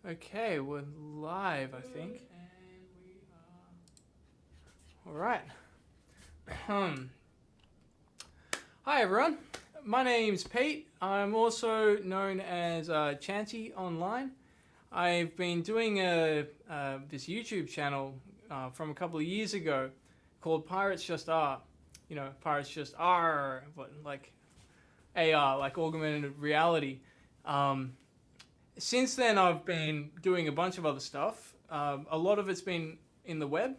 Okay, we're live, I think. And we are... All right. Hi, everyone. My name's Pete. I'm also known as Chanty online. I've been doing this YouTube channel from a couple of years ago called Pirates Just Are. You know, Pirates Just Are, like AR, like augmented reality. Since then, I've been doing a bunch of other stuff. A lot of it's been in the web,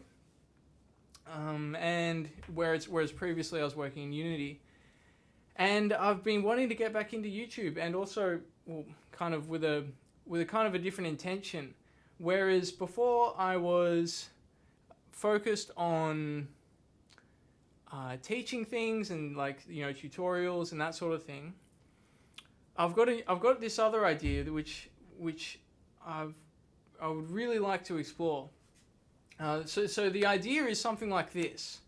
and whereas previously I was working in Unity, and I've been wanting to get back into YouTube, and also, well, kind of with a kind of a different intention. Whereas before I was focused on teaching things and tutorials and that sort of thing. I've got this other idea which I would really like to explore. So the idea is something like this.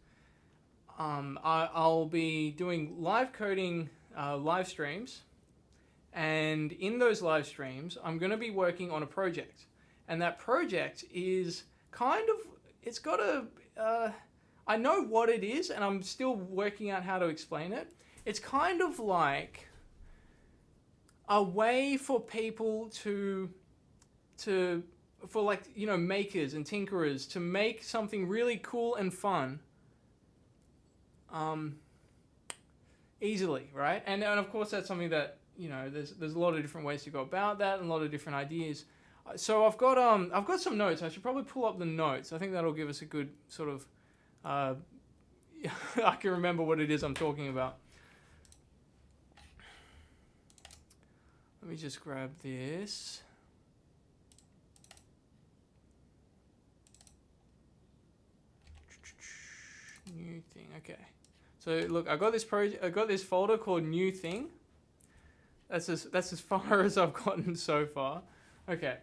I'll be doing live coding live streams, and in those live streams I'm going to be working on a project, and that project is it's got I know what it is, and I'm still working out how to explain it. It's kind of like a way for people makers and tinkerers to make something really cool and fun easily, right? And of course that's something that, there's a lot of different ways to go about that and a lot of different ideas. So I've got some notes. I should probably pull up the notes. I think that'll give us a good sort of I can remember what it is I'm talking about. Let me just grab this. New thing. Okay. So look, I got this project. I got this folder called New Thing. That's as far as I've gotten so far. Okay.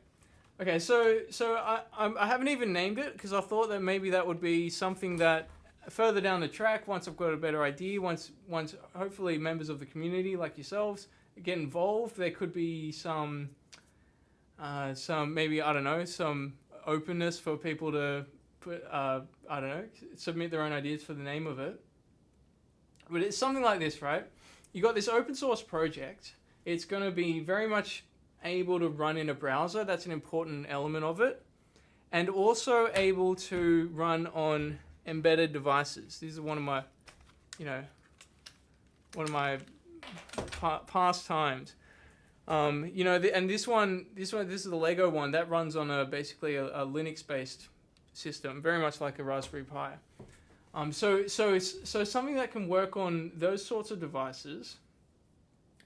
Okay. So I haven't even named it because I thought that maybe that would be something that further down the track, once I've got a better idea, once hopefully members of the community like yourselves get involved, there could be some maybe, I don't know, some openness for people to put submit their own ideas for the name of it. But it's something like this, right? You got this open source project. It's going to be very much able to run in a browser. That's an important element of it, and also able to run on embedded devices. These are one of my pastimes. And this is the Lego one that runs on basically a Linux-based system, very much like a Raspberry Pi. So something that can work on those sorts of devices,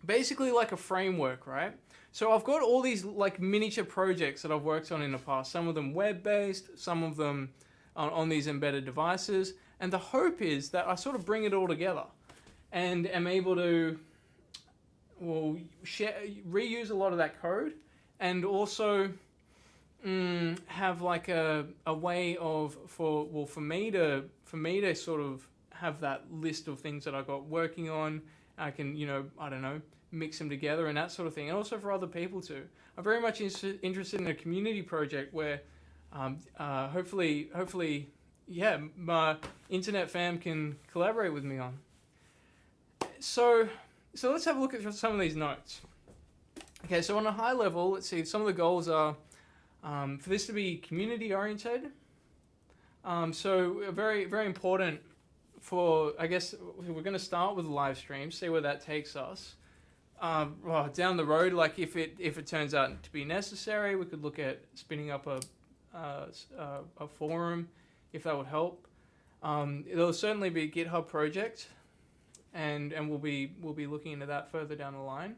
basically like a framework, right? So I've got all these like miniature projects that I've worked on in the past. Some of them web-based, some of them on these embedded devices, and the hope is that I sort of bring it all together and am able to reuse a lot of that code, and also have like a way for me to sort of have that list of things that I got working on. I can mix them together and that sort of thing, and also for other people too. I'm very much interested in a community project where hopefully my internet fam can collaborate with me on. So let's have a look at some of these notes. Okay, so on a high level, let's see, some of the goals are for this to be community oriented. So very, very important for, I guess, we're going to start with live streams, see where that takes us. Down the road, like if it turns out to be necessary, we could look at spinning up a forum, if that would help. It'll certainly be a GitHub project, and we'll be looking into that further down the line.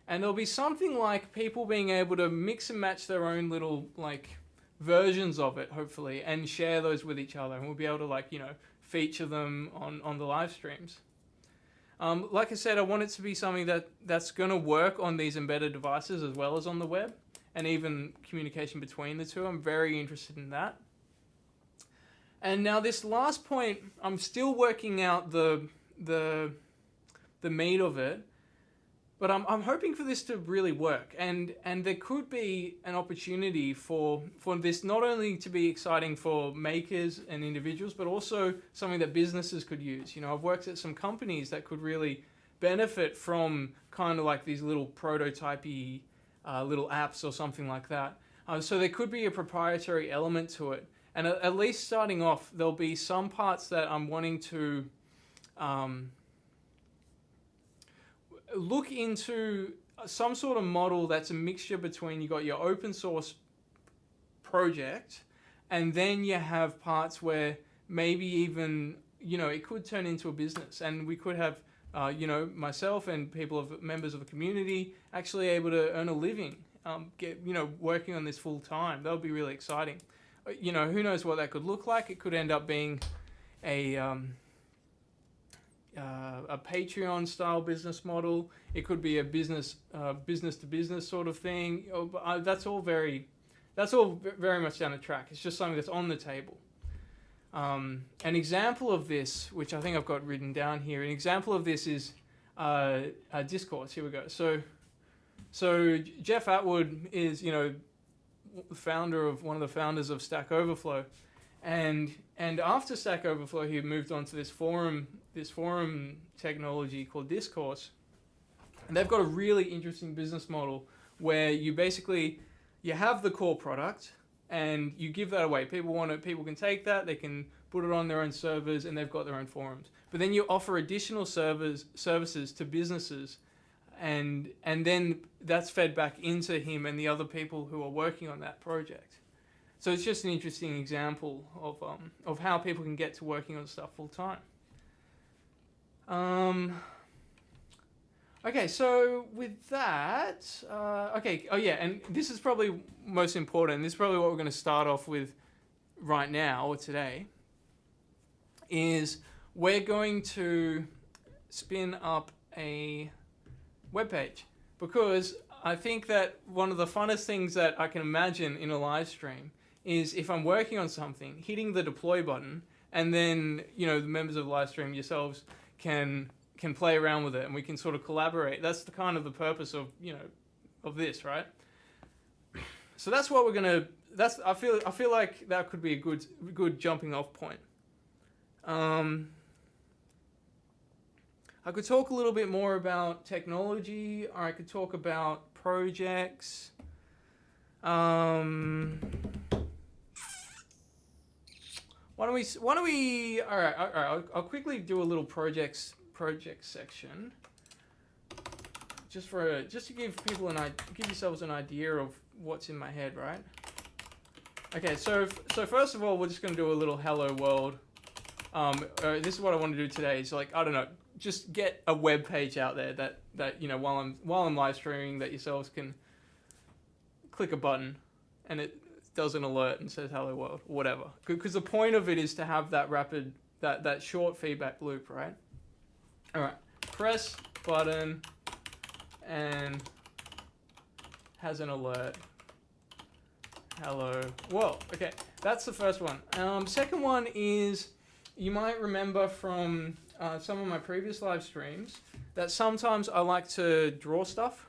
And there'll be something like people being able to mix and match their own little like versions of it, hopefully, and share those with each other, and we'll be able to feature them on the live streams. Like I said, I want it to be something that's going to work on these embedded devices as well as on the web, and even communication between the two. I'm very interested in that. And now this last point, I'm still working out the meat of it. But I'm hoping for this to really work, and there could be an opportunity for this not only to be exciting for makers and individuals, but also something that businesses could use. You know, I've worked at some companies that could really benefit from kind of like these little prototypey little apps or something like that. So there could be a proprietary element to it, and at least starting off, there'll be some parts that I'm wanting to look into some sort of model that's a mixture between you got your open source project, and then you have parts where maybe even, you know, it could turn into a business, and we could have, you know, myself and members of the community actually able to earn a living, working on this full time. That would be really exciting. You know, who knows what that could look like? It could end up being a Patreon style business model. It could be a business to business sort of thing. That's all very much down the track. It's just something that's on the table. An example of this, which I think I've got written down here, an example of this is Discourse. Here we go. So Jeff Atwood is, you know, one of the founders of Stack Overflow, and after Stack Overflow, he moved on to this forum technology called Discourse, and they've got a really interesting business model where you have the core product and you give that away. People can take that, they can put it on their own servers, and they've got their own forums. But then you offer additional services to businesses, and then that's fed back into him and the other people who are working on that project. So it's just an interesting example of how people can get to working on stuff full time. Okay, so with that, and this is probably most important. This is probably what we're going to start off with right now or today. Is we're going to spin up a web page, because I think that one of the funnest things that I can imagine in a live stream is if I'm working on something, hitting the deploy button, and then, you know, the members of the live stream yourselves can play around with it, and we can sort of collaborate. That's the kind of the purpose of, you know, of this, right? So that's what we're gonna. I feel like that could be a good jumping off point. I could talk a little bit more about technology, or I could talk about projects. Why don't we? All right. I'll quickly do a little project section, just to give people give yourselves an idea of what's in my head, right? Okay. So first of all, we're just going to do a little hello world. This is what I want to do today. Is like, I don't know, just get a web page out there that you know, while I'm live streaming, that yourselves can click a button and it does an alert and says hello world or whatever. Because the point of it is to have that rapid, that short feedback loop, right? All right, press button and has an alert. Hello world. Okay, that's the first one. Second one is, you might remember from some of my previous live streams that sometimes I like to draw stuff.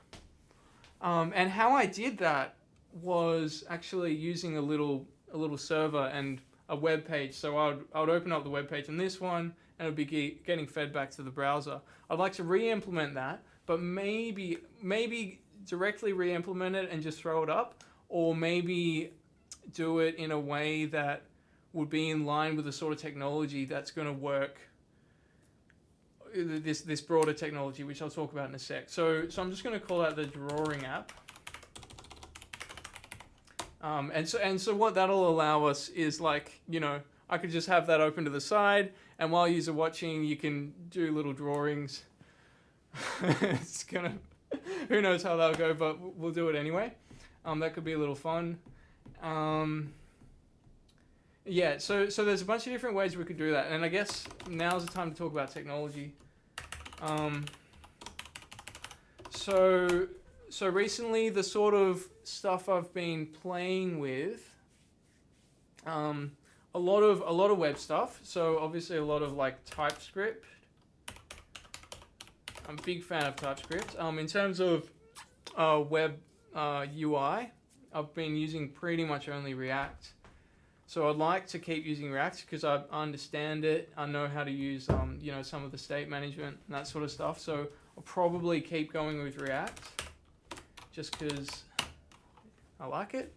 And how I did that was actually using a little server and a web page. So I would open up the web page on this one, and it would be getting fed back to the browser. I'd like to re-implement that, but maybe directly re-implement it and just throw it up, or maybe do it in a way that would be in line with the sort of technology that's going to work. This broader technology, which I'll talk about in a sec. So I'm just going to call out the drawing app. And so what that'll allow us is, like, you know, I could just have that open to the side, and while you're watching, you can do little drawings. It's gonna, who knows how that'll go, but we'll do it anyway. That could be a little fun. Yeah, so there's a bunch of different ways we could do that, and I guess now's the time to talk about technology. So recently, the sort of stuff I've been playing with, a lot of web stuff. So obviously a lot of like TypeScript. I'm a big fan of TypeScript. In terms of web UI, I've been using pretty much only React. So I'd like to keep using React because I understand it. I know how to use you know, some of the state management and that sort of stuff. So I'll probably keep going with React just because I like it.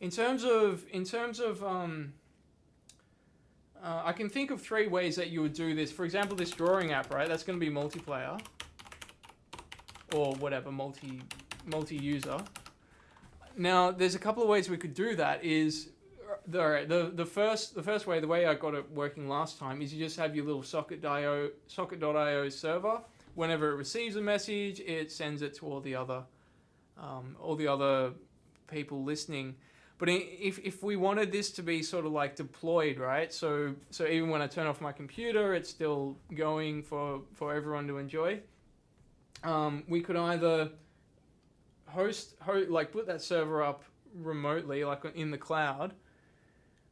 In terms of I can think of 3 ways that you would do this. For example, this drawing app, right? That's going to be multiplayer or whatever, multi-user. Now, there's a couple of ways we could do that. Is the first way, the way I got it working last time, is you just have your little socket.io server. Whenever it receives a message, it sends it to all the other people listening. But if we wanted this to be sort of like deployed, right? So even when I turn off my computer, it's still going for everyone to enjoy. We could either like put that server up remotely, like in the cloud.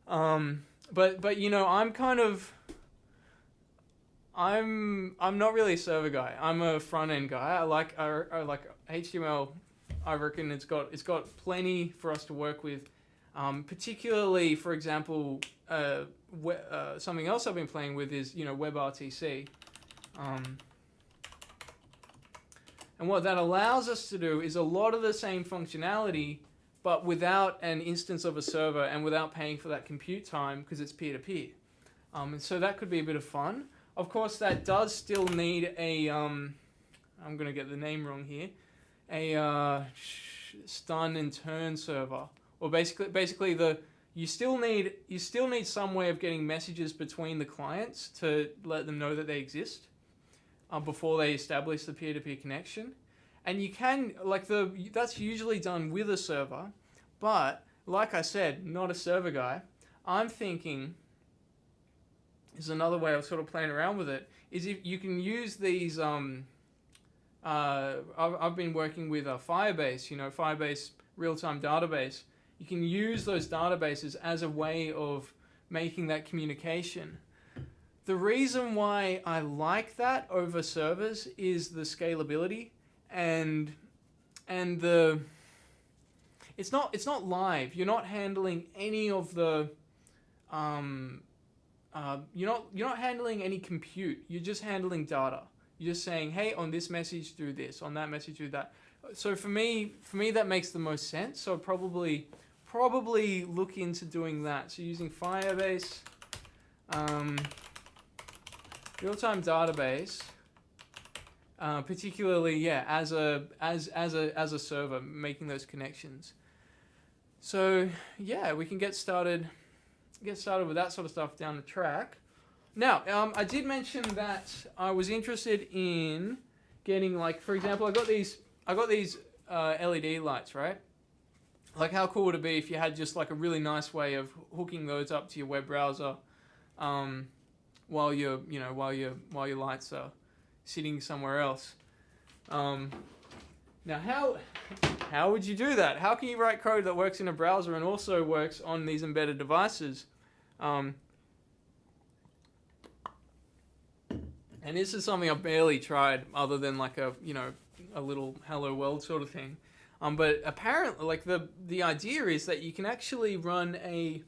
But you know, I'm not really a server guy. I'm a front end guy. I like HTML. I reckon it's got plenty for us to work with. Particularly, for example, something else I've been playing with is, you know, Webrtc. And what that allows us to do is a lot of the same functionality, but without an instance of a server and without paying for that compute time because it's peer-to-peer. And so that could be a bit of fun. Of course, that does still need a, I'm going to get the name wrong here, a stun and turn server. Or basically you still need some way of getting messages between the clients to let them know that they exist before they establish the peer-to-peer connection. And you can, like, that's usually done with a server, but like I said, not a server guy. I'm thinking, is another way of sort of playing around with it, is if you can use these, I've been working with a Firebase, you know, Firebase real-time database. You can use those databases as a way of making that communication. The reason why I like that over servers is the scalability and the it's not live. You're not handling any of the you're not handling any compute. You're just handling data. You're just saying, hey, on this message do this, on that message do that. So for me that makes the most sense. So I'd probably look into doing that. So using Firebase, real-time database, particularly, yeah, as a server, making those connections. So yeah, we can get started with that sort of stuff down the track. Now, I did mention that I was interested in getting, like, for example, I got these LED lights, right? Like, how cool would it be if you had just like a really nice way of hooking those up to your web browser, while your lights are sitting somewhere else. Now, how would you do that? How can you write code that works in a browser and also works on these embedded devices? And this is something I've barely tried, other than like a little hello world sort of thing. But apparently, like, the idea is that you can actually run a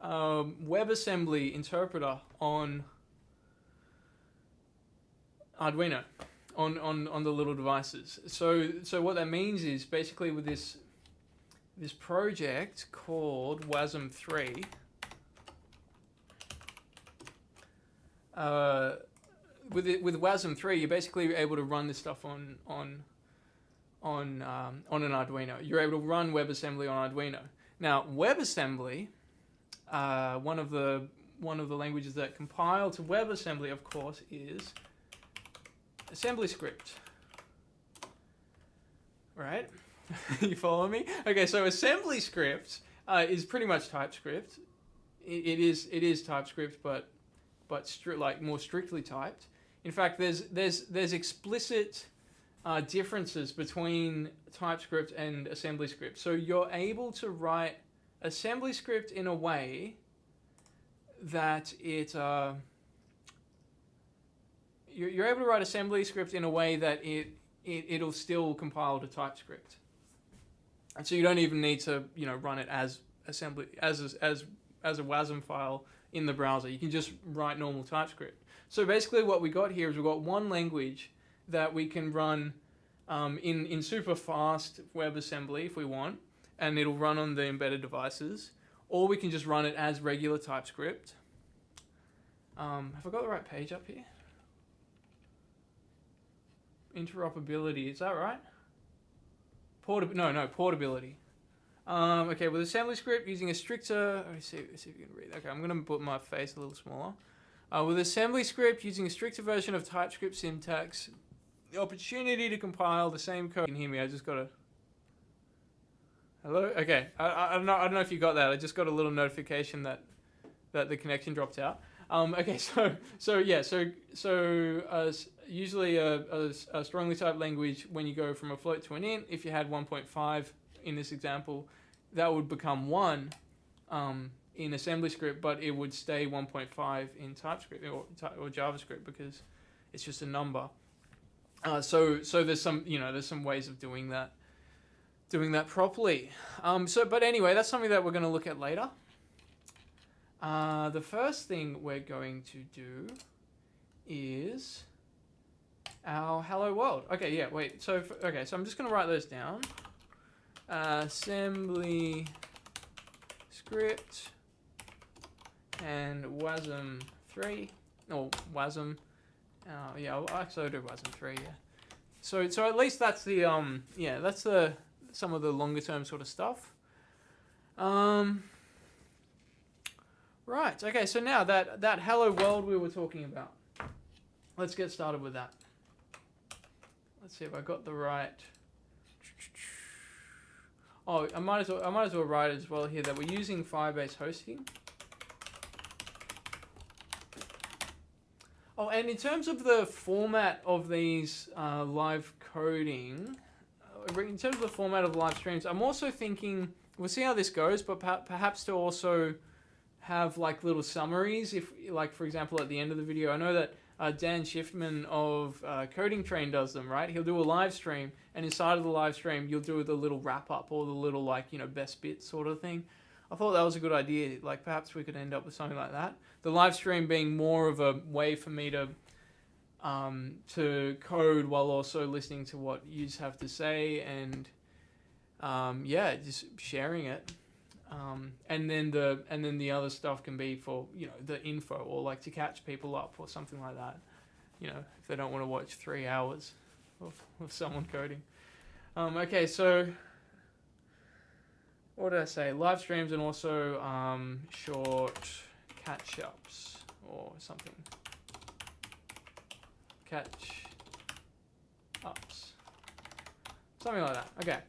Webassembly interpreter on Arduino, on the little devices. So what that means is, basically, with this project called Webassembly 3, with Webassembly 3, you're basically able to run this stuff on an Arduino. You're able to run Webassembly on Arduino. Now, Webassembly, one of the languages that compile to Webassembly, of course, is Assemblyscript. Right? You follow me? Okay, so Assemblyscript is pretty much TypeScript. It is TypeScript, but more strictly typed. In fact, there's explicit differences between TypeScript and Assemblyscript. So you're able to write Assemblyscript in a way that it you're able to write Assemblyscript in a way that it'll still compile to TypeScript, and so you don't even need to run it as assembly as a WASM file in the browser. You can just write normal TypeScript. So basically, what we got here is we've got one language that we can run in super fast WebAssembly if we want, and it'll run on the embedded devices, or we can just run it as regular TypeScript. Have I got the right page up here? Interoperability, is that right? Portability. Okay, with Assemblyscript using a stricter... Let me see if you can read. Okay, I'm going to put my face a little smaller. With Assemblyscript using a stricter version of TypeScript syntax, the opportunity to compile the same code... You can hear me, I just got a... Hello? Okay, I don't know if you got that. I just got a little notification that the connection dropped out. Okay, usually a strongly typed language, when you go from a float to an int, if you had 1.5 in this example, that would become 1 in Assemblyscript, but it would stay 1.5 in TypeScript or JavaScript because it's just a number. So there's some ways of doing that properly. But anyway, that's something that we're going to look at later. The first thing we're going to do is our hello world. Okay, yeah, wait. So I'm just going to write those down. Assembly script and WASM 3 or WASM. Yeah, I'll actually do WASM 3. Yeah. So at least that's the that's some of the longer term sort of stuff. Right. Okay. So now that hello world we were talking about, let's get started with that. Let's see if I got the right. Oh, I might as well write as well here that we're using Firebase hosting. Oh, and in terms of the format of these live coding, in terms of the format of live streams, I'm also thinking we'll see how this goes, but perhaps to also have like little summaries. If, like, for example, at the end of the video, I know that Dan Schiffman of Coding Train does them, right? He'll do a live stream, and inside of the live stream, you'll do the little wrap up or the little best bits sort of thing. I thought that was a good idea. Like perhaps we could end up with something like that. The live stream being more of a way for me to code while also listening to what you have to say and just sharing it. And then the other stuff can be for the info or like to catch people up or something like that. If they don't want to watch 3 hours of someone coding. Okay, so what did I say? Live streams and also short catch ups or something. Catch ups, something like that. Okay.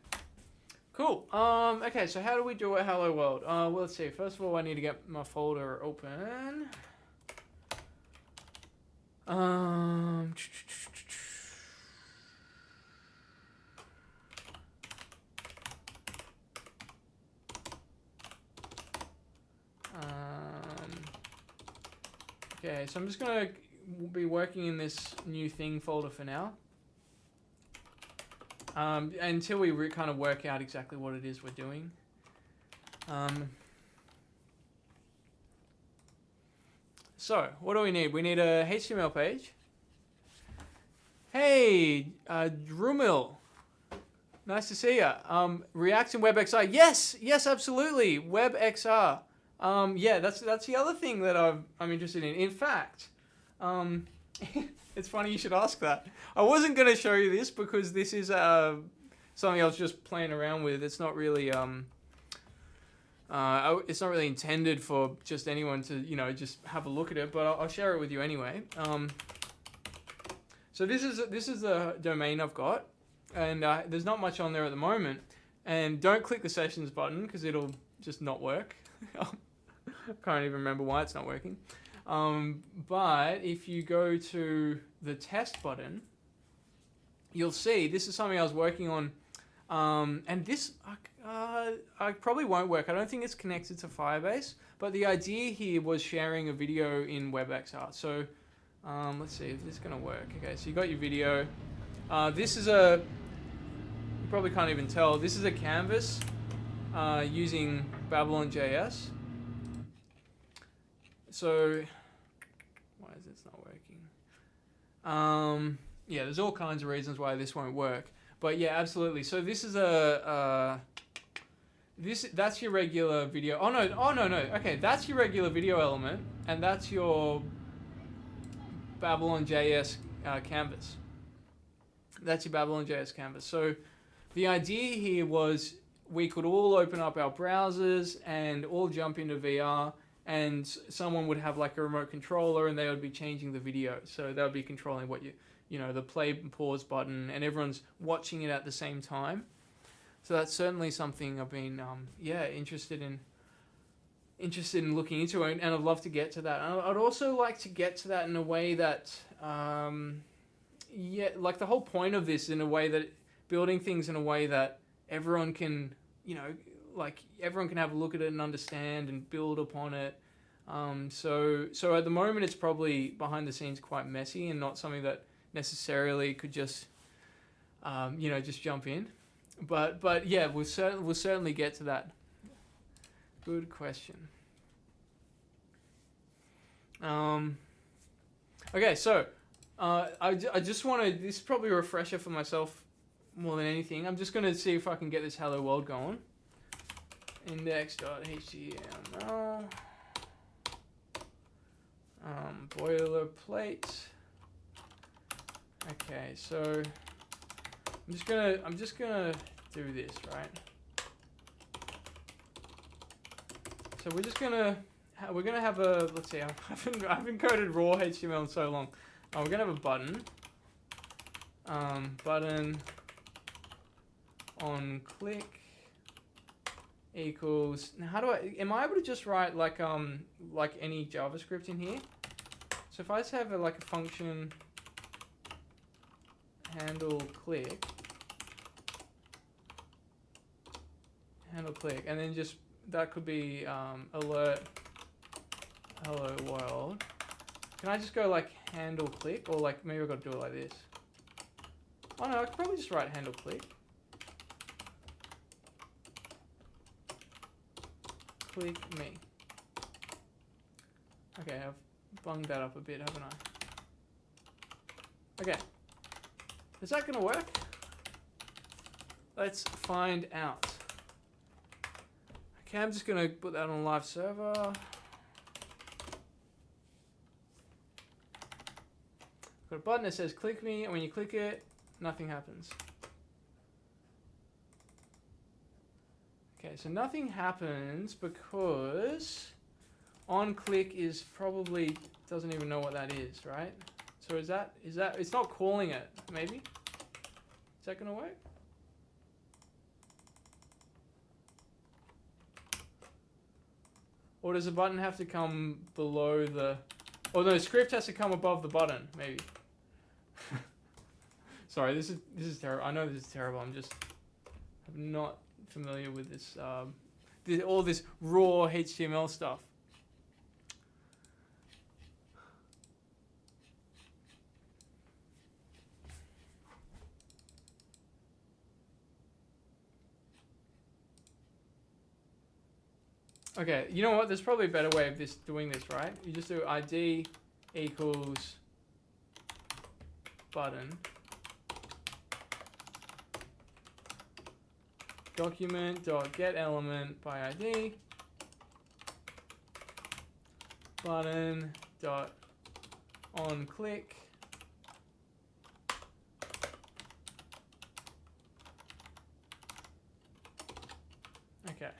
Cool. Okay, so how do we do a hello world? Well, let's see. First of all, I need to get my folder open. Okay, so I'm just going to be working in this new thing folder for now. Until we kind of work out exactly what it is we're doing. So, what do we need? We need a HTML page. Hey, Drumil. Nice to see ya. React and WebXR. Yes, absolutely. WebXR. Yeah, that's the other thing that I'm interested in. In fact, it's funny you should ask that. I wasn't going to show you this because this is something I was just playing around with. It's not really intended for just anyone to just have a look at it. But I'll share it with you anyway. So this is the domain I've got, and there's not much on there at the moment. And don't click the sessions button because it'll just not work. Can't even remember why it's not working. But if you go to the test button, you'll see this is something I was working on. And this, I probably won't work. I don't think it's connected to Firebase, but the idea here was sharing a video in WebXR. So Let's see if this is gonna work. Okay, so you got your video. This is a, you probably can't even tell, this is a canvas using Babylon.js. So, why is this not working? Yeah, there's all kinds of reasons why this won't work. But yeah, absolutely. So this is that's your regular video. Oh no. Okay, that's your regular video element, and that's your Babylon.js canvas. That's your Babylon.js canvas. So the idea here was we could all open up our browsers and all jump into VR, and someone would have like a remote controller and they would be changing the video. So they would be controlling what you know, the play and pause button, and everyone's watching it at the same time. So that's certainly something I've been interested in looking into, and I'd love to get to that. And I'd also like to get to that in a way that like the whole point of this, in a way that building things in a way that everyone can, you know, like everyone can have a look at it and understand and build upon it. So at the moment it's probably behind the scenes quite messy and not something that necessarily could just just jump in. But yeah, we'll certainly get to that. Good question. Okay, so I just want to, this is probably a refresher for myself more than anything. I'm just going to see if I can get this hello world going. Index.html. Boilerplate. Okay, so I'm just gonna do this, right? So we're gonna have a, let's see, I haven't coded raw HTML in so long. We're gonna have a button. Button on click equals. Now, am I able to just write like any JavaScript in here? So if I just have a function handle click, and then just, that could be alert hello world. Can I just go like handle click, or like maybe I've got to do it like this? Oh no, I could probably just write handle click. Click me. Okay, I've bunged that up a bit, haven't I? Okay. Is that going to work? Let's find out. Okay, I'm just going to put that on live server. Got a button that says click me, and when you click it, nothing happens. Okay, so nothing happens because on click is probably, doesn't even know what that is, right? So is that, it's not calling it, maybe? Is that going to work? Or does the button have to come below the, or no, script has to come above the button, maybe. Sorry, this is terrible. I know this is terrible. I'm not familiar with this, all this raw HTML stuff. Okay, you know what? There's probably a better way of doing this, right? You just do ID equals button document.getElement by ID button dot on click okay.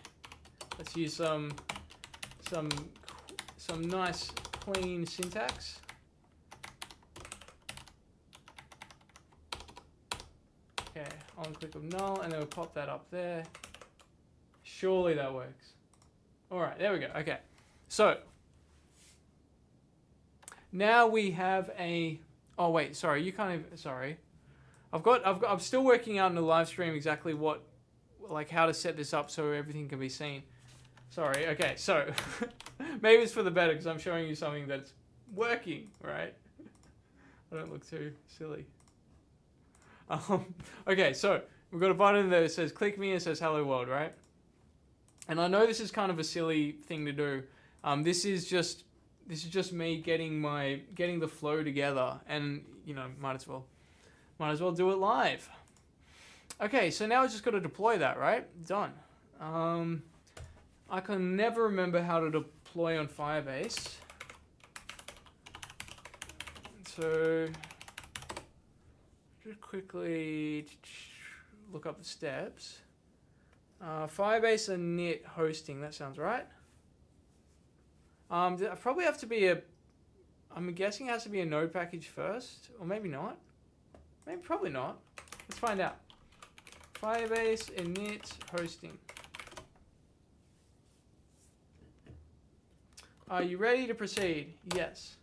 Let's use some nice clean syntax. Okay, on click of null, and then we'll pop that up there. Surely that works. All right, there we go. Okay, so now we have a. Oh wait, sorry, you can't even. Sorry, I'm still working out in the live stream exactly how to set this up so everything can be seen. Sorry. Okay, so maybe it's for the better because I'm showing you something that's working, right? I don't look too silly. Okay, so we've got a button there that says click me and says hello world, right? And I know this is kind of a silly thing to do. This is just me getting the flow together, and you know, might as well do it live. Okay, so now I just got to deploy that, right? Done. I can never remember how to deploy on Firebase. So just quickly look up the steps. Firebase and init hosting, that sounds right. Probably have to be I'm guessing it has to be a node package first, or maybe not. Maybe probably not. Let's find out. Firebase init hosting. Are you ready to proceed? Yes.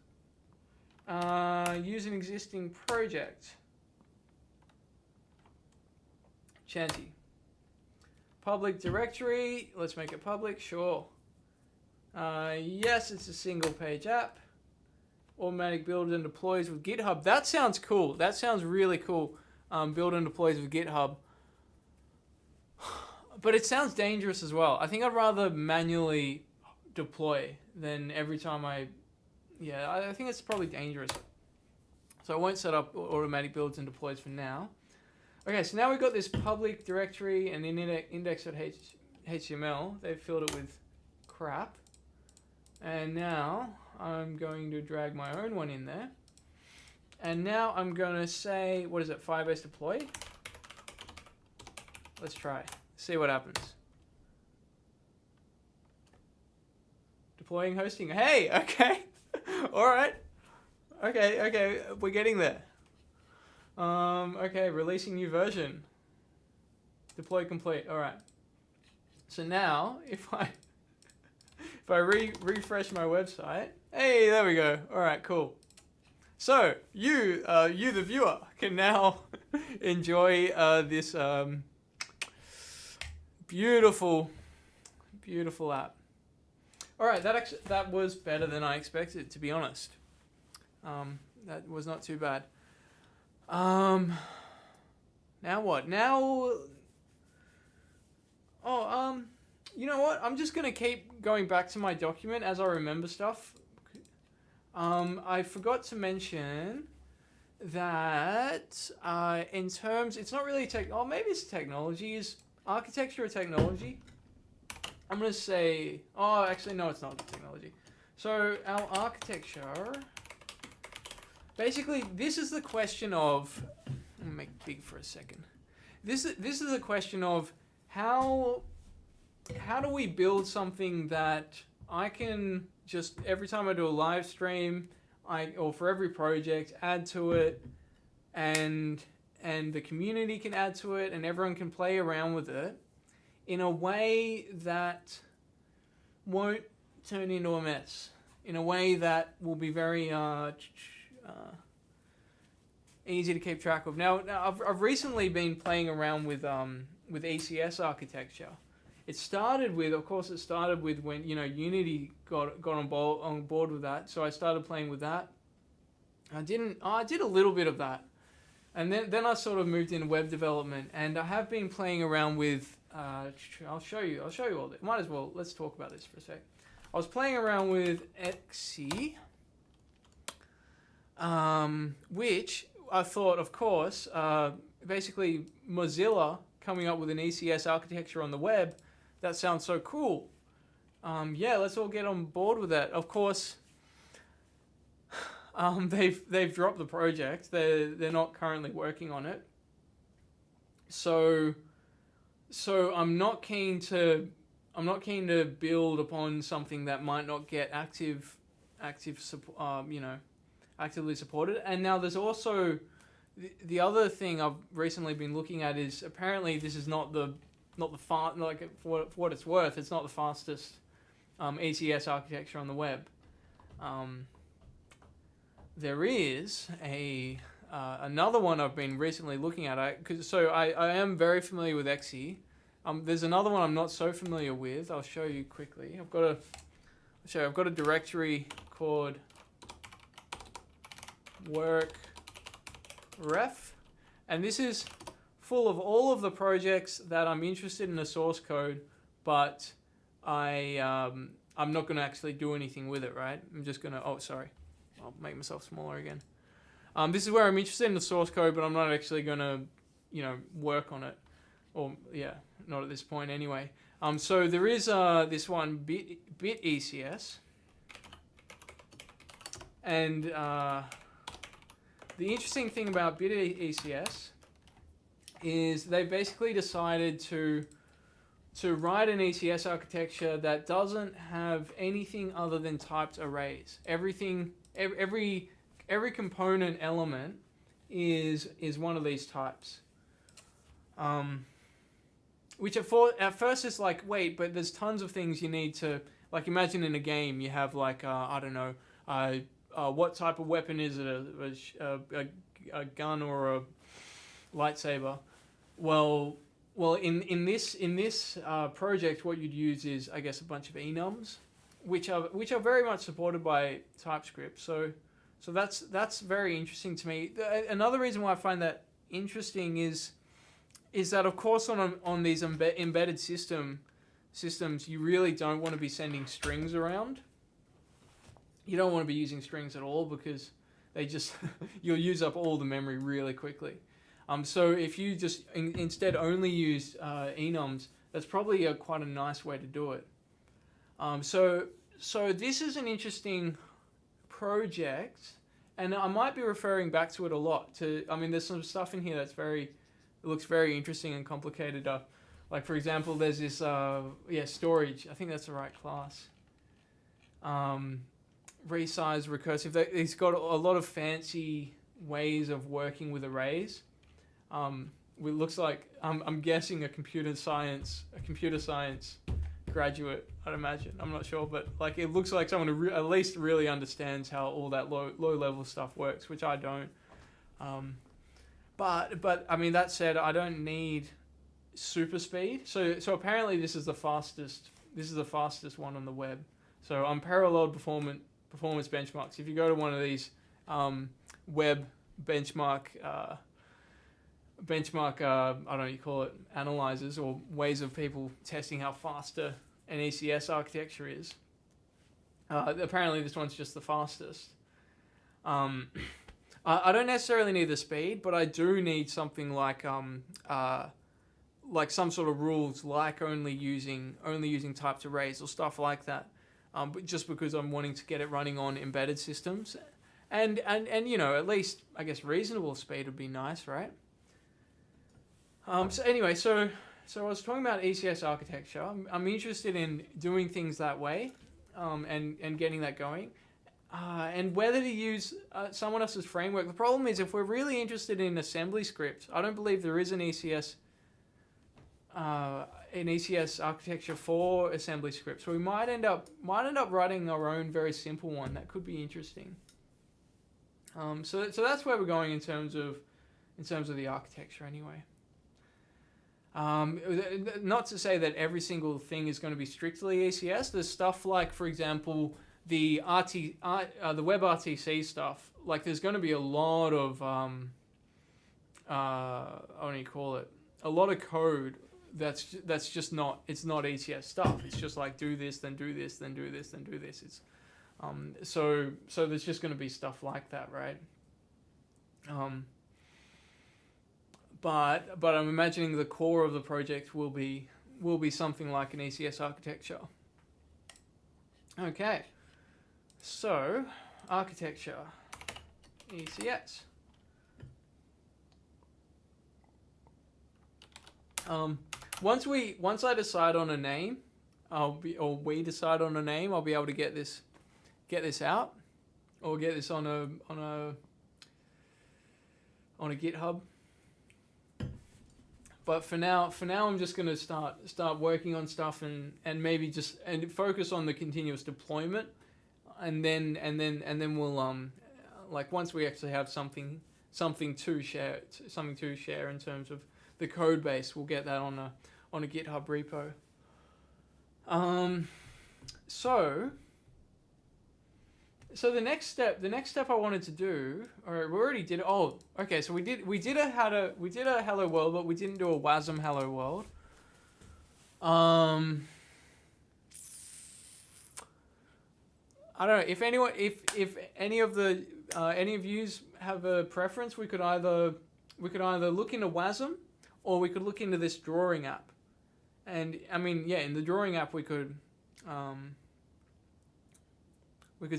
Use an existing project. Chanty. Public directory. Let's make it public. Sure. Yes, it's a single page app. Automatic build and deploys with GitHub. That sounds cool. That sounds really cool. Build and deploys with GitHub. But it sounds dangerous as well. I think I'd rather manually deploy than every time I think it's probably dangerous. So I won't set up automatic builds and deploys for now. Okay, so now we've got this public directory and index.html. They've filled it with crap. And now I'm going to drag my own one in there. And now I'm going to say, what is it, Firebase deploy? Let's try. See what happens. Deploying hosting. Hey, okay. All right. Okay, we're getting there. Okay, releasing new version. Deploy complete. All right. So now, if I refresh my website, hey, there we go. All right, cool. So you the viewer, can now enjoy this beautiful app. All right, that was better than I expected, to be honest. That was not too bad. Now what? Now, you know what? I'm just gonna keep going back to my document as I remember stuff. I forgot to mention that in terms, it's not really maybe it's technology. Is architecture or technology? I'm going to say, actually, no, it's not technology. So our architecture, basically, this is the question of, I'm going to make it big for a second. This is a question of how do we build something that I can just, every time I do a live stream, or for every project, add to it, and the community can add to it, and everyone can play around with it in a way that won't turn into a mess, in a way that will be very easy to keep track of. Now I've recently been playing around with ECS architecture. It started with when Unity got on board with that. So I started playing with that. I did a little bit of that, and then I sort of moved into web development, and I have been playing around with. I'll show you all this. Might as well. Let's talk about this for a sec. I was playing around with Webrtc, which I thought, of course, basically Mozilla coming up with an ECS architecture on the web. That sounds so cool. Yeah, let's all get on board with that. Of course, they've dropped the project. They're not currently working on it. So I'm not keen to build upon something that might not get actively supported. And now there's also the other thing I've recently been looking at is apparently this is not the for what it's worth, it's not the fastest ECS architecture on the web. There is another one I've been recently looking at. I am very familiar with Webrtc. There's another one I'm not so familiar with. I'll show you quickly. I've got a directory called work ref, and this is full of all of the projects that I'm interested in the source code, but I'm not going to actually do anything with it, right? I'm just going to, oh, sorry. I'll make myself smaller again. This is where I'm interested in the source code, but I'm not actually going to, work on it. Or, yeah, not at this point anyway. So there is this one, bit ECS. And the interesting thing about bit ECS is they basically decided to write an ECS architecture that doesn't have anything other than typed arrays. Every component element is one of these types. Which at first is like, wait, but there's tons of things you need to, like, imagine in a game you have like, I don't know, what type of weapon is it? A gun or a lightsaber? Well, in this project, what you'd use is, I guess, a bunch of enums, which are very much supported by TypeScript. So that's very interesting to me. Another reason why I find that interesting is that, of course, on these embedded systems, you really don't want to be sending strings around. You don't want to be using strings at all because they just you'll use up all the memory really quickly. So if you just instead only use enums, that's probably quite a nice way to do it. So this is an interesting project, and I might be referring back to it a lot. There's some stuff in here that's it looks very interesting and complicated. Like, for example, there's this storage. I think that's the right class. Resize recursive. It's got a lot of fancy ways of working with arrays. It looks like I'm guessing a computer science graduate, I'd imagine. I'm not sure, but like it looks like someone who at least really understands how all that low level stuff works, which I don't. But I mean, that said, I don't need super speed. So apparently this is the fastest one on the web. So unparalleled performance benchmarks. If you go to one of these web benchmark I don't know, you call it analyzers or ways of people testing how fast an ECS architecture is. Apparently this one's just the fastest. I don't necessarily need the speed, but I do need something like some sort of rules, like only using typed arrays or stuff like that. But just because I'm wanting to get it running on embedded systems, and at least I guess reasonable speed would be nice, right? So anyway, so I was talking about ECS architecture. I'm interested in doing things that way, and getting that going. And whether to use someone else's framework. The problem is, if we're really interested in Assemblyscript, I don't believe there is an ECS architecture for Assemblyscript. So we might end up writing our own very simple one. That could be interesting. So that's where we're going in terms of the architecture anyway. Not to say that every single thing is going to be strictly ECS. There's stuff like, for example, the Webrtc stuff. Like, there's going to be a lot of a lot of code that's just not ECS stuff. It's just like do this, then do this, then do this, then do this. It's so there's just going to be stuff like that, right? But I'm imagining the core of the project will be something like an ECS architecture. Okay, so architecture, ECS. Once I decide on a name, we decide on a name, I'll be able to get this out, or get this on a GitHub. But for now, I'm just going to start working on stuff and maybe and focus on the continuous deployment, and then we'll like once we actually have something to share in terms of the code base, we'll get that on a GitHub repo. So the next step I wanted to do, or we already did. Oh, okay. So we did a hello world, but we didn't do a WASM hello world. I don't know if any of yous have a preference. We could either look into WASM, or we could look into this drawing app. And I mean, yeah, in the drawing app we could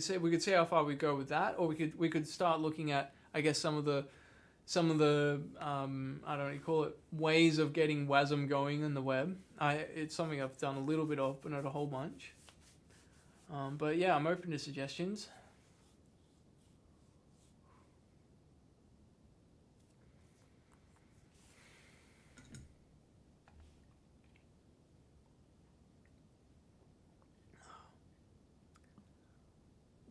see how far we go with that, or we could start looking at, I guess, some of the I don't know what you call it, ways of getting WASM going in the web. It's something I've done a little bit of, but not a whole bunch. But yeah, I'm open to suggestions.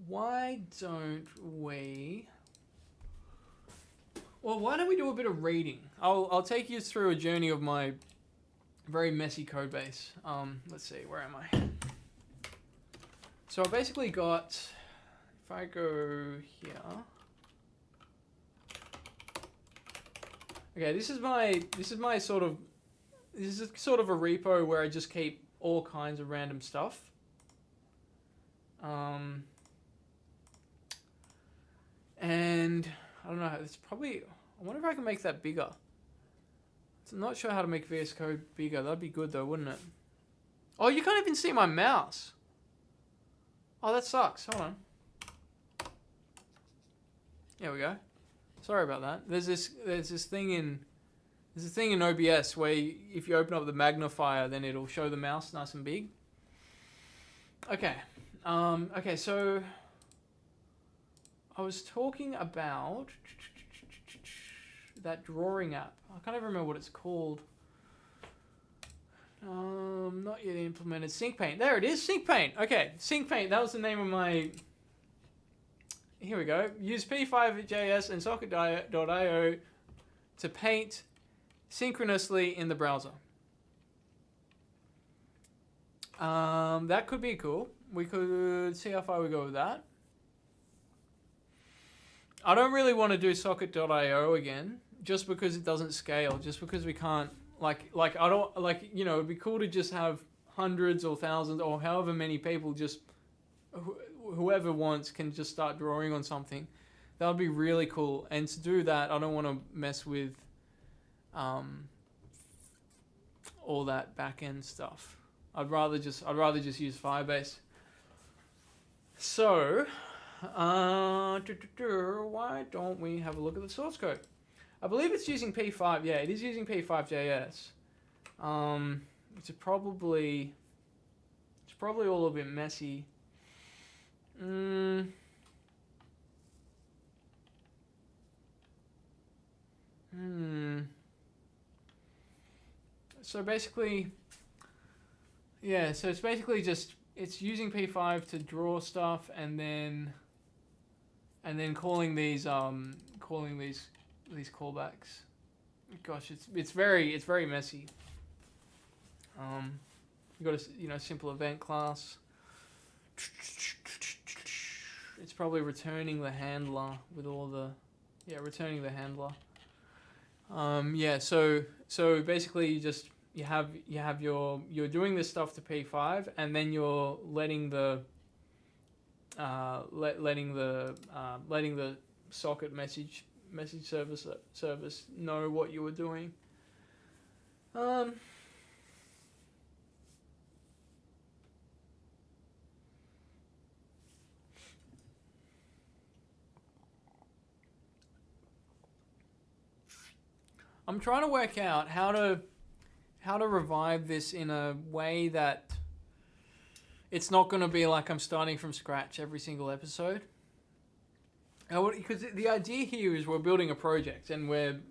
Why don't we... Well, why don't we do a bit of reading? I'll take you through a journey of my very messy code base. Let's see, where am I? So I basically got, if I go here, okay, this is sort of a repo where I just keep all kinds of random stuff. And I don't know, it's probably, I wonder if I can make that bigger. I'm not sure how to make VS Code bigger. That'd be good though, wouldn't it? Oh, you can't even see my mouse. Oh, that sucks. Hold on. There we go. Sorry about that. There's this thing in OBS where if you open up the magnifier, then it'll show the mouse nice and big. Okay. Okay, so I was talking about that drawing app. I can't even remember what it's called. Not yet implemented. SyncPaint. There it is. SyncPaint. Okay, SyncPaint. That was the name of my... Here we go. Use P5.js and socket.io to paint synchronously in the browser. That could be cool. We could see how far we go with that. I don't really want to do socket.io again, just because it doesn't scale, just because we can't... Like I don't, like, you know, it'd be cool to just have hundreds or thousands or however many people, just whoever wants can just start drawing on something. That would be really cool. And to do that, I don't want to mess with all that back end stuff. I'd rather just use Firebase. So why don't we have a look at the source code? I believe it's using P5. Yeah, it is using P5.js. It's probably all a bit messy. So basically, yeah. So it's basically just it's using P5 to draw stuff, and then calling these callbacks. Gosh, it's very messy. You got a simple event class. It's probably returning the handler with all the returning the handler. Yeah, so basically you're doing this stuff to P5, and then you're letting the socket message service know what you were doing. I'm trying to work out how to revive this in a way that it's not going to be like I'm starting from scratch every single episode. Because the idea here is we're building a project and we're,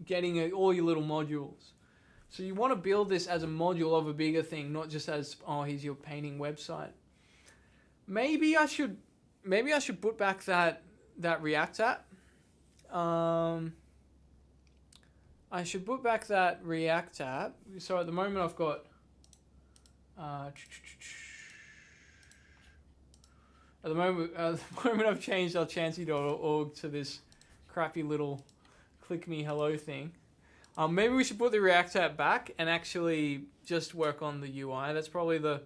getting all your little modules. So you want to build this as a module of a bigger thing, not just as, oh, here's your painting website. Maybe I should put back that React app. I should put back that React app. So at the moment I've got At the moment I've changed our chancy.org to this crappy little click me hello thing. Maybe we should put the React app back and actually just work on the UI. That's probably the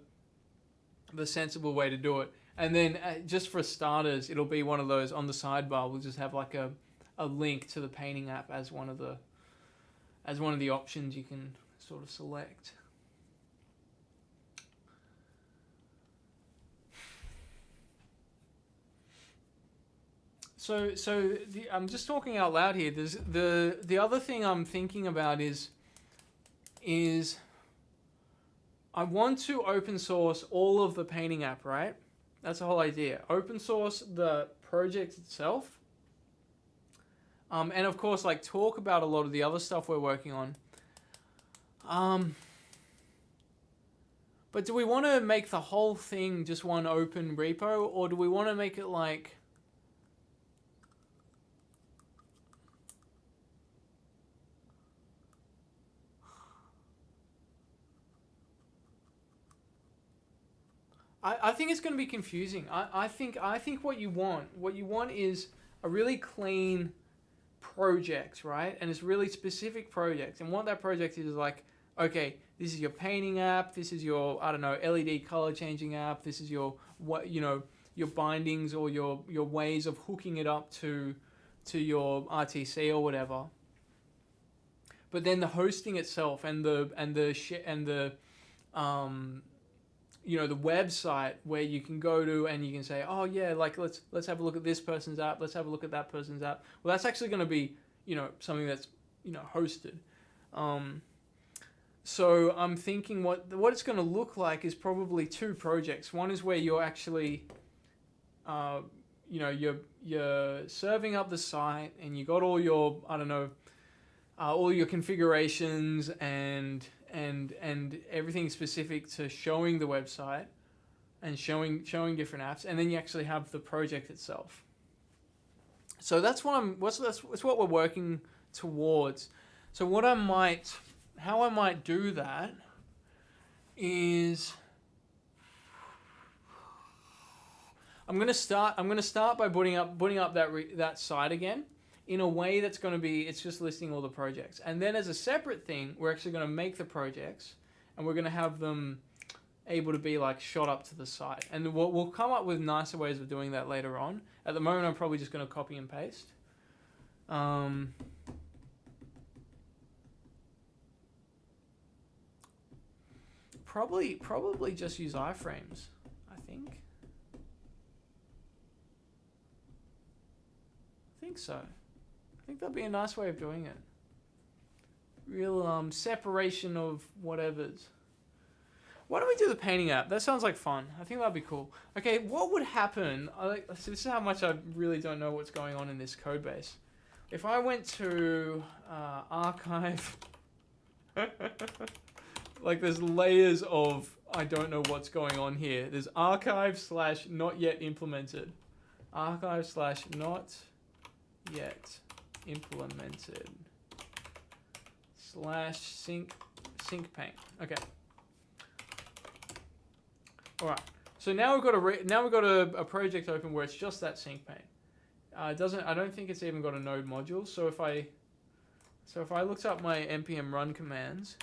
sensible way to do it. And then just for starters, it'll be one of those on the sidebar. We'll just have like a link to the painting app as one of the options you can sort of select. So I'm just talking out loud here. There's the other thing I'm thinking about is I want to open source all of the painting app, right? That's the whole idea. Open source the project itself. And of course, like talk about a lot of the other stuff we're working on. But do we want to make the whole thing just one open repo, or do we want to make it like I think it's going to be confusing. I think what you want is a really clean project, right? And it's really specific project. And what that project is like, okay, this is your painting app. This is your, I don't know, LED color changing app. This is your your bindings or your ways of hooking it up to your RTC or whatever. But then the hosting itself and the the website where you can go to and you can say, oh yeah, like let's have a look at this person's app, let's have a look at that person's app. Well, that's actually going to be something that's hosted. So I'm thinking what it's going to look like is probably two projects. One is where you're actually you're serving up the site and you got all your all your configurations and everything specific to showing the website and showing different apps, and then you actually have the project itself. So that's what we're working towards. So how I might do that is I'm gonna start by putting up that site again, in a way that's going to be, it's just listing all the projects. And then as a separate thing, we're actually going to make the projects and we're going to have them able to be like shot up to the site. And we'll come up with nicer ways of doing that later on. At the moment, I'm probably just going to copy and paste. Probably just use iframes, I think. I think so. I think that'd be a nice way of doing it. Real separation of whatevers. Why don't we do the painting app? That sounds like fun. I think that'd be cool. Okay, what would happen? So this is how much I really don't know what's going on in this code base. If I went to archive, like there's layers of I don't know what's going on here. There's archive/not yet implemented, archive/not yet implemented /sync paint. Okay. All right. So now we've got a project open where it's just that sync paint. I don't think it's even got a node module. So if I looked up my npm run commands,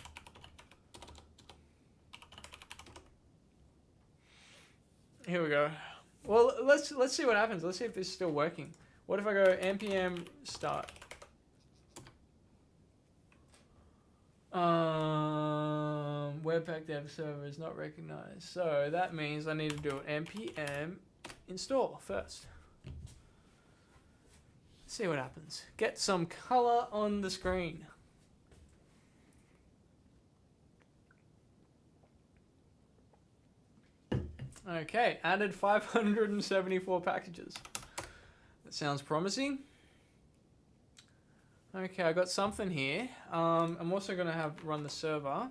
here we go. Well, let's see what happens. Let's see if this is still working. What if I go npm start? Webpack dev server is not recognized. So that means I need to do an npm install first. Let's see what happens. Get some color on the screen. Okay, added 574 packages. That sounds promising. Okay, I got something here. I'm also going to run the server.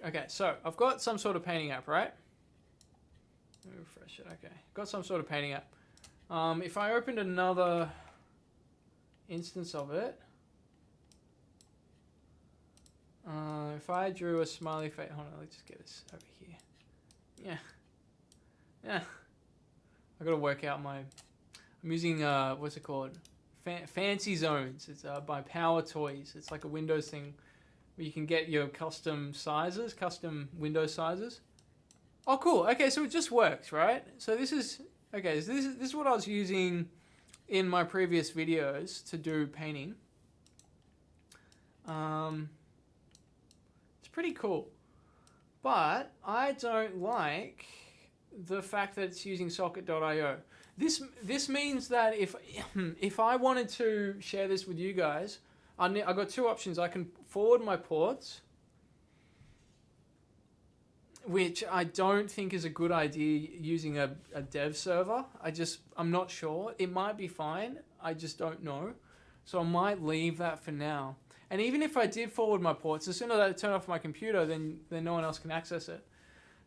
Okay, so I've got some sort of painting app, right? Let me refresh it. Okay, got some sort of painting app. If I opened another instance of it, If I drew a smiley face, hold on, let's just get this over here. Yeah. I gotta work out my. I'm using what's it called? Fancy Zones. It's by Power Toys. It's like a Windows thing where you can get your custom sizes, custom window sizes. Oh, cool. Okay, so it just works, right? So this is okay. So this is what I was using in my previous videos to do painting. It's pretty cool, but I don't like the fact that it's using socket.io. This means that if I wanted to share this with you guys, I got two options. I can forward my ports, which I don't think is a good idea using a dev server. I'm not sure. It might be fine. I just don't know. So I might leave that for now. And even if I did forward my ports, as soon as I turn off my computer, then no one else can access it.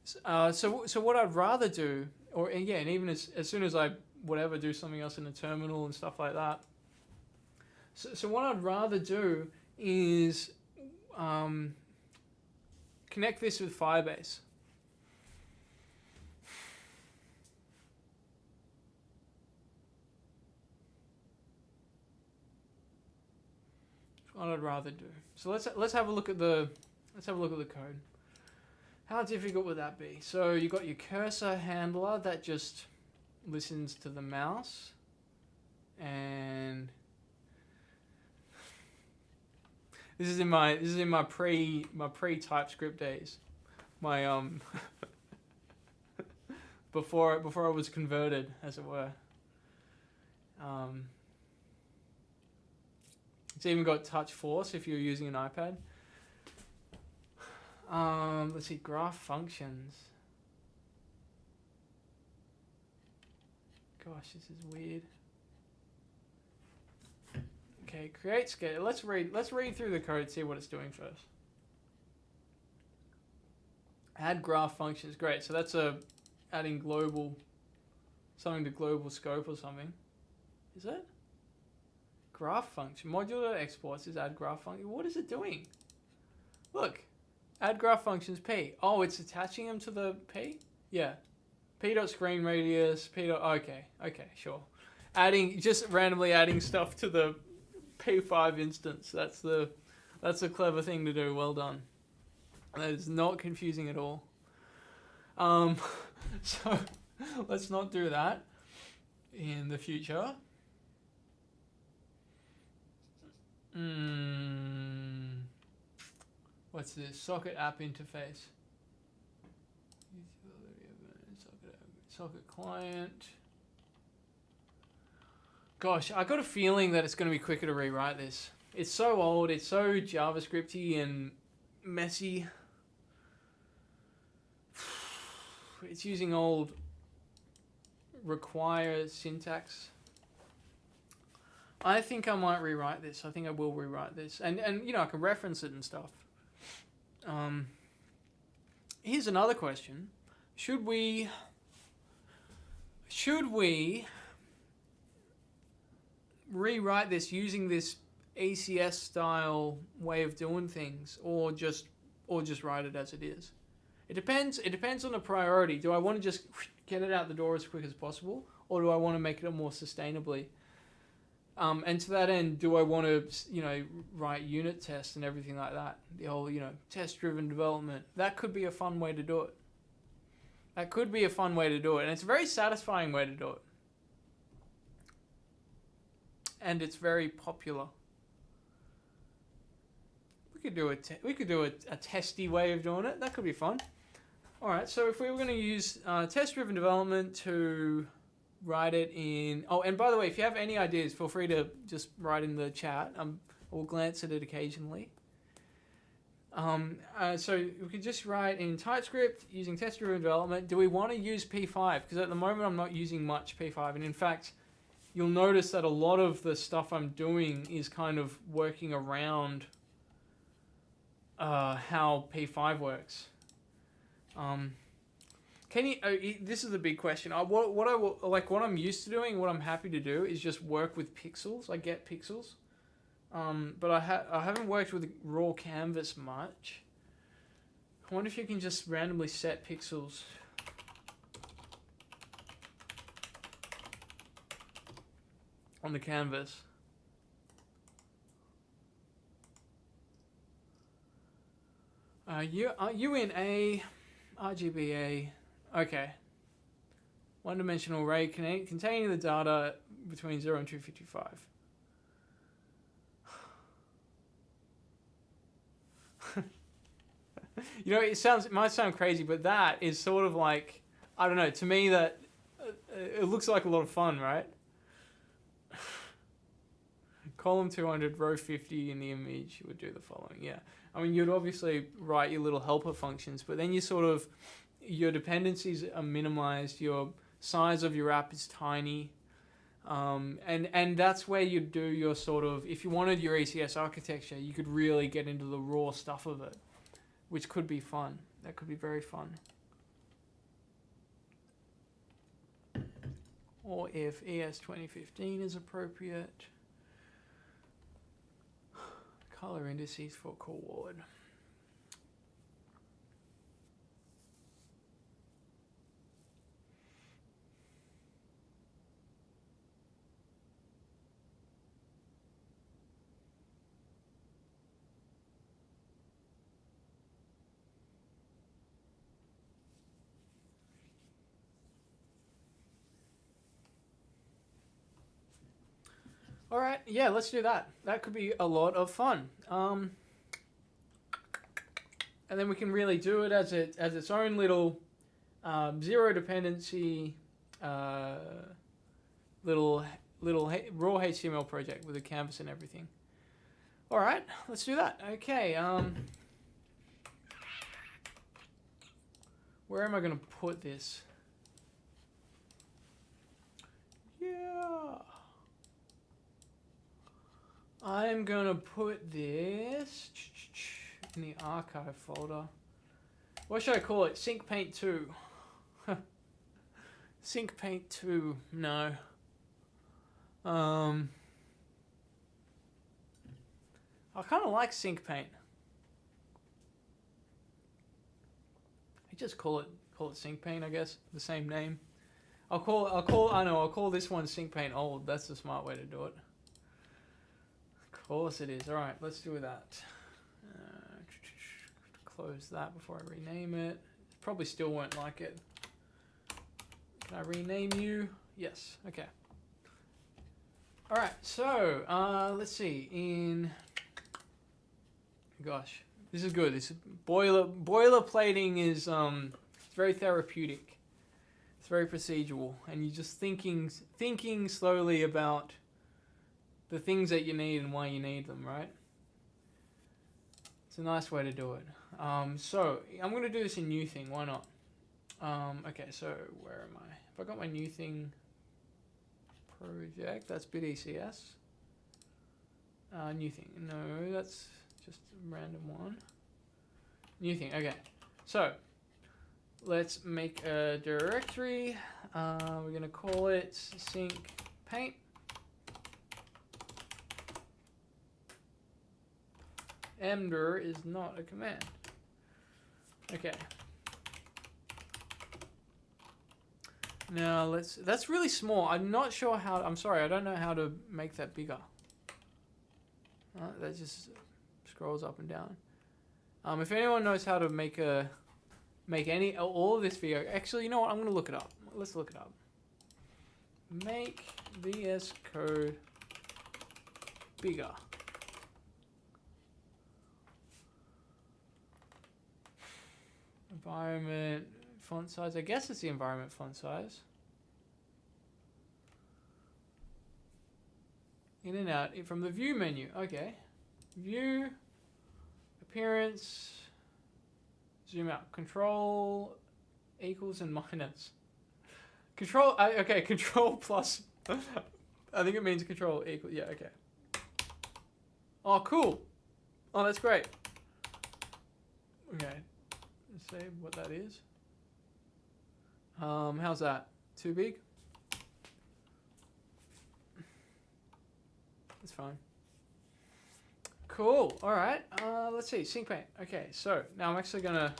So what I'd rather do, and even as soon as I do something else in the terminal and stuff like that. So what I'd rather do is connect this with Firebase. What I'd rather do. So let's have a look at the code. How difficult would that be? So you got your cursor handler that just listens to the mouse, and this is in my pre TypeScript days. My before I was converted, as it were. It's even got touch force if you're using an iPad. Let's see, graph functions. Gosh, this is weird. Okay, create scale. Let's read through the code, see what it's doing first. Add graph functions. Great. So that's adding something to global scope or something. Is it? Graph function. Module.exports is add graph function. What is it doing? Look. Add graph functions P. Oh, it's attaching them to the P? Yeah. P.screen radius, okay, sure. Just randomly adding stuff to the P5 instance. That's a clever thing to do. Well done. That is not confusing at all. So let's not do that in the future. What's this? Socket app interface. Socket client. Gosh, I got a feeling that it's going to be quicker to rewrite this. It's so old, it's so JavaScripty and messy. It's using old require syntax. I think I might rewrite this. I think I will rewrite this. And I can reference it and stuff. Here's another question. Should we rewrite this using this ECS style way of doing things, or just write it as it is? It depends on the priority. Do I want to just get it out the door as quick as possible, or do I want to make it more sustainably? And to that end, do I want to, write unit tests and everything like that? The whole, test-driven development. That could be a fun way to do it. And it's a very satisfying way to do it. And it's very popular. We could do a testy way of doing it. That could be fun. All right. So if we were going to use test-driven development to write it in. Oh, and by the way, if you have any ideas, feel free to just write in the chat. We'll glance at it occasionally. So we could just write in TypeScript using test-driven development. Do we want to use P5? Because at the moment I'm not using much P5, and in fact, you'll notice that a lot of the stuff I'm doing is kind of working around how P5 works. Can you? This is the big question. What I'm used to doing, what I'm happy to do, is just work with pixels. I get pixels. But I haven't worked with raw canvas much. I wonder if you can just randomly set pixels. On the canvas. UNA, RGBA, okay. One-dimensional array containing the data between 0 and 255. You know, it might sound crazy, but that is sort of like, I don't know, to me that it looks like a lot of fun, right? Column 200, row 50 in the image would do the following. Yeah, I mean, you'd obviously write your little helper functions, but then you sort of, your dependencies are minimized, your size of your app is tiny, and that's where you do your sort of, if you wanted your ECS architecture, you could really get into the raw stuff of it, which could be fun. That could be very fun. Or if ES 2015 is appropriate. Color indices for chord. All right, yeah, let's do that. That could be a lot of fun. And then we can really do it as its own little zero dependency little raw HTML project with a canvas and everything. All right, let's do that. Okay. Where am I going to put this? Yeah. I'm going to put this in the archive folder. What should I call it? Sync Paint 2. Sync Paint 2. No. I kind of like Sync Paint. I just call it Sync Paint, I guess. The same name. I'll call this one Sync Paint Old. That's the smart way to do it. Of course it is. All right, let's do that. Close that before I rename it. Probably still won't like it. Can I rename you? Yes. Okay. All right. So let's see. Gosh, this is good. This boilerplating is it's very therapeutic. It's very procedural, and you're just thinking slowly about the things that you need and why you need them, right? It's a nice way to do it. So I'm going to do this in new thing. Why not? Okay, so where am I? Have I got my new thing project? That's BitECS. New thing. No, that's just a random one. New thing. Okay. So let's make a directory. We're going to call it sync paint. Emder is not a command. Okay. Now that's really small. I'm not sure how, I'm sorry, I don't know how to make that bigger. That just scrolls up and down. If anyone knows how to make all of this video, actually, you know what, I'm gonna look it up. Let's look it up. Make VS Code bigger. Environment font size. I guess it's the environment font size. In and out from the view menu. Okay. View, appearance, zoom out. Control equals and minus. Control. Okay. Control plus. I think it means control equal. Yeah. Okay. Oh, cool. Oh, that's great. Okay. Say what that is. How's that? Too big? It's fine. Cool. All right. Let's see. Sync paint. Okay. So now I'm actually gonna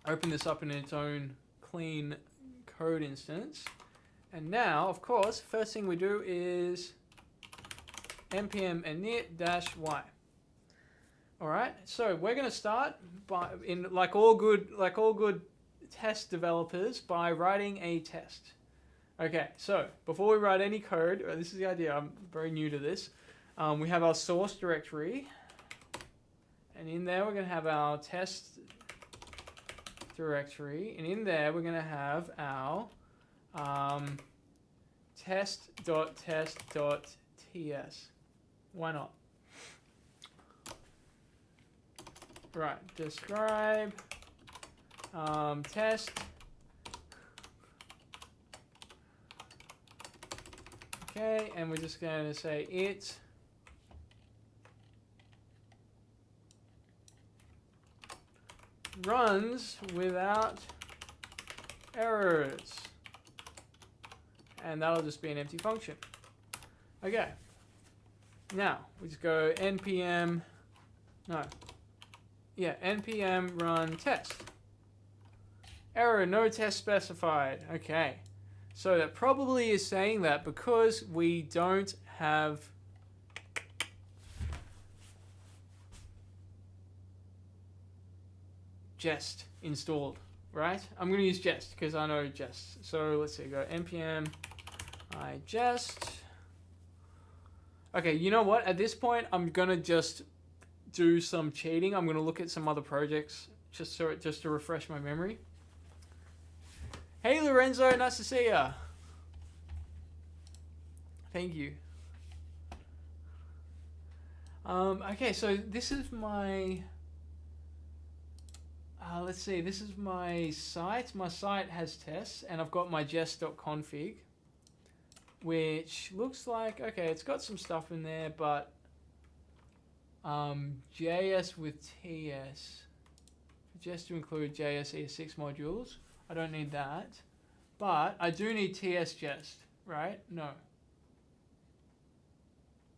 open this up in its own clean code instance. And now, of course, first thing we do is npm init-y. All right. So we're gonna start by like all good test developers by writing a test. Okay, so before we write any code, this is the idea, I'm very new to this, we have our source directory, and in there we're going to have our test directory, and in there we're going to have our test.test.ts. Why not? Right, describe test. Okay, and we're just going to say it runs without errors. And that'll just be an empty function. Okay. Now, we just go npm run test. Error, no test specified. Okay. So that probably is saying that because we don't have Jest installed, right? I'm going to use Jest because I know Jest. So let's see, go npm Jest. Okay, you know what? At this point, I'm going to just do some cheating. I'm going to look at some other projects just to refresh my memory. Hey Lorenzo, nice to see ya. Thank you. Okay, so this is my, let's see, this is my site. My site has tests, and I've got my jest.config, which looks like, okay, it's got some stuff in there, but JS with TS, just to include JS ES6 modules. I don't need that, but I do need TS Jest, right? No.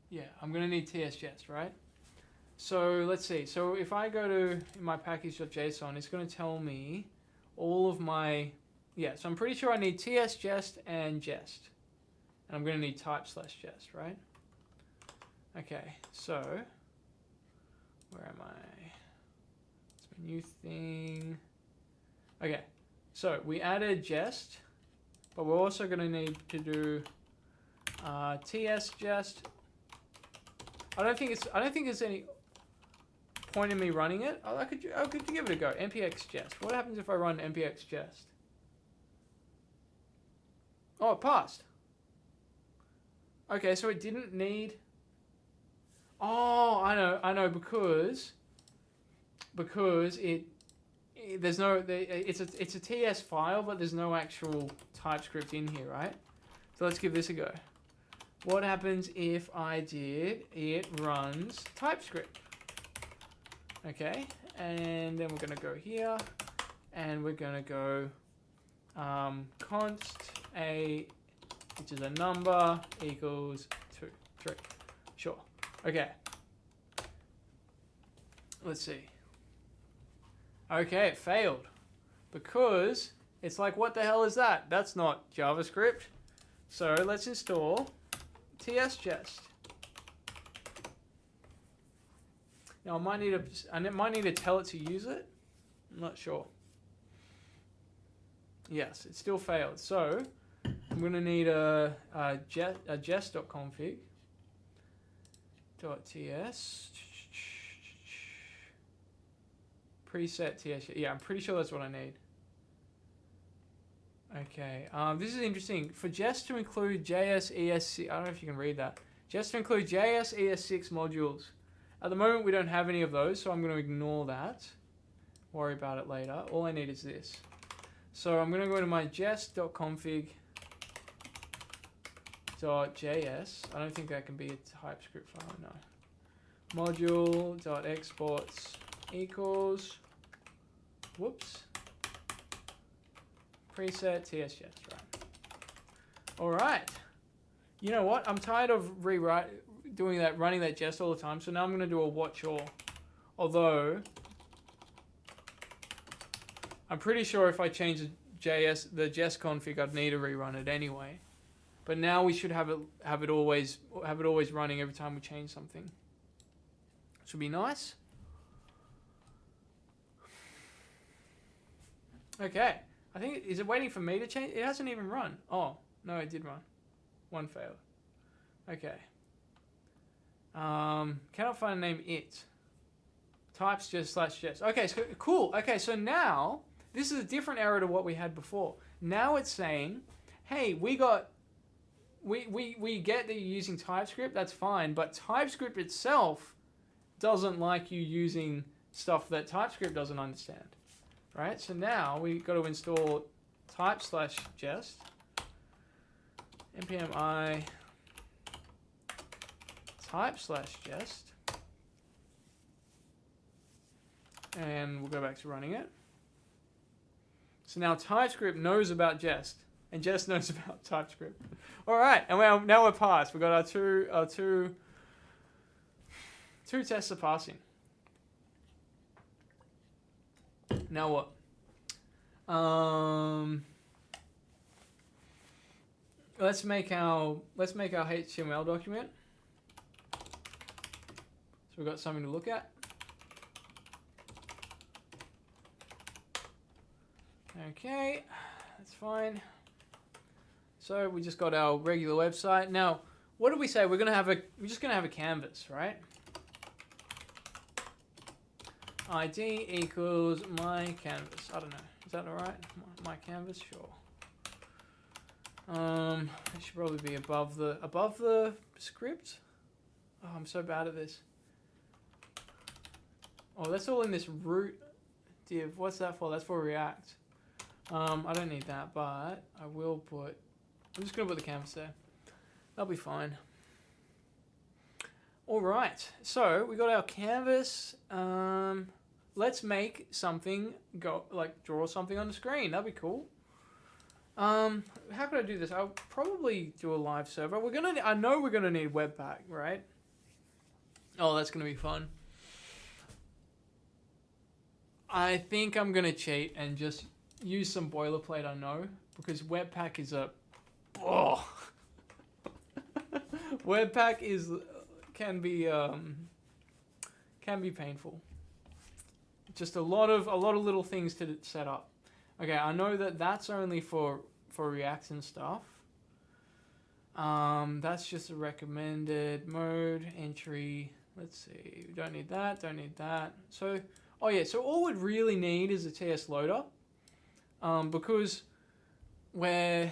Yeah, I'm going to need TS Jest, right? So let's see. So if I go to my package.json, it's going to tell me all of my, yeah, so I'm pretty sure I need TS Jest and Jest. And I'm going to need type/Jest, right? Okay, so where am I? It's my new thing. Okay. So we added Jest, but we're also going to need to do TS Jest. I don't think there's any point in me running it. I could give it a go. npx Jest. What happens if I run npx Jest? Oh, it passed. Okay, so it didn't need. Oh, I know because there's no, it's a TS file, but there's no actual TypeScript in here, right? So let's give this a go. What happens if I did it runs TypeScript? Okay, and then we're going to go here, and we're going to go const a, which is a number, equals 2, 3. Sure. Okay. Let's see. Okay, it failed because it's like, what the hell is that? That's not JavaScript. So let's install TS Jest. Now I might need to tell it to use it. I'm not sure. Yes, it still failed. So I'm going to need a jest.config .ts preset TS. Yeah, I'm pretty sure that's what I need. Okay, this is interesting. For Jest to include JS ES6, I don't know if you can read that. Just to include JS ES6 modules. At the moment, we don't have any of those, so I'm going to ignore that. Worry about it later. All I need is this. So I'm going to go to my jest.config .js. I don't think that can be a TypeScript file, no. Module.exports equals, whoops, preset TS Jest, right. All right. You know what? I'm tired of running that jest all the time. So now I'm going to do a watch all. Although, I'm pretty sure if I change the jest config, I'd need to rerun it anyway. But now we should have it always running every time we change something. Should be nice. Okay. I think, is it waiting for me to change? It hasn't even run. Oh, no, it did run. One failed. Okay. Cannot find a name it. Types just / jest. Okay, so cool. Okay, so now this is a different error to what we had before. Now it's saying, hey, we get that you're using TypeScript, that's fine, but TypeScript itself doesn't like you using stuff that TypeScript doesn't understand. Right? So now we got to install type / jest npm I type / jest, and we'll go back to running it. So now TypeScript knows about jest, and jest knows about TypeScript. All right, and now we're passed. We've got our two tests are passing. Now what? Let's make our HTML document. So we've got something to look at. Okay, that's fine. So we just got our regular website. Now, what did we say? We're just gonna have a canvas, right? ID equals my canvas. I don't know. Is that all right? My canvas, sure. It should probably be above the script. Oh, I'm so bad at this. Oh, that's all in this root div. What's that for? That's for React. I don't need that, but I will put. I'm just gonna put the canvas there. That'll be fine. All right. So we got our canvas. Let's make something draw something on the screen. That'd be cool. How could I do this? I'll probably do a live server. I know we're gonna need Webrtc, right? Oh, that's gonna be fun. I think I'm gonna cheat and just use some boilerplate I know, because Webrtc is Webrtc can be painful. Just a lot of little things to set up. Okay, I know that that's only for React and stuff. That's just a recommended mode entry. Let's see. We don't need that. Don't need that. So, oh yeah. So all we'd really need is a TS loader, because we've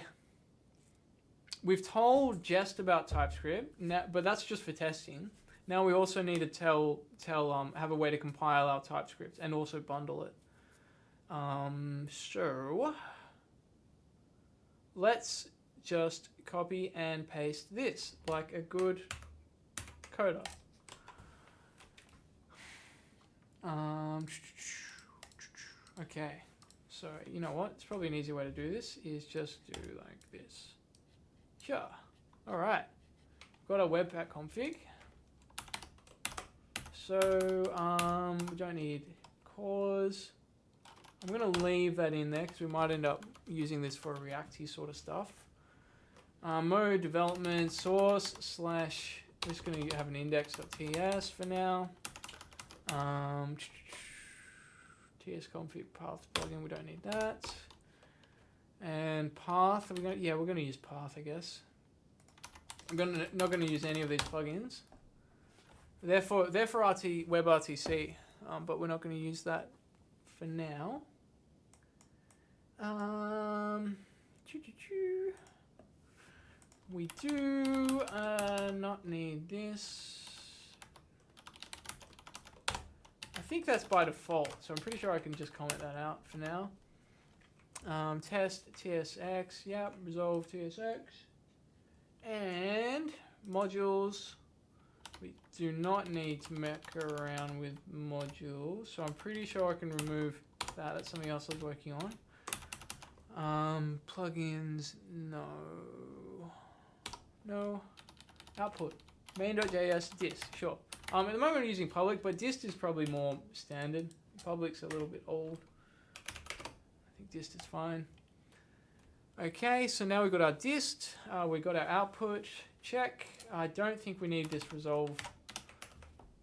told Jest about TypeScript now, but that's just for testing. Now we also need to have a way to compile our TypeScript and also bundle it. So let's just copy and paste this like a good coder. Okay, so you know what? It's probably an easier way to do this is just do like this. Sure. All right. Got our Webrtc config. So we don't need cause. I'm gonna leave that in there because we might end up using this for React-y sort of stuff. Mode development source / I'm just gonna have an index.ts for now. TS config path plugin, we don't need that. And path, we're gonna use path, I guess. I'm not gonna use any of these plugins. They're for Webrtc, but we're not gonna use that for now. We do not need this. I think that's by default, so I'm pretty sure I can just comment that out for now. Test TSX, yep, resolve TSX. And modules, we do not need to muck around with modules, so I'm pretty sure I can remove that. That's something else I was working on. Plugins, no. No. Output. Main.js dist. Sure. At the moment I'm using public, but dist is probably more standard. Public's a little bit old. I think dist is fine. Okay, so now we've got our dist. We've got our output. Check. I don't think we need this resolve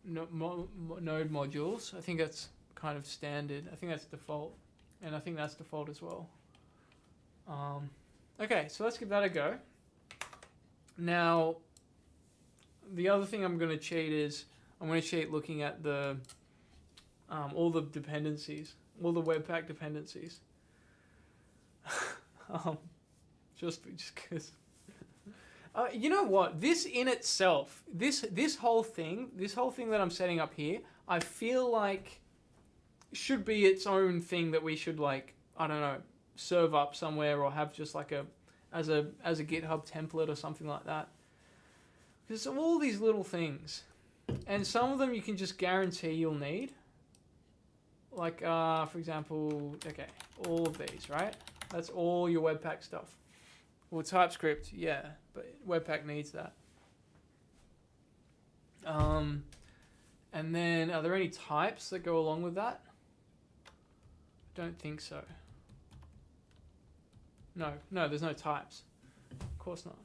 node modules. I think that's kind of standard. I think that's default. And I think that's default as well. Okay, so let's give that a go. Now, the other thing I'm going to cheat is I'm going to cheat looking at the all the dependencies, all the Webpack dependencies. Just because. You know what? This in itself, this whole thing that I'm setting up here, I feel like should be its own thing that we should, like, I don't know, serve up somewhere or have just like as a GitHub template or something like that. Because of all these little things, and some of them you can just guarantee you'll need. Like, for example, okay, all of these, right? That's all your Webpack stuff. Well, TypeScript, yeah, but Webpack needs that. And then, are there any types that go along with that? Don't think so. No, there's no types. Of course not.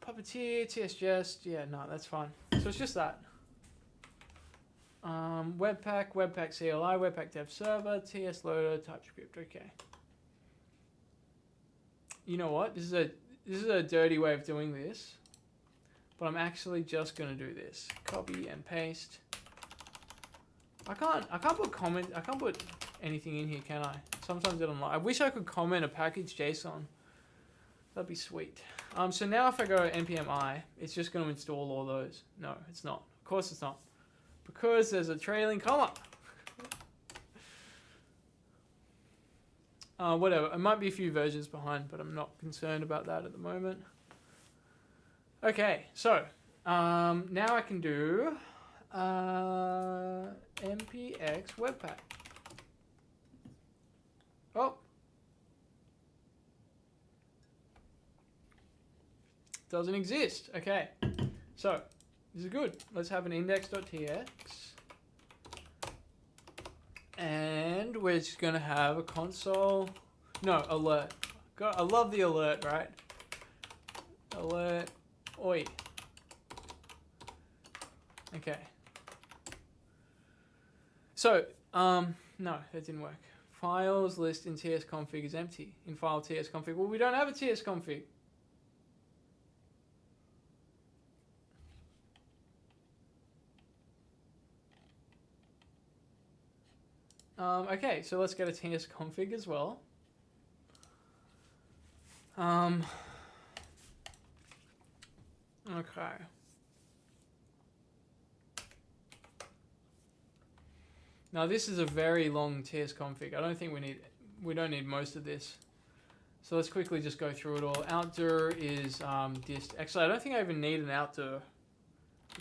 Puppeteer, TSJest, yeah, no, that's fine. So it's just that. Webpack CLI, Webpack Dev Server, TS Loader, TypeScript, okay. You know what? This is a dirty way of doing this, but I'm actually just gonna do this. Copy and paste. I can't put anything in here, can I? Sometimes I don't like. I wish I could comment a package JSON. That'd be sweet. So now if I go npm I, it's just going to install all those. No, it's not. Of course it's not. Because there's a trailing comma. Whatever. It might be a few versions behind, but I'm not concerned about that at the moment. Okay, so now I can do npx webpack. Oh. Doesn't exist. Okay. So, this is good. Let's have an index.tx. And we're just going to have a console. No, alert. God, I love the alert, right? Alert. Oi. Okay. So, no, that didn't work. Files list in tsconfig is empty. In file tsconfig. Well, we don't have a tsconfig. Okay, so let's get a tsconfig as well. Okay. Now this is a very long tsconfig. I don't think we don't need most of this. So let's quickly just go through it all. Outdoor is dist. Actually, I don't think I even need an outdoor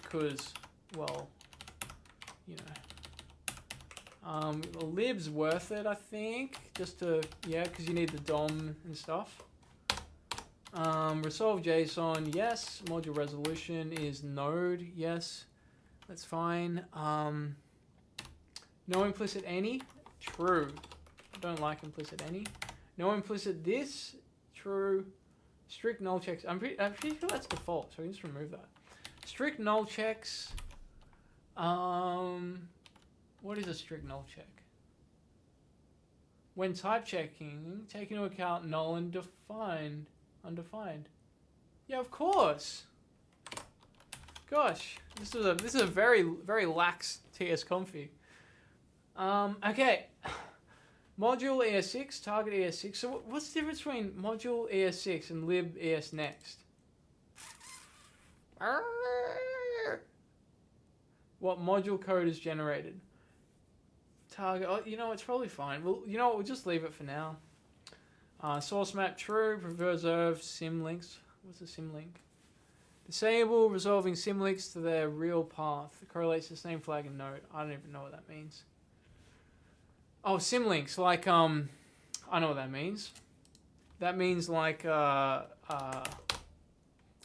because, well, you know. Lib's worth it, I think, just to, yeah, because you need the DOM and stuff. Resolve JSON, yes. Module resolution is node, yes. That's fine. No implicit any, true. I don't like implicit any. No implicit this, true. Strict null checks. I'm pretty sure that's default, so I can just remove that. Strict null checks. What is a strict null check? When type checking, take into account null and undefined. Yeah, of course. Gosh, this is a very, very lax tsconfig. Okay. Module ES6, target ES6. So what's the difference between module ES6 and lib ESNext? What module code is generated? Target, oh, you know, it's probably fine. Well, you know what, we'll just leave it for now. Source map true, preserve symlinks. What's a symlink? Disable resolving symlinks to their real path. It correlates to same flag and node. I don't even know what that means. Oh, symlinks, like, I know what that means. that means like, you know,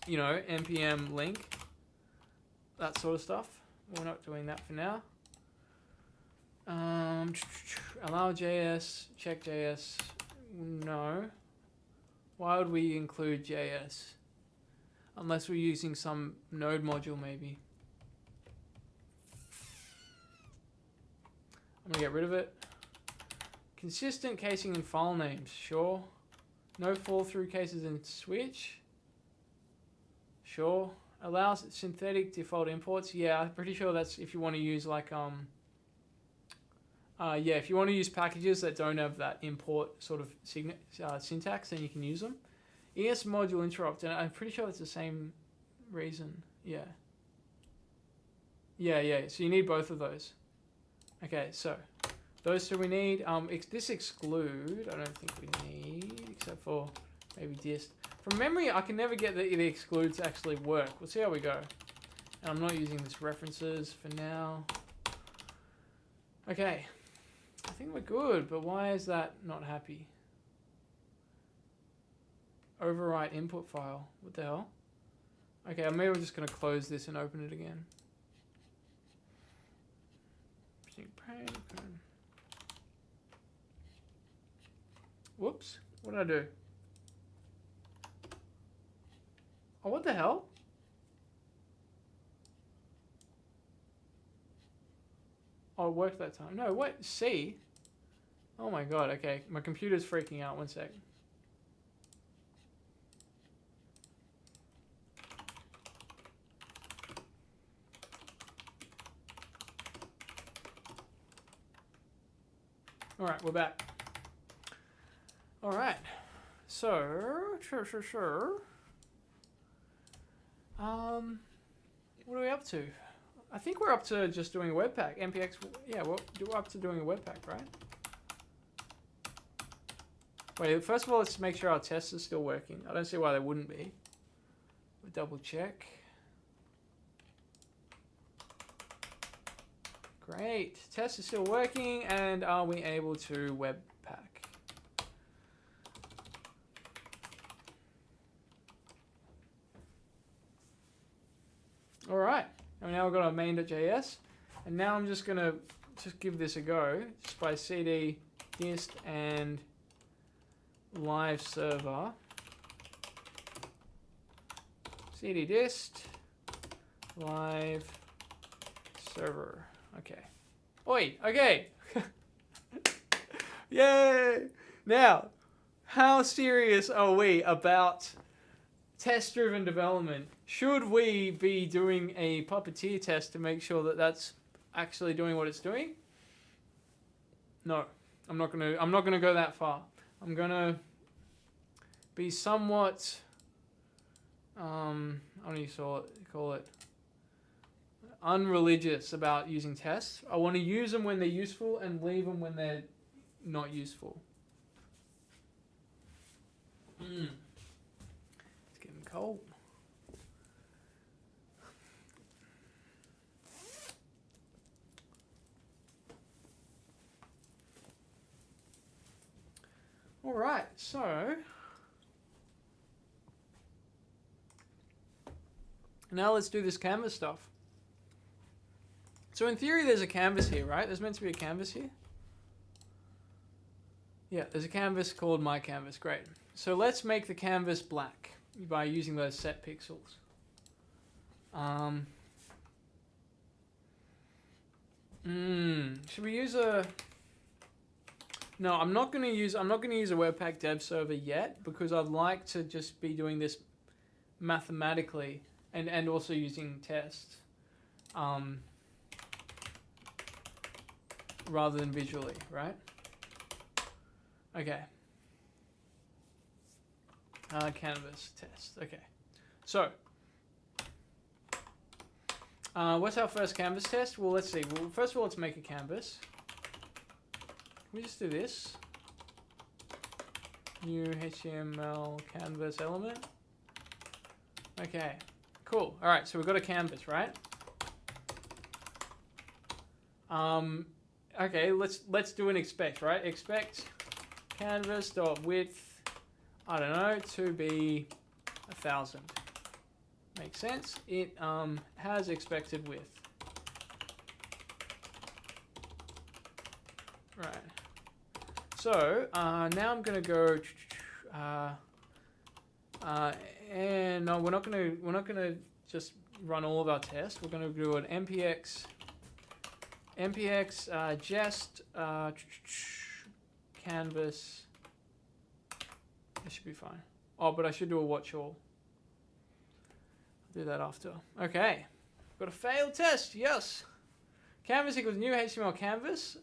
npm link, that sort of stuff. We're not doing that for now. Allow JS, check JS. No. Why would we include JS? Unless we're using some node module, maybe. I'm gonna get rid of it. Consistent casing in file names, sure. No fall through cases in switch, sure. Allows synthetic default imports, yeah. I'm pretty sure that's if you want to use like yeah, if you want to use packages that don't have that import sort of syntax, then you can use them. ES module interrupt, and I'm pretty sure it's the same reason. Yeah. Yeah. So you need both of those. Okay, so those two we need. This exclude, I don't think we need, except for maybe dist. From memory, I can never get the exclude to actually work. We'll see how we go. And I'm not using this references for now. Okay. I think we're good, but why is that not happy? Overwrite input file. What the hell? Okay, maybe we're just going to close this and open it again. Whoops. What did I do? Oh, what the hell? Oh, it worked that time. No, what? C? Oh my god, okay. My computer's freaking out. One sec. Alright, we're back. Alright. So, sure. What are we up to? I think we're up to just doing a Webpack. MPX, yeah, we're up to doing a Webpack, right? Wait, first of all, let's make sure our test is still working. I don't see why they wouldn't be. We'll double check. Great, test is still working, and are we able to Webpack? All right. And now we've got our main.js, and now I'm just gonna give this a go just by cd dist and live server. Cd dist live server. Okay. Oi. Okay. Yay! Now, how serious are we about test-driven development? Should we be doing a puppeteer test to make sure that that's actually doing what it's doing? No, I'm not gonna go that far. I'm gonna be somewhat, I don't know call it unreligious about using tests. I want to use them when they're useful and leave them when they're not useful. It's getting cold. All right, so now let's do this canvas stuff. So in theory, there's a canvas here, right? There's meant to be a canvas here. Yeah, there's a canvas called my canvas. Great. So let's make the canvas black by using those set pixels. Should we use a? No, I'm not going to use a Webpack dev server yet because I'd like to just be doing this mathematically and also using tests rather than visually, right? Okay. Canvas test. Okay. So, what's our first canvas test? Well, let's see. Well, first of all, let's make a canvas. Can we just do this? New HTML canvas element. Okay. Cool. All right. So we've got a canvas, right? Okay. Let's do an expect, right? Expect canvas dot width I don't know, to be 1,000. Makes sense. It has expected width. Right. So now I'm gonna go. And no, we're not gonna just run all of our tests. We're gonna do an npx jest canvas. That should be fine. Oh, but I should do a watch all. I'll do that after. Okay, got a failed test. Yes. Canvas equals new HTML canvas.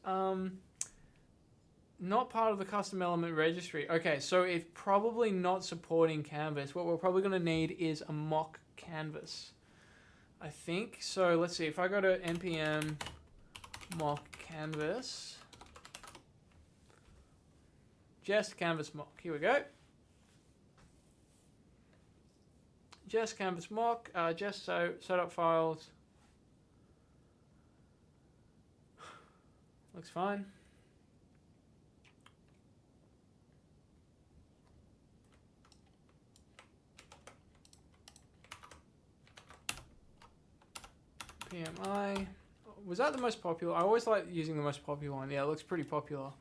Not part of the custom element registry. Okay, so it's probably not supporting canvas. What we're probably going to need is a mock canvas, I think. So let's see. If I go to npm mock canvas, just canvas mock. Here we go. Just canvas mock. Just so setup files. Looks fine. PMI. Was that the most popular? I always like using the most popular one. Yeah, it looks pretty popular.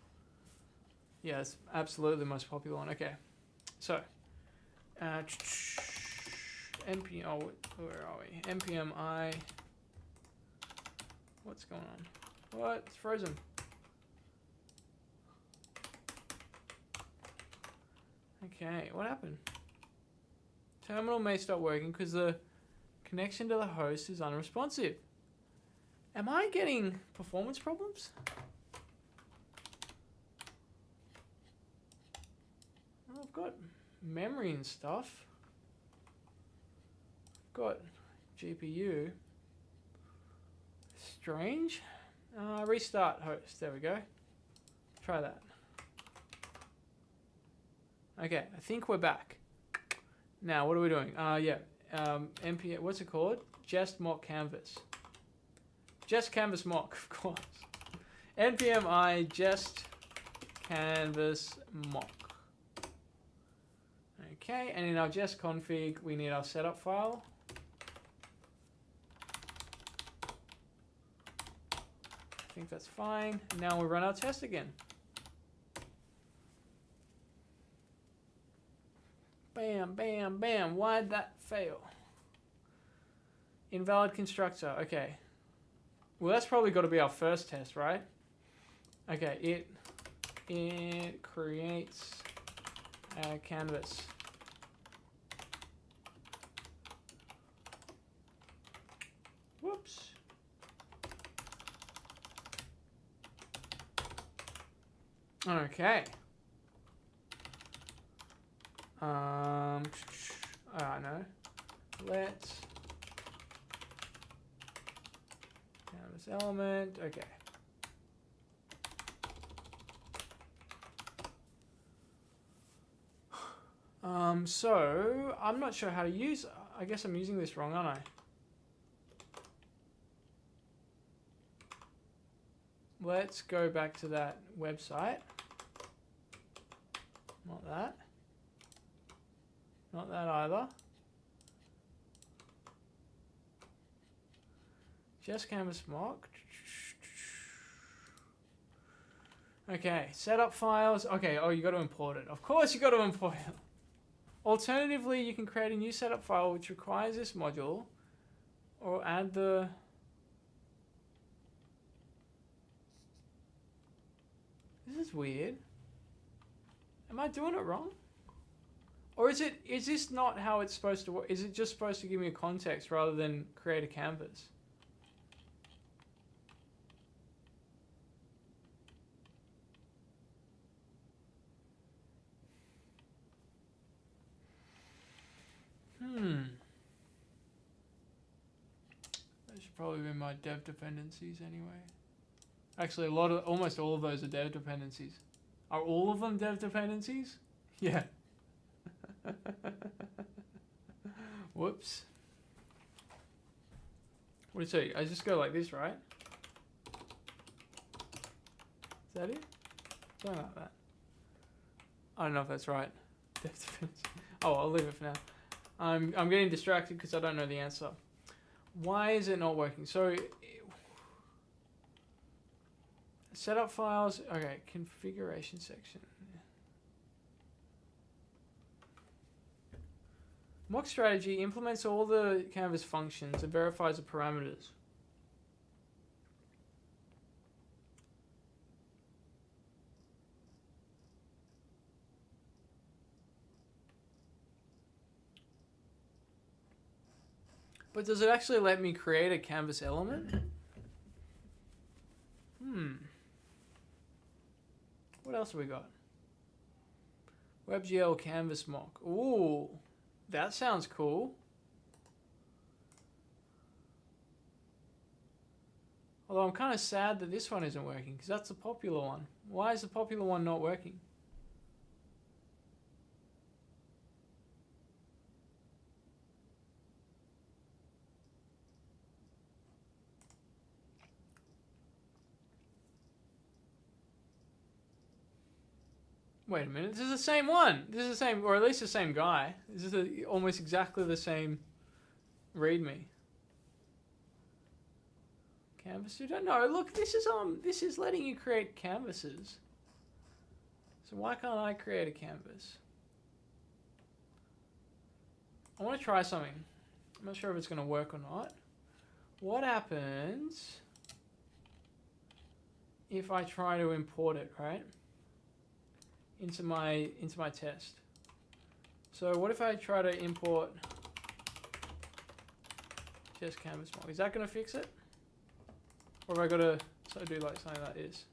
Yeah, it's absolutely the most popular one. Okay. So, npm, oh, where are we? npmi. What's going on? What? It's frozen. Okay, what happened? Terminal may stop working because the connection to the host is unresponsive. Am I getting performance problems? Well, I've got memory and stuff. I've got GPU. Strange. Restart host. There we go. Try that. Okay, I think we're back. Now, what are we doing? Yeah. npm, what's it called? Just mock canvas. Just canvas mock, of course. npmi just canvas mock. Okay, and in our just config, we need our setup file. I think that's fine. Now we run our test again. Bam, bam, bam. Why'd that fail? Invalid constructor. Okay. Well, that's probably got to be our first test, right? Okay, it creates a canvas. Whoops. Okay. No. Let's canvas element. Okay. So I'm not sure how to use. I guess I'm using this wrong, aren't I? Let's go back to that website. Not that. Not that either. Just canvas mock. Okay, setup files. Okay, oh, you got to import it. Of course you got to import it. Alternatively, you can create a new setup file which requires this module, or add the... This is weird. Am I doing it wrong? Or is this not how it's supposed to work? Is it just supposed to give me a context rather than create a canvas? That should probably be my dev dependencies anyway. Actually, almost all of those are dev dependencies. Are all of them dev dependencies? Yeah. Whoops. What do you say? I just go like this, right? Is that it? Something like that. I don't know if that's right. Oh, I'll leave it for now. I'm getting distracted because I don't know the answer. Why is it not working? So, setup files. Okay, configuration section. Mock strategy implements all the Canvas functions and verifies the parameters. But does it actually let me create a Canvas element? What else have we got? WebGL Canvas mock. Ooh, that sounds cool. Although I'm kind of sad that this one isn't working because that's the popular one. Why is the popular one not working? Wait a minute, this is the same one. This is the same, or at least the same guy. This is almost exactly the same README. Canvas student? No, look, this is letting you create canvases. So why can't I create a canvas? I want to try something. I'm not sure if it's going to work or not. What happens if I try to import it, right? Into my test. So what if I try to import just canvas mock? Is that going to fix it? Or have I got to do like something like this?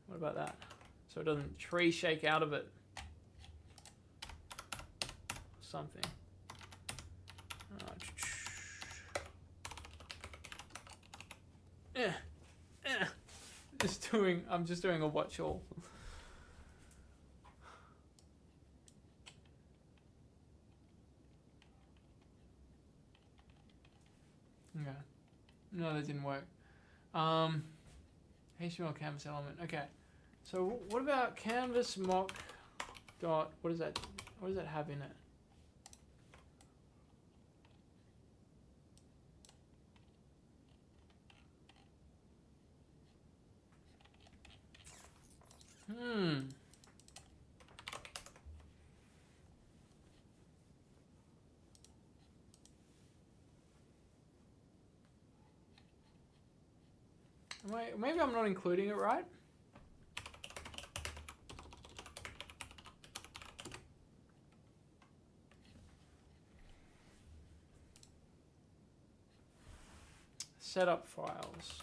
What about that? So it doesn't tree shake out of it. Something. I'm just doing a watch all. Okay. No, that didn't work. HTML canvas element. Okay. So what about canvas mock dot, what does that have in it? Maybe I'm not including it right. Setup files.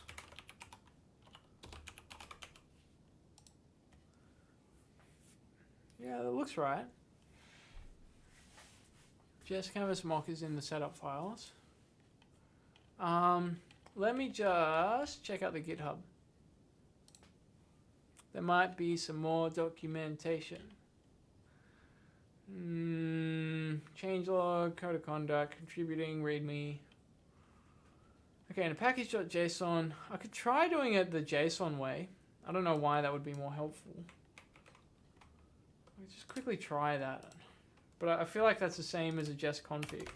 Yeah, that looks right. JS Canvas mock is in the setup files. Let me just check out the GitHub. There might be some more documentation. Changelog, code of conduct, contributing, readme. Okay, in a package.json, I could try doing it the JSON way. I don't know why that would be more helpful. Let's just quickly try that. But I feel like that's the same as a jest config.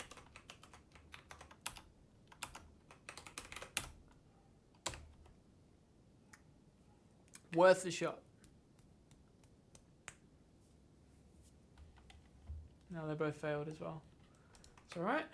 Worth a shot. No, they both failed as well. It's alright.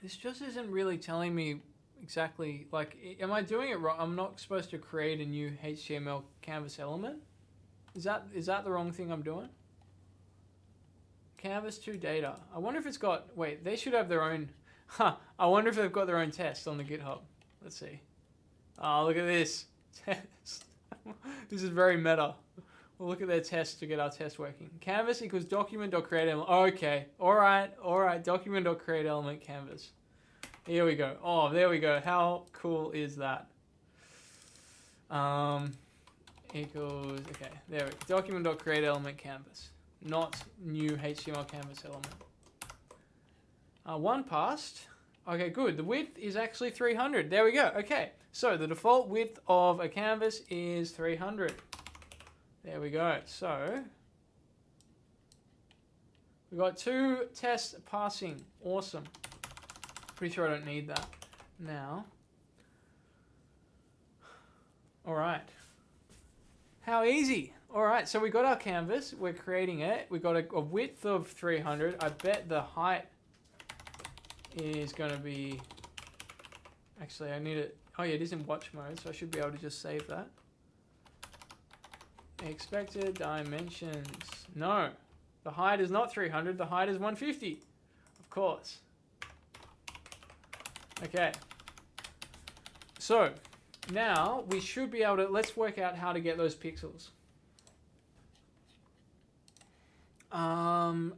This just isn't really telling me exactly, like, am I doing it wrong? I'm not supposed to create a new HTML canvas element? Is that the wrong thing I'm doing? Canvas to data. I wonder if it's got, wait, they should have their own, I wonder if they've got their own test on the GitHub. Let's see. Oh, look at this. Test. This is very meta. We'll look at their test to get our test working. Canvas equals document.createElement. Okay. All right. Document.createElement canvas. Here we go. Oh, there we go. How cool is that? Equals, okay, there we go. Document.createElement canvas. Not new HTML canvas element. One passed. Okay, good. The width is actually 300. There we go. Okay, so the default width of a canvas is 300. There we go. So we got 2 tests passing. Awesome. Pretty sure I don't need that now. All right. How easy. All right, so we got our canvas. We're creating it. We got a width of 300. I bet the height is going to be... Actually, I need it. Oh, yeah, it is in watch mode, so I should be able to just save that. Expected dimensions. No, the height is not 300. The height is 150. Of course. Okay. So now we should be able to, let's work out how to get those pixels.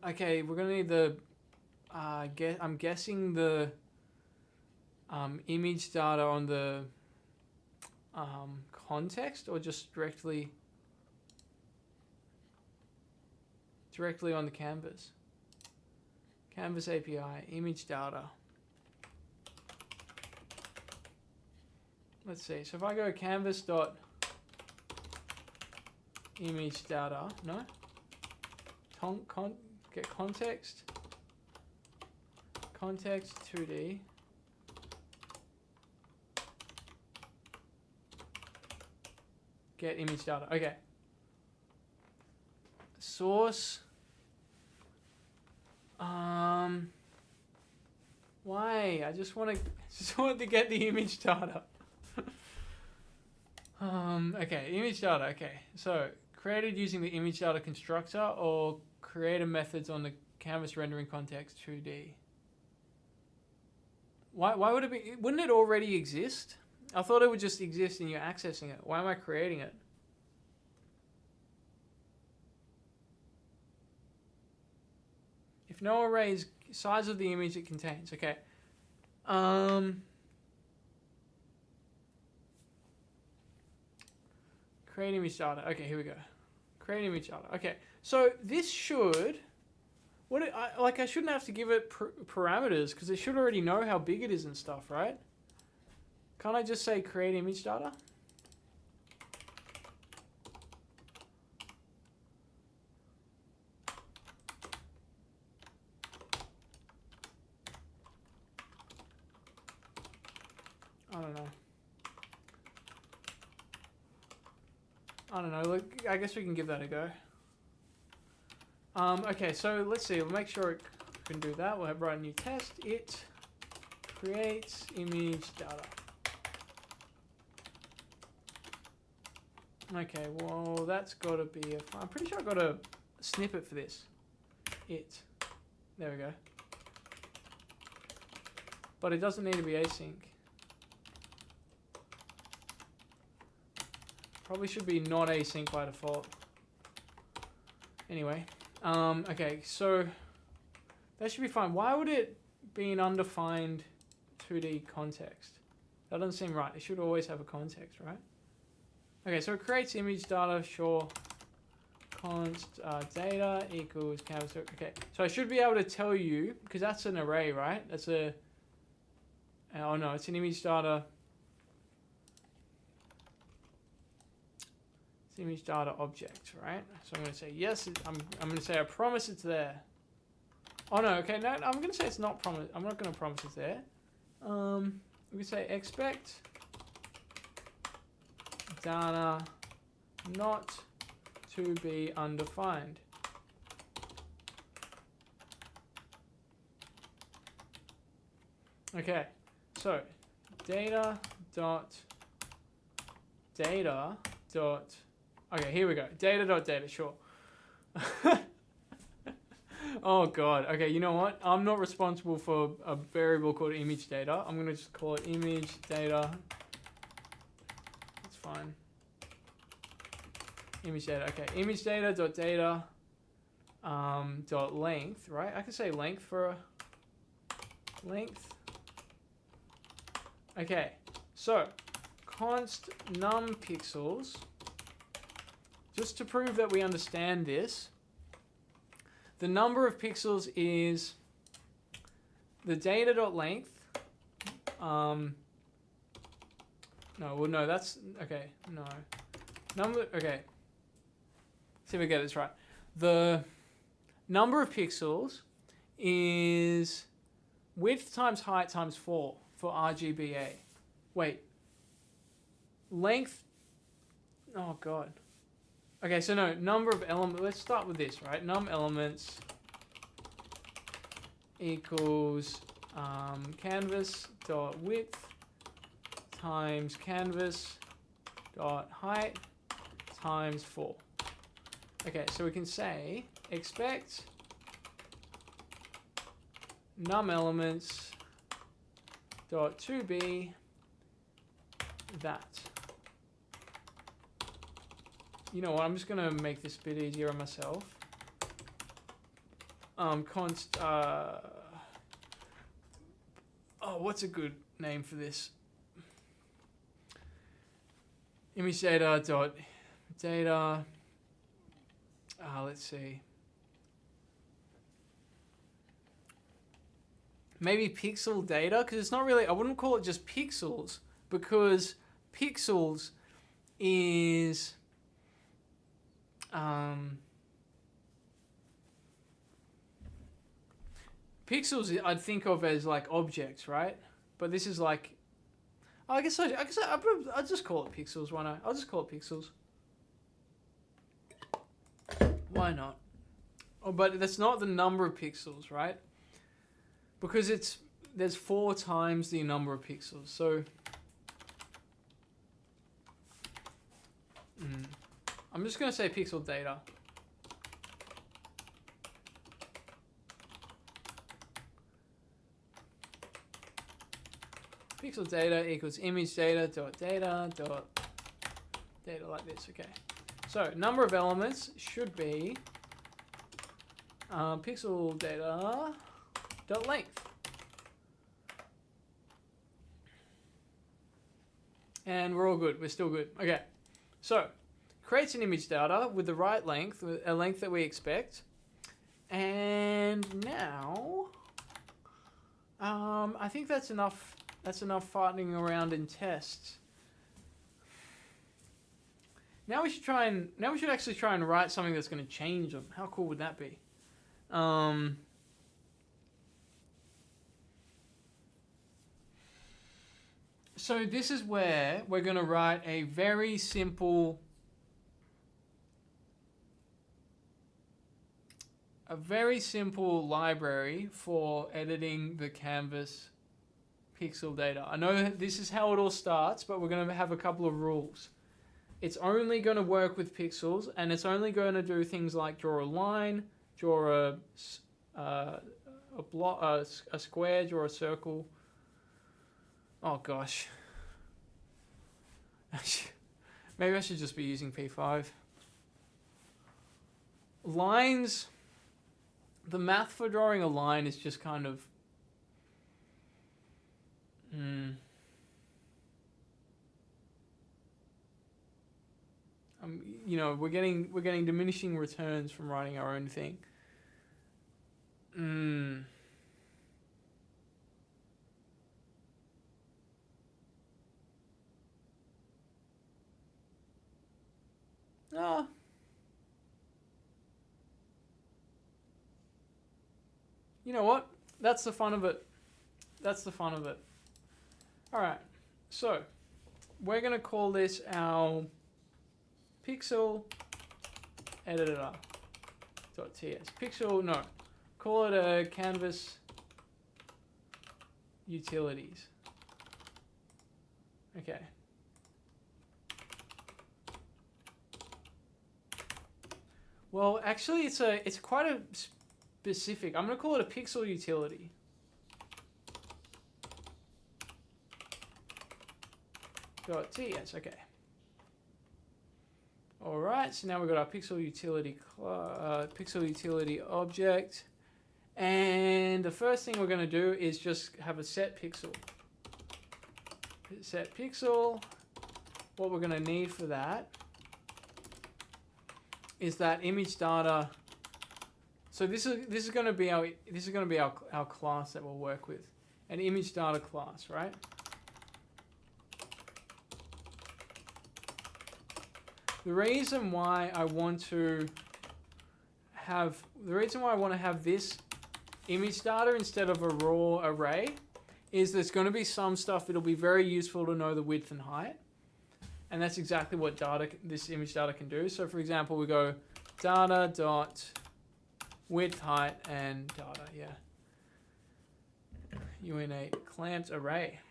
Okay, we're gonna need the, I'm guessing the image data on the context, or just directly on the canvas. Canvas API, image data. Let's see. So if I go canvas dot image data, no? Get context 2D. Get image data. Okay. Source. Why? I just wanted to get the image data. Okay, image data. Okay, so created using the image data constructor or creator methods on the canvas rendering context 2D. Why would it be? Wouldn't it already exist? I thought it would just exist and you're accessing it. Why am I creating it? If no array is size of the image it contains. Okay. Create image data. Okay, here we go. Create image data. Okay, so this should... I shouldn't have to give it parameters because it should already know how big it is and stuff, right? Can't I just say create image data? I don't know. Look, I guess we can give that a go. Okay, so let's see. We'll make sure it can do that. We'll write a new test. It creates image data. Okay, well, that's got to be I'm pretty sure I got a snippet for this. There we go. But it doesn't need to be async. Probably should be not async by default. Anyway, okay, so that should be fine. Why would it be an undefined 2D context? That doesn't seem right. It should always have a context, right? Okay, so it creates image data, sure. Const data equals canvas. Okay, so I should be able to tell you, because that's an array, right? That's a, oh no, it's an image data. It's image data object, right? So I'm going to say yes. I'm going to say I promise it's there. Oh no, okay, no, I'm going to say it's not promise. I'm not going to promise it's there. We can say expect data not to be undefined. Okay, so data dot. Okay, here we go. Data, sure. Oh god. Okay, you know what? I'm not responsible for a variable called image data. I'm going to just call it image data fine. Image data. Okay, image data dot data dot length, right? I can say length for a length. Okay, so const num pixels. Just to prove that we understand this, the number of pixels is the data dot length. No, well, no, that's okay. No, number. Okay, see if we get this right. The number of pixels is width times height times 4 for RGBA. Wait, length. Oh god. Okay, so no, number of elements. Let's start with this, right? Num elements equals canvas dot width times canvas dot height times 4. Okay, so we can say expect num elements dot to be that. You know what? I'm just gonna make this a bit easier on myself. Const. Oh, what's a good name for this? Image data dot data. Let's see. Maybe pixel data, because it's not really. I wouldn't call it just pixels, because pixels is pixels I'd think of as like objects, right? But this is like, I guess I'll just call it pixels. Why not? I'll just call it pixels. Why not? Oh, but that's not the number of pixels, right? Because there's 4 times the number of pixels. So I'm just going to say pixel data. Pixel data equals image data dot data dot data like this. Okay. So number of elements should be pixel data dot length. And we're all good. We're still good. Okay. So creates an image data with the right length, a length that we expect. And now, I think that's enough. That's enough farting around in tests. Now we should actually try and write something that's going to change them. How cool would that be? So this is where we're going to write a very simple library for editing the canvas pixel data. I know that this is how it all starts, but we're going to have a couple of rules. It's only going to work with pixels, and it's only going to do things like draw a line, draw a square, draw a circle. Oh gosh. Maybe I should just be using P5. Lines. The math for drawing a line is just kind of you know, we're getting diminishing returns from writing our own thing. You know what? That's the fun of it. That's the fun of it. Alright, so we're going to call this our pixel editor.ts. Pixel, no. Call it a canvas utilities. Okay. Well, actually, it's quite a specific. I'm going to call it a pixel utility. .ts, okay. All right, so now we've got our pixel utility object, and the first thing we're going to do is just have a set pixel. Set pixel. What we're going to need for that is that image data. So this is going to be our class that we'll work with, an image data class, right? The reason why I want to have this image data instead of a raw array is there's going to be some stuff that'll be very useful to know the width and height, and that's exactly what this image data can do. So for example, we go data dot width, height, and data. Yeah, uint clamped array.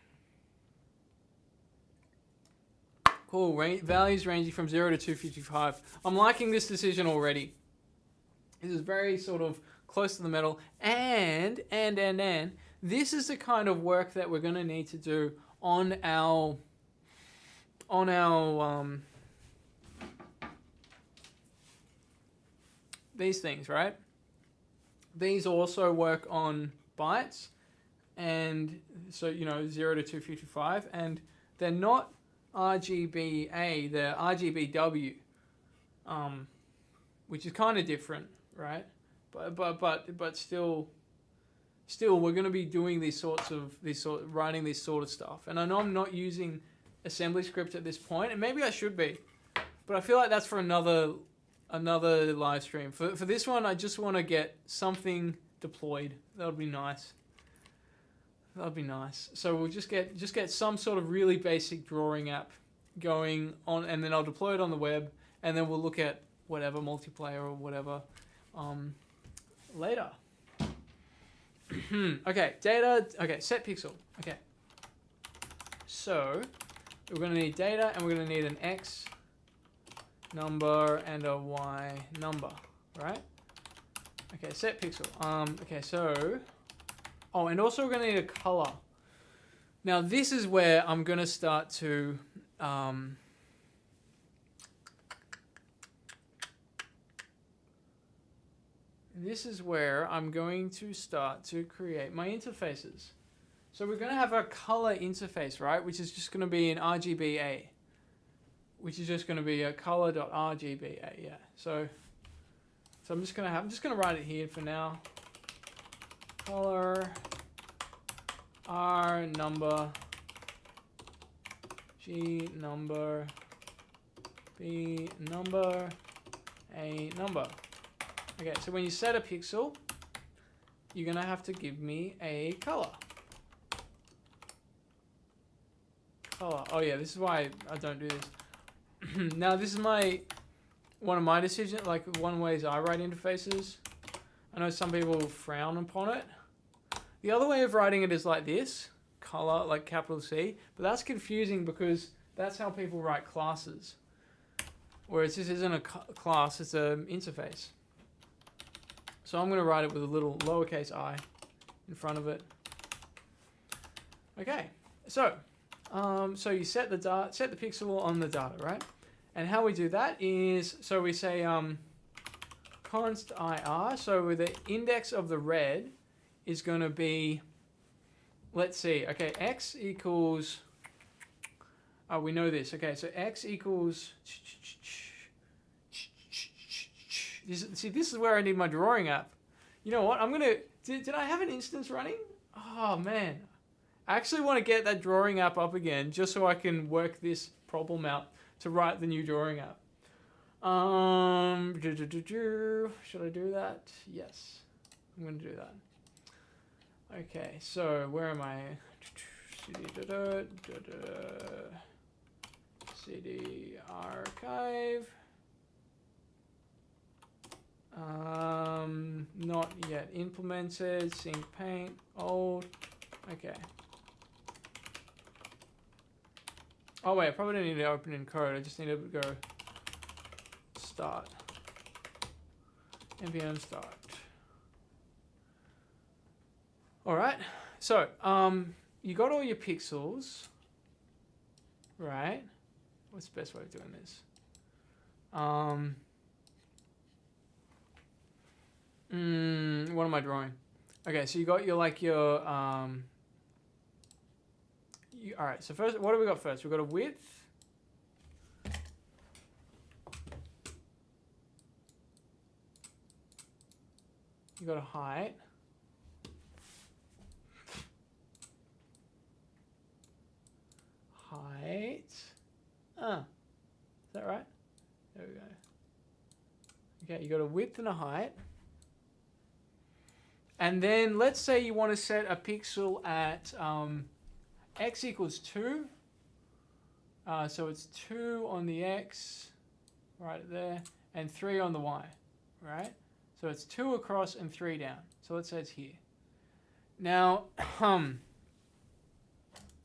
Cool, values ranging from 0 to 255. I'm liking this decision already. This is very sort of close to the metal. And this is the kind of work that we're going to need to do on our these things, right? These also work on bytes, and so 0 to 255, and they're not RGBA, they're RGBW, which is kind of different, right? But still we're going to be doing writing this sort of stuff. And I know I'm not using Assemblyscript at this point, and maybe I should be, but I feel like that's for another live stream. For this one, I just want to get something deployed. That would be nice. That'd be nice. So we'll just get some sort of really basic drawing app going on, and then I'll deploy it on the web, and then we'll look at whatever multiplayer or whatever later. Okay, data. Okay, set pixel. Okay. So we're going to need data, and we're going to need an X number and a Y number, right? Okay, set pixel. Okay, so. Oh, and also we're going to need a color. Now this is where I'm going to start to create my interfaces. So we're going to have a color interface, right? Which is just going to be an RGBA, which is just going to be a color.rgba. Yeah. So I'm just going to write it here for now. Color R number, G number, B number, A number. Okay, so when you set a pixel, you're gonna have to give me a color. Oh yeah, this is why I don't do this. Now this is one of my decisions, like one ways I write interfaces. I know some people frown upon it. The other way of writing it is like this, color, like capital C, but that's confusing because that's how people write classes. Whereas this isn't a class, it's an interface. So I'm going to write it with a little lowercase I in front of it. Okay, so you set the pixel on the data, right? And how we do that is, so we say const IR, so with the index of the red is going to be, let's see, okay, x equals, we know this, okay, so x equals, this is where I need my drawing app. You know what, did I have an instance running? Oh man, I actually want to get that drawing app up again just so I can work this problem out to write the new drawing app. Should I do that? Yes, I'm going to do that. Okay, so where am I? CD archive. Not yet implemented. Sync paint. Old. Okay. Oh wait, I probably don't need to open in code. I just need to go start. npm start. All right. So you got all your pixels, right? What's the best way of doing this? What am I drawing? Okay, so you got your like your all right. So first, what do we got first? We've got a width. You got a height. Height. Is that right? There we go. Okay, you got a width and a height. And then let's say you want to set a pixel at x equals 2. So it's 2 on the x, right there, and 3 on the y, right? So it's 2 across and 3 down. So let's say it's here. Now,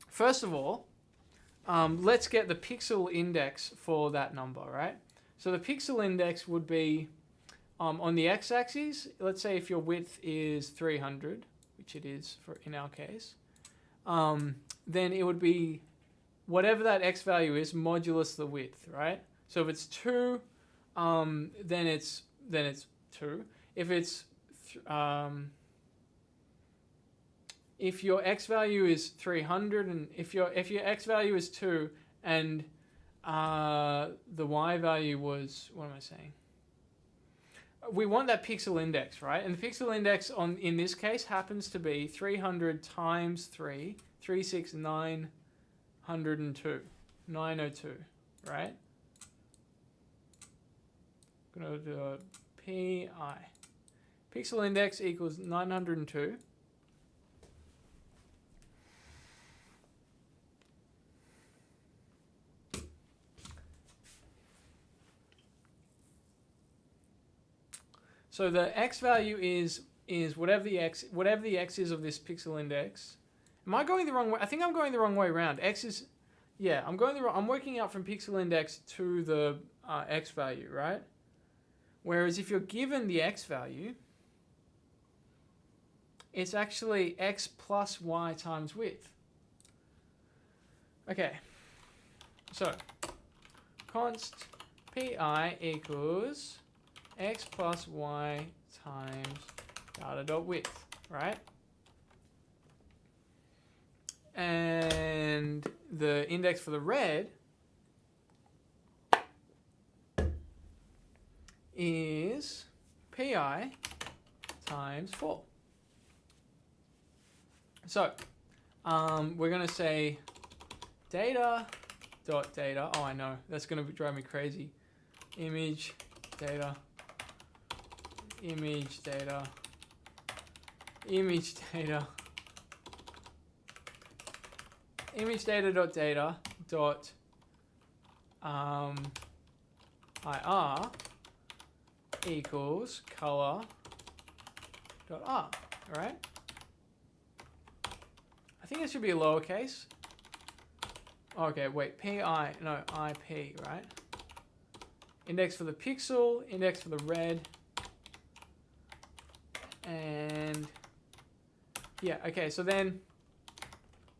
first of all, let's get the pixel index for that number, right? So the pixel index would be on the x-axis. Let's say if your width is 300, which it is for in our case, then it would be whatever that x value is modulus the width, right? So if it's 2, then it's 2. If it's if your x value is 300 and if your x value is 2 and the y value was, what am I saying? We want that pixel index, right? And the pixel index in this case happens to be 300 times 3, 36902, 902, right? I'm going to do a pi. Pixel index equals 902. So the x value is whatever the x is of this pixel index. Am I going the wrong way? I think I'm going the wrong way around. X is, yeah, I'm working out from pixel index to the x value, right? Whereas if you're given the x value, it's actually x plus y times width. Okay, so const pi equals x plus y times data.width, right? And the index for the red is pi times 4. So we're going to say data.data. Oh, I know. That's going to drive me crazy. Image data. Image data. Image data. Image data.data dot IR equals color dot R, right? I think it should be a lowercase. Okay, wait, pi, no, IP, right? Index for the pixel, index for the red, and yeah, okay, so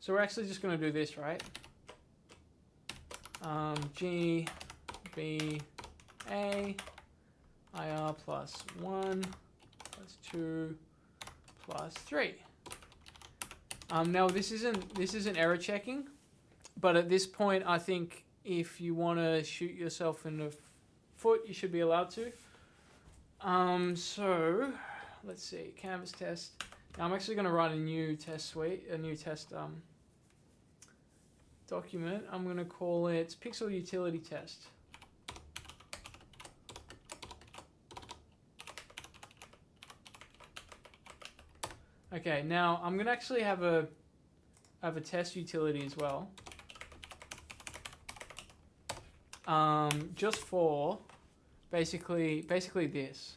we're actually just going to do this, right? G, B, A, IR plus 1, plus 2, plus 3. Now this isn't error checking, but at this point I think if you want to shoot yourself in the foot, you should be allowed to. So let's see, canvas test. Now I'm actually going to write a new test suite, a new test document. I'm going to call it Pixel Utility Test. Okay, now I'm going to actually have a test utility as well. Just for basically this.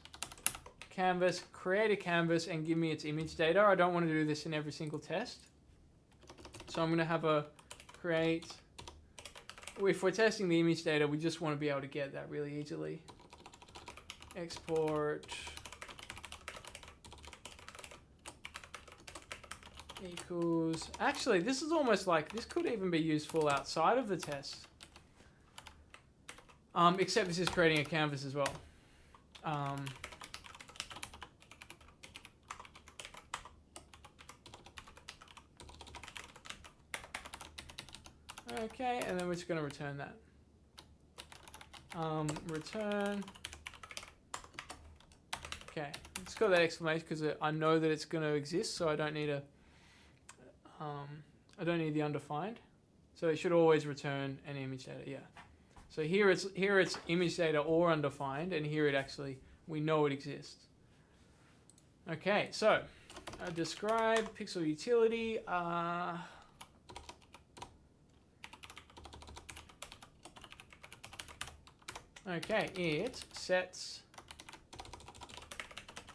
Canvas, create a canvas and give me its image data. I don't want to do this in every single test. So I'm going to have a create. If we're testing the image data, we just want to be able to get that really easily. Export equals, actually this is almost like, this could even be useful outside of the test. Except this is creating a canvas as well. Okay, and then we're just going to return that. Return. Okay, it's got that exclamation because I know that it's going to exist, so I don't need a. I don't need the undefined, so it should always return an image data. Yeah. So here it's image data or undefined, and here it actually we know it exists. Okay, so describe pixel utility. Okay, it sets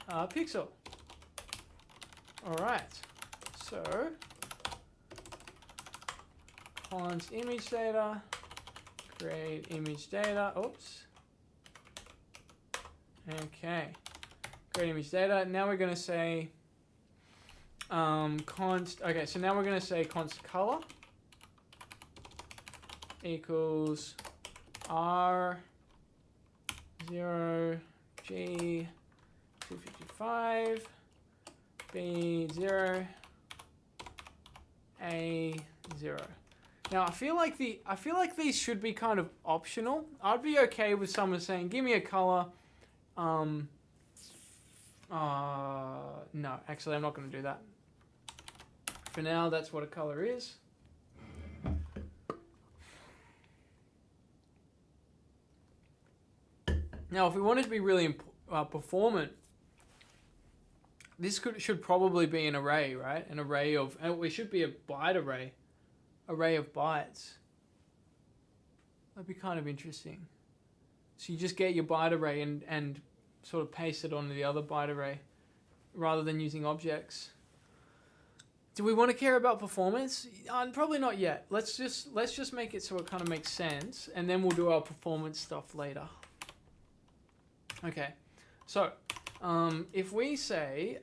a pixel. All right, so const image data, create image data. Oops. Okay, create image data. Now we're going to say const. Okay, so now we're going to say const color equals R 0 G 255 B 0 A 0. Now I feel like these should be kind of optional. I'd be okay with someone saying, "Give me a color." No, actually, I'm not going to do that. For now, that's what a color is. Now, if we want it to be really performant, this should probably be an array, right? An array of, and it should be a byte array of bytes. That'd be kind of interesting. So you just get your byte array and sort of paste it onto the other byte array, rather than using objects. Do we want to care about performance? Probably not yet. Let's just make it so it kind of makes sense, and then we'll do our performance stuff later. Okay, so if we say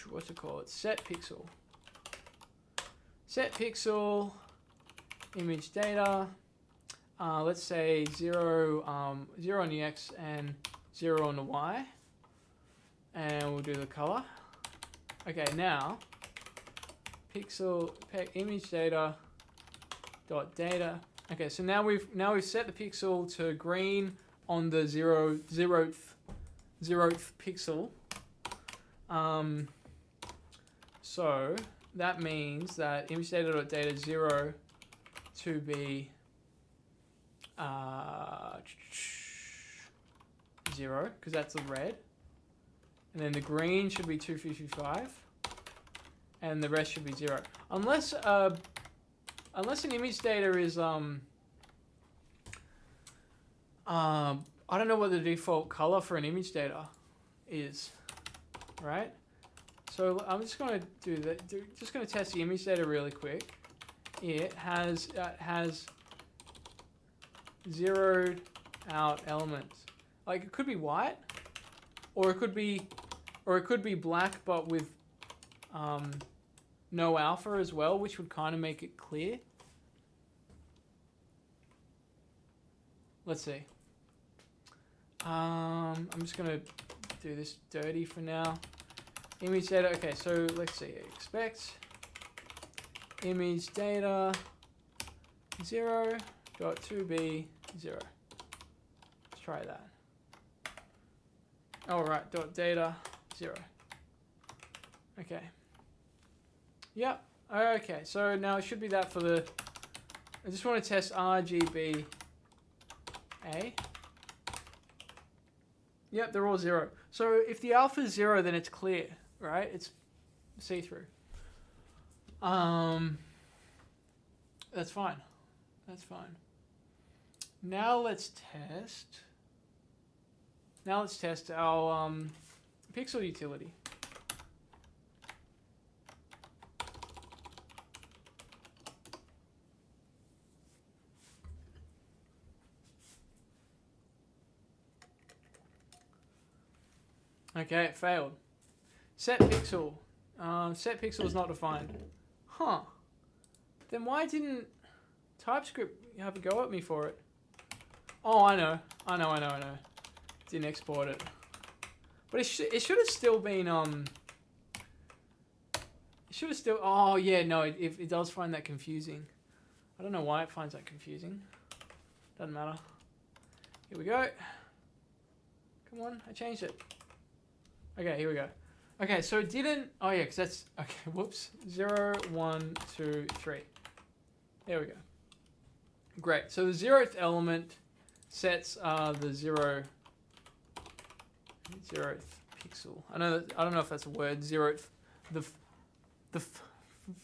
what's it called? Set pixel image data. Let's say 0 on the X and 0 on the Y, and we'll do the color. Okay, now image data dot data. Okay, so now we've set the pixel to green on the zeroth pixel. So that means that image data dot data 0 to be 0, because that's the red, and then the green should be 255, and the rest should be 0, unless an image data is I don't know what the default color for an image data is, right? So I'm just going to do that. Just going to test the image data really quick. It has zeroed out elements. Like, it could be white, or it could be black, but with no alpha as well, which would kind of make it clear. Let's see. I'm just gonna do this dirty for now. Image data. Okay, so let's see. Expect image data 0.2b 0. Let's try that. All right. Dot data 0. Okay. Yep. Okay. So now it should be that for the. I just want to test RGB. A. Yep, they're all 0. So if the alpha is 0, then it's clear, right? It's see-through. That's fine. That's fine. Now let's test our pixel utility. Okay, it failed. Set pixel. Set pixel is not defined. Huh. Then why didn't TypeScript have a go at me for it? Oh, I know. Didn't export it. But it should have still been, it should have still, oh yeah, no, it does find that confusing. I don't know why it finds that confusing. Doesn't matter. Here we go. Come on, I changed it. Okay, here we go. Okay, so it didn't, oh yeah, because that's, okay, whoops. 0, 1, 2, 3. There we go. Great, so the 0th element sets the 0th pixel. I don't know if that's a word. 0th, the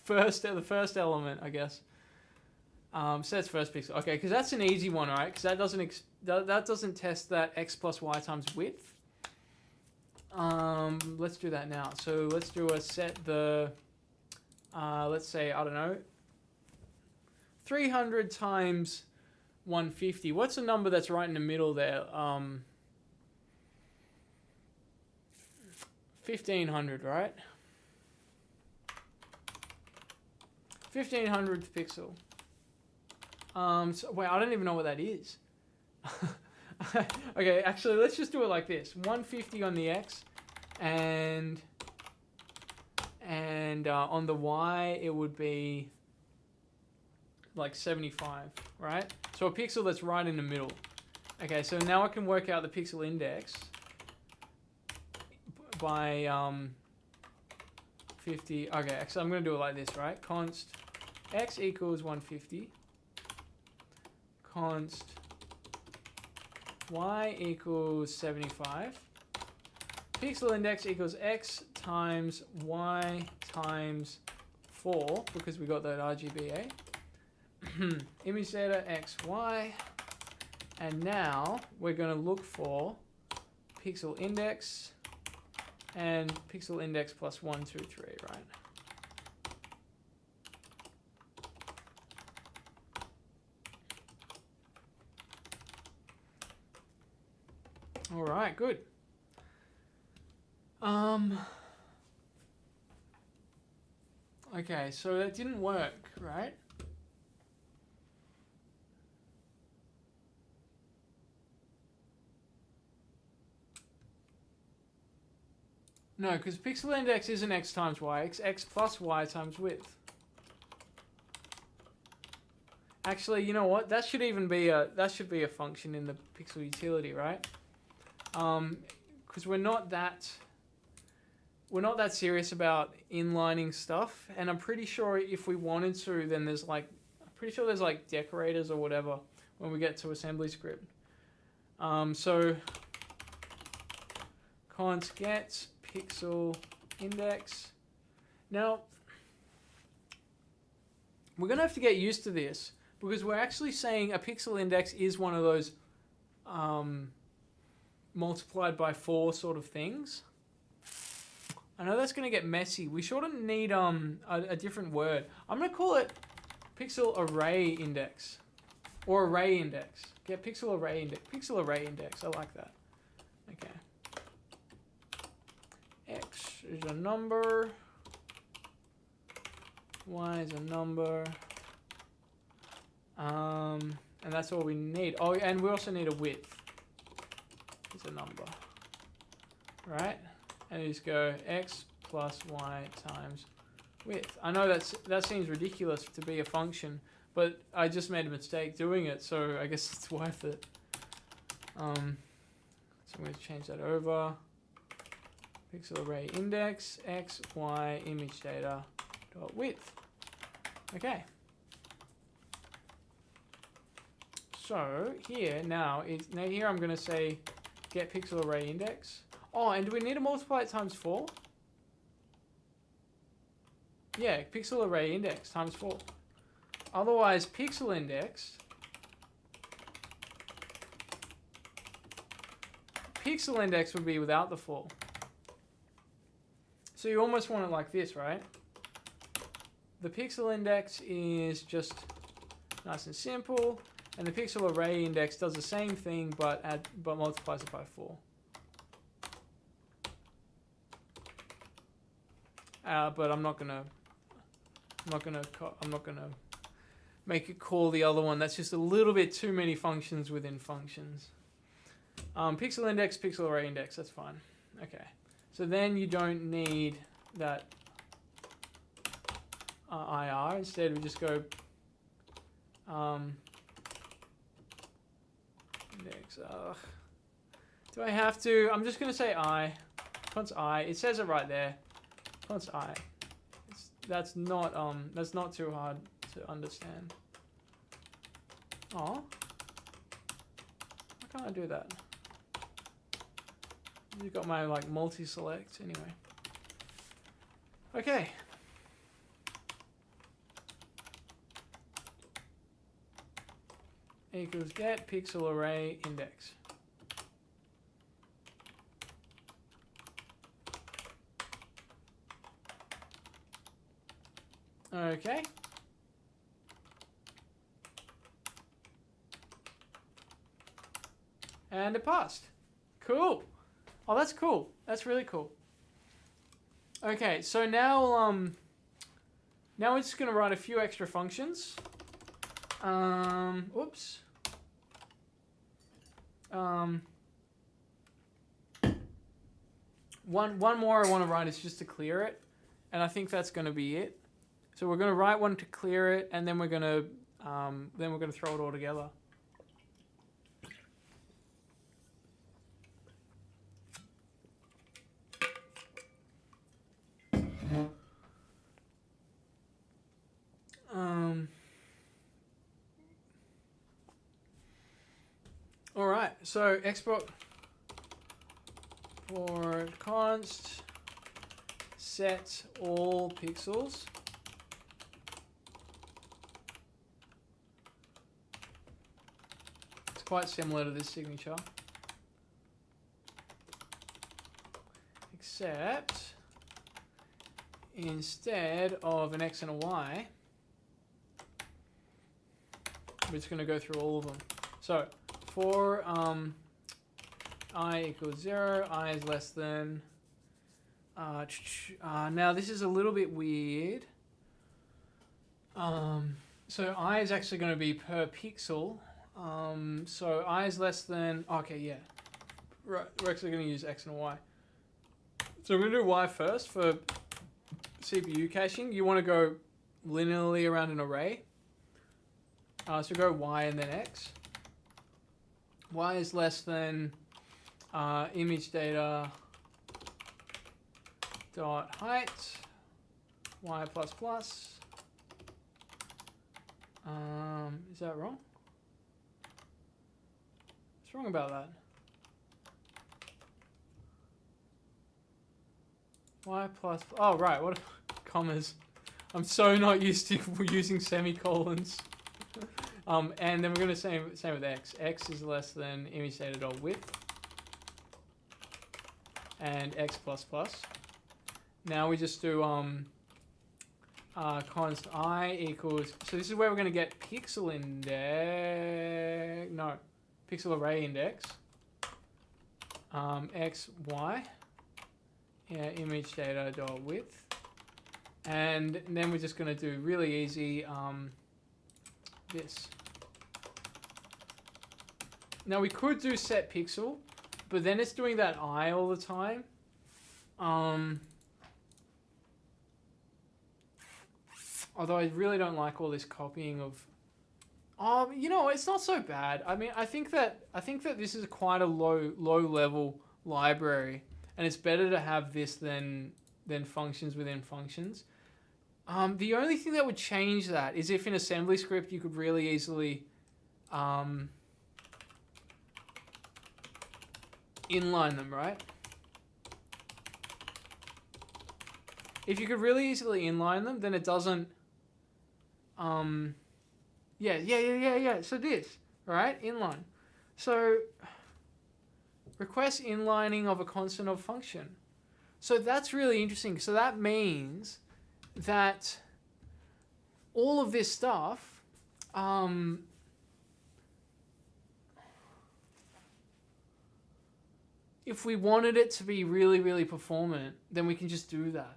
first element, I guess. Sets first pixel. Okay, because that's an easy one, right? Because that doesn't test that x plus y times width. Let's do that now. So let's do a set the, let's say, I don't know, 300 times 150. What's a number that's right in the middle there? 1500, right? 1500th pixel. So, wait, I don't even know what that is. Okay, actually, let's just do it like this. 150 on the x, and on the y, it would be like 75, right? So a pixel that's right in the middle. Okay, so now I can work out the pixel index by 50. Okay, so I'm going to do it like this, right? Const x equals 150. Const y equals 75. Pixel index equals x times y times 4, because we got that RGBA. Image data x, y. And now we're going to look for pixel index and pixel index plus 1, 2, 3, right? All right, good. Okay, so that didn't work, right? No, because pixel index isn't x times y, it's x plus y times width. Actually, you know what? That should even be a function in the pixel utility, right? Because we're not that serious about inlining stuff, and I'm pretty sure if we wanted to, then there's like decorators or whatever when we get to Assemblyscript. So const get pixel index. Now we're gonna have to get used to this, because we're actually saying a pixel index is one of those multiplied by 4 sort of things. I know that's going to get messy. We sort of need a different word. I'm going to call it pixel array index, or array index. Get pixel array index. Pixel array index. I like that. Okay. X is a number. Y is a number. And that's all we need. Oh, and we also need a width. Is a number. Right? And you just go x plus y times width. I know that seems ridiculous to be a function, but I just made a mistake doing it, so I guess it's worth it. So I'm going to change that over. Pixel array index, x, y, image data, dot width. Okay. So here now here I'm going to say get pixel array index. Oh, and do we need to multiply it times 4? Yeah, pixel array index times 4. Otherwise, pixel index would be without the 4. So you almost want it like this, right? The pixel index is just nice and simple, and the pixel array index does the same thing, but multiplies it by 4. But I'm not gonna make it call the other one. That's just a little bit too many functions within functions. Pixel index, pixel array index, that's fine. Okay, so then you don't need that IR. Instead, we just go index. Do I have to? I'm just going to say I. Const I. It says it right there. Const I. That's not too hard to understand. Oh, why can't I do that? You've got my like multi-select anyway. Okay. Equals get pixel array index. Okay. And it passed. Cool. Oh, that's cool. That's really cool. Okay, so now now we're just gonna write a few extra functions. Oops. One more I want to write is just to clear it, and I think that's going to be it. So we're going to write one to clear it, and then we're going to throw it all together. All right, so export for const set all pixels. It's quite similar to this signature, except instead of an X and a Y, we're just going to go through all of them. So for I equals 0, I is less than. Now this is a little bit weird. So I is actually going to be per pixel. So I is less than. Okay, yeah. Right, we're actually going to use X and Y. So we're going to do Y first for CPU caching. You want to go linearly around an array. So go Y and then X. Y is less than image data dot height Y plus plus. Is that wrong? What's wrong about that? Y plus. Oh right, what commas? I'm so not used to using semicolons. And then we're going to same with X. X is less than image data dot width and X plus plus. Now we just do const I equals. So this is where we're going to get pixel index. No, pixel array index. X Y. Yeah, image data dot width, and then we're just going to do really easy this. Now we could do set pixel, but then it's doing that I all the time. Although I really don't like all this copying of. You know, it's not so bad. I mean, I think that this is quite a low level library, and it's better to have this than functions within functions. The only thing that would change that is if in Assemblyscript you could really easily inline them, right? If you could really easily inline them, then it doesn't. Yeah. So this, right? Inline. So request inlining of a constant of function. So that's really interesting. So that means that all of this stuff, if we wanted it to be really, really performant, then we can just do that.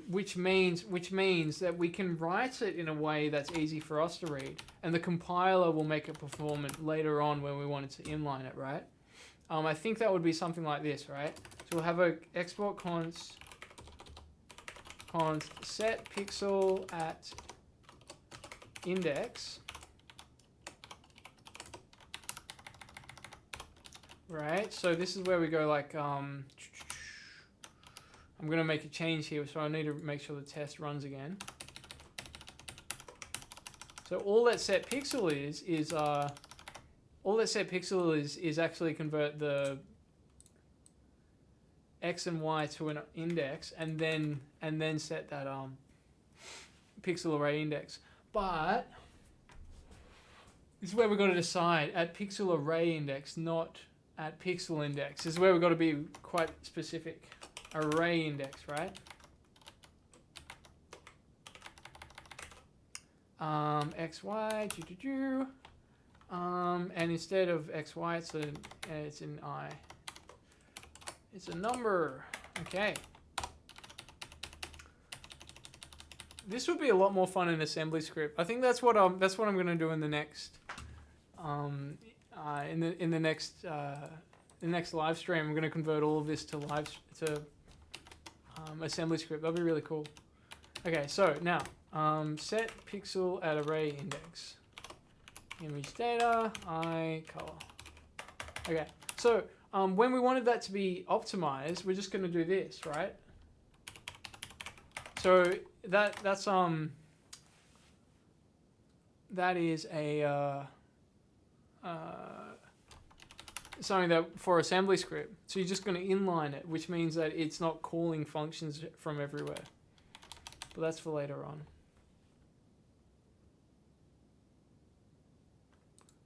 which means that we can write it in a way that's easy for us to read, and the compiler will make it performant later on when we wanted to inline it, right? I think that would be something like this, right? So we'll have a export const set pixel at index, right? So this is where we go like, I'm going to make a change here, so I need to make sure the test runs again. So all that set pixel is actually convert the x and y to an index, and then set that pixel array index. But this is where we've got to decide at pixel array index, not at pixel index. This is where we've got to be quite specific. Array index, right? XY, and instead of XY, it's an I. It's a number. Okay. This would be a lot more fun in Assemblyscript. I think that's what I'm going to do in the next in the next live stream. I'm going to convert all of this to Assemblyscript. That'll be really cool. Okay, so now set pixel at array index, image data, I color. Okay, so when we wanted that to be optimized, we're just going to do this, right? So that is a something that for Assemblyscript. So you're just going to inline it, which means that it's not calling functions from everywhere. But that's for later on.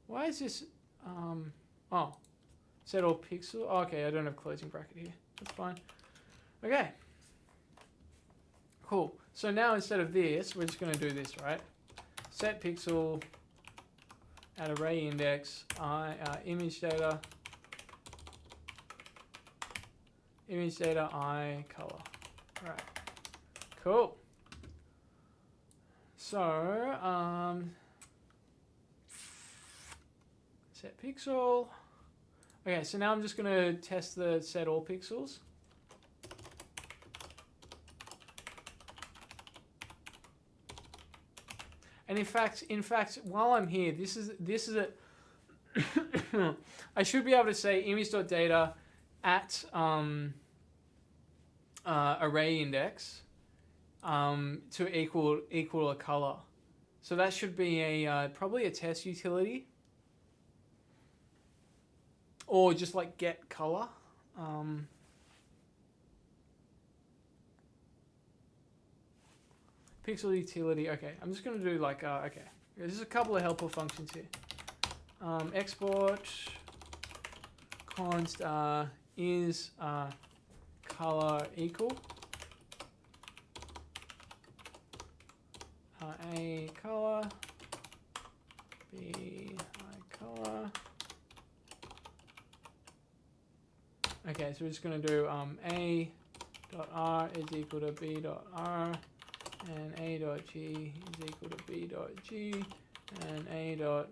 Why is this? Oh, set all pixel. Oh, okay, I don't have closing bracket here. That's fine. Okay. Cool. So now instead of this, we're just going to do this, right? Set pixel at array index, image data I color. Right. Cool. So set pixel. Okay, so now I'm just going to test the set all pixels. And in fact, while I'm here, this is a I should be able to say image.data at array index to equal a color. So that should be a probably a test utility, or just like get color. Pixel utility. Okay, I'm just going to do like okay. There's a couple of helpful functions here. Export const is color equal a color, b I color. Okay, so we're just going to do a dot r is equal to b dot r, and a dot g is equal to b dot g, and a dot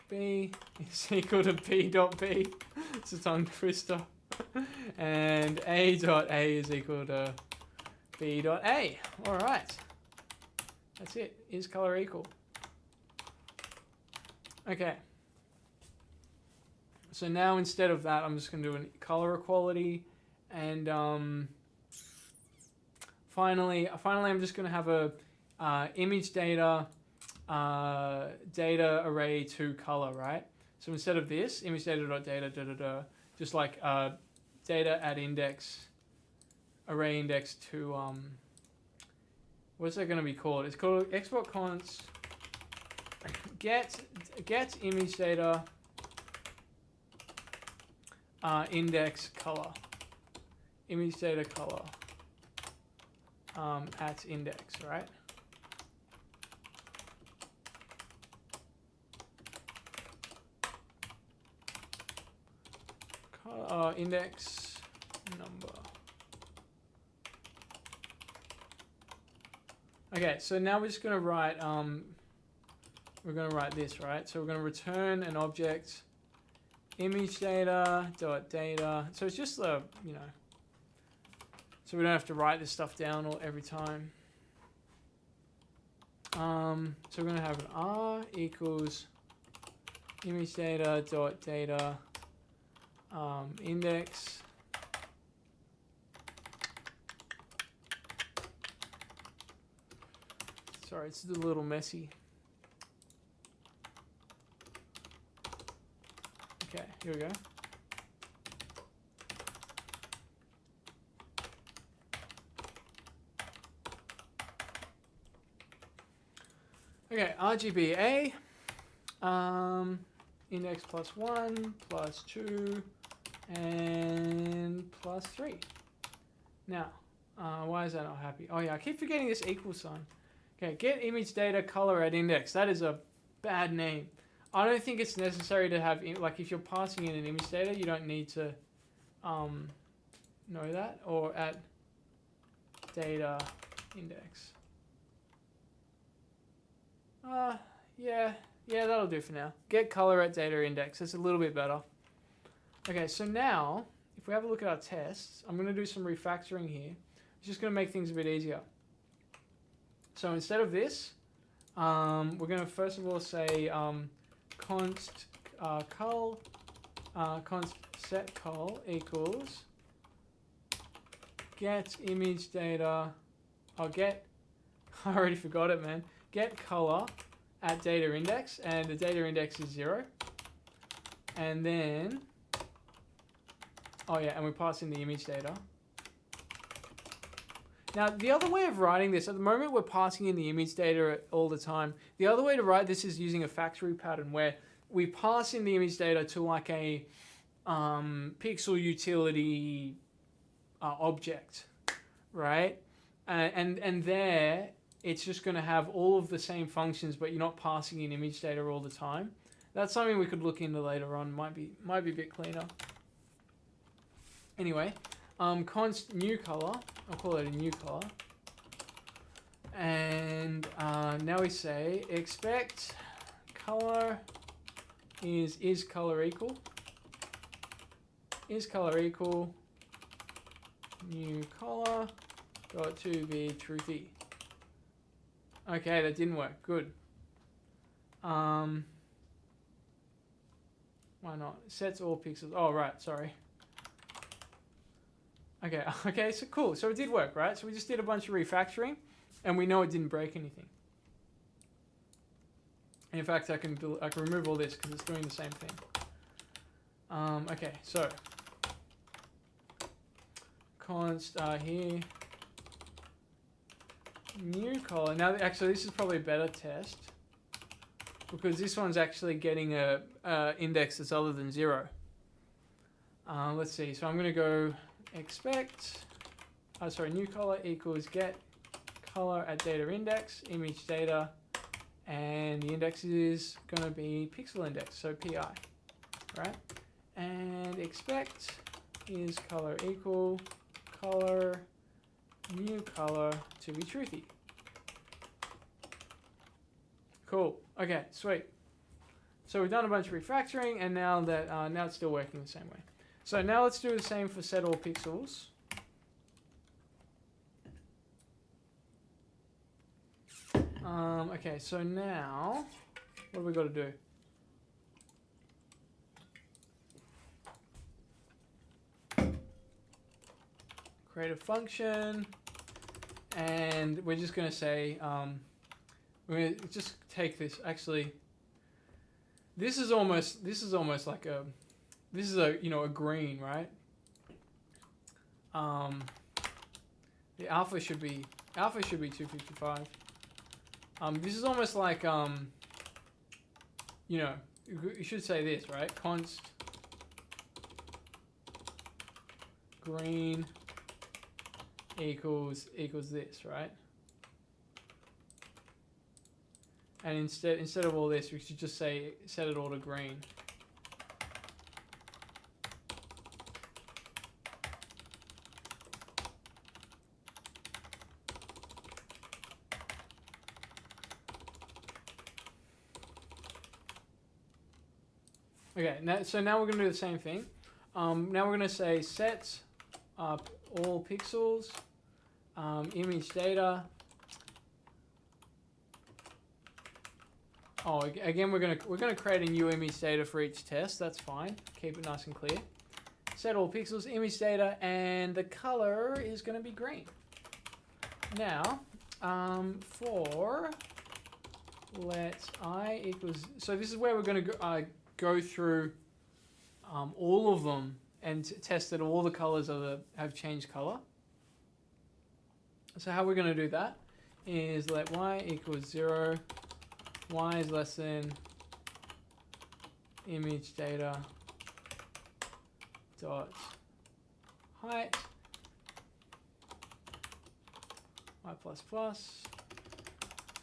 b is equal to b dot b. It's a tongue twister. And a dot a is equal to b dot a. All right, that's it. Is color equal? Okay. So now instead of that, I'm just going to do a color equality, and finally, I'm just going to have a image data data array to color, right? So instead of this, image data dot data just like data at index array index to what's that going to be called? It's called export const get image data index color, image data color at index, right? Index number. Okay, so now we're just going to write, this, right? So we're going to return an object, image data, dot data. So it's just the, you know, so we don't have to write this stuff down every time. So we're going to have an R equals image data dot data index. Sorry, it's a little messy. Okay, here we go. Okay, RGBA, index +1, +2, and +3. Now, why is that not happy? Oh yeah, I keep forgetting this equal sign. Okay, get image data color at index. That is a bad name. I don't think it's necessary to have, like if you're passing in an image data, you don't need to know that, or at data index. Yeah, that'll do for now. Get color at data index. That's a little bit better. Okay, so now, if we have a look at our tests, I'm going to do some refactoring here. It's just going to make things a bit easier. So instead of this, we're going to first of all say const col, const set col equals get image data. I'll get, I already forgot it, man. Get color at data index, and the data index is 0. And then, oh yeah, and we pass in the image data. Now, the other way of writing this, at the moment we're passing in the image data all the time. The other way to write this is using a factory pattern where we pass in the image data to like a pixel utility object, right? And there, it's just going to have all of the same functions, but you're not passing in image data all the time. That's something we could look into later on. Might be a bit cleaner. Anyway, const new color. I'll call it a new color. And now we say expect color is color equal new color got to be truthy. Okay, that didn't work. Good. Why not? Sets all pixels. Oh, right. Sorry. Okay, so cool. So it did work, right? So we just did a bunch of refactoring, and we know it didn't break anything. And in fact, I can remove all this because it's doing the same thing. Okay, so const here new color. Now, actually, this is probably a better test because this one's actually getting a index that's other than 0. Let's see. So I'm going to go expect, new color equals get color at data index, image data, and the index is going to be pixel index, so PI, right? And expect is color equal color new color to be truthy. Cool. Okay, sweet. So we've done a bunch of refactoring, and now that now it's still working the same way. So now let's do the same for set all pixels. Okay, so now what have we got to do? Create a function, and we're just going to say we're going to just take this. Actually, this is almost like a a green, right? The alpha should be 255. This is almost like you should say this, right? Const green equals this, right? And instead of all this, we should just say set it all to green. Okay, so now we're going to do the same thing. Now we're going to say set up all pixels, image data. Oh, again, we're gonna create a new image data for each test. That's fine. Keep it nice and clear. Set all pixels, image data, and the color is gonna be green. Now, for let I equals. So this is where we're gonna go through all of them and test that all the colors have changed color. So how we're gonna do that is let y equals 0. Y is less than image data dot height y plus plus.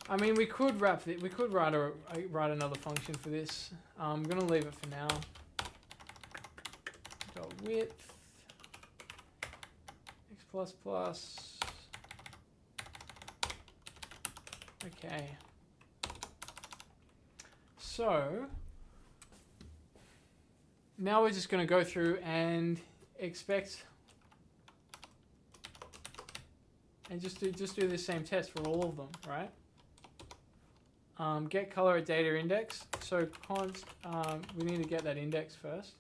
I mean, we could wrap it. We could write another function for this. I'm gonna leave it for now. Dot width x plus plus. Okay. So now we're just going to go through and expect and just do the same test for all of them, right? Get color at data index. So const we need to get that index first.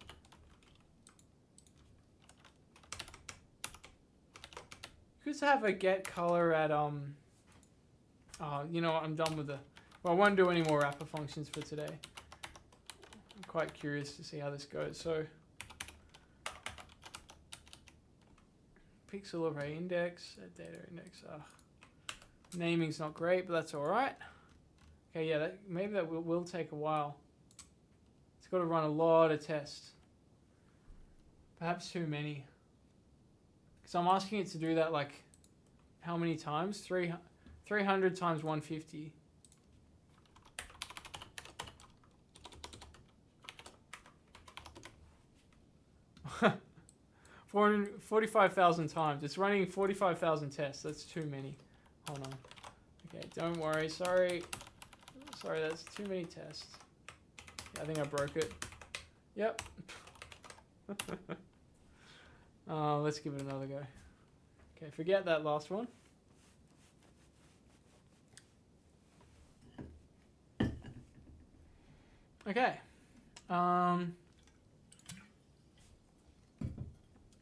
You could have a get color at you know what, I'm done with the. Well, I won't do any more wrapper functions for today. I'm quite curious to see how this goes. So, pixel array index, data index. Naming's not great, but that's all right. Okay, yeah, maybe that will take a while. It's got to run a lot of tests. Perhaps too many. Because I'm asking it to do that like, how many times? 300 times 150. 45,000 times. It's running 45,000 tests. That's too many. Hold on. Okay, don't worry. Sorry, that's too many tests. Yeah, I think I broke it. Yep. Let's give it another go. Okay, forget that last one. Okay.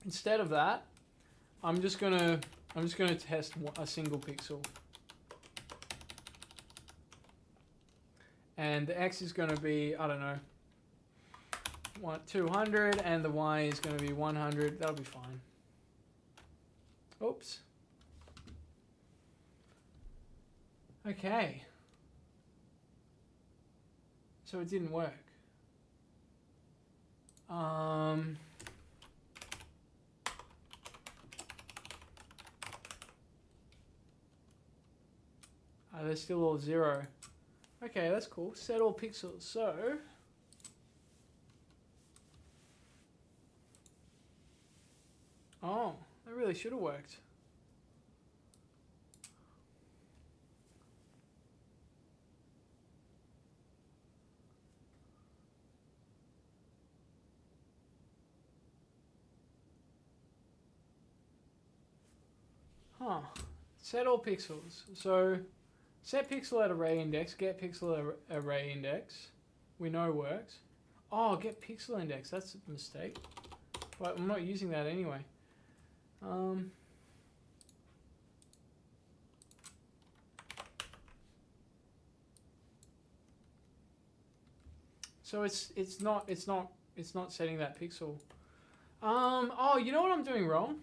Instead of that, I'm just gonna test a single pixel, and the x is gonna be, I don't know, 200, and the y is gonna be 100. That'll be fine. Oops. Okay. So it didn't work. They're still all 0. Okay, that's cool. Set all pixels. So oh, that really should have worked. Huh. Set all pixels. So set pixel at array index, get pixel at array index. We know works. Oh, get pixel index. That's a mistake. But I'm not using that anyway. So it's not setting that pixel. Oh, you know what I'm doing wrong?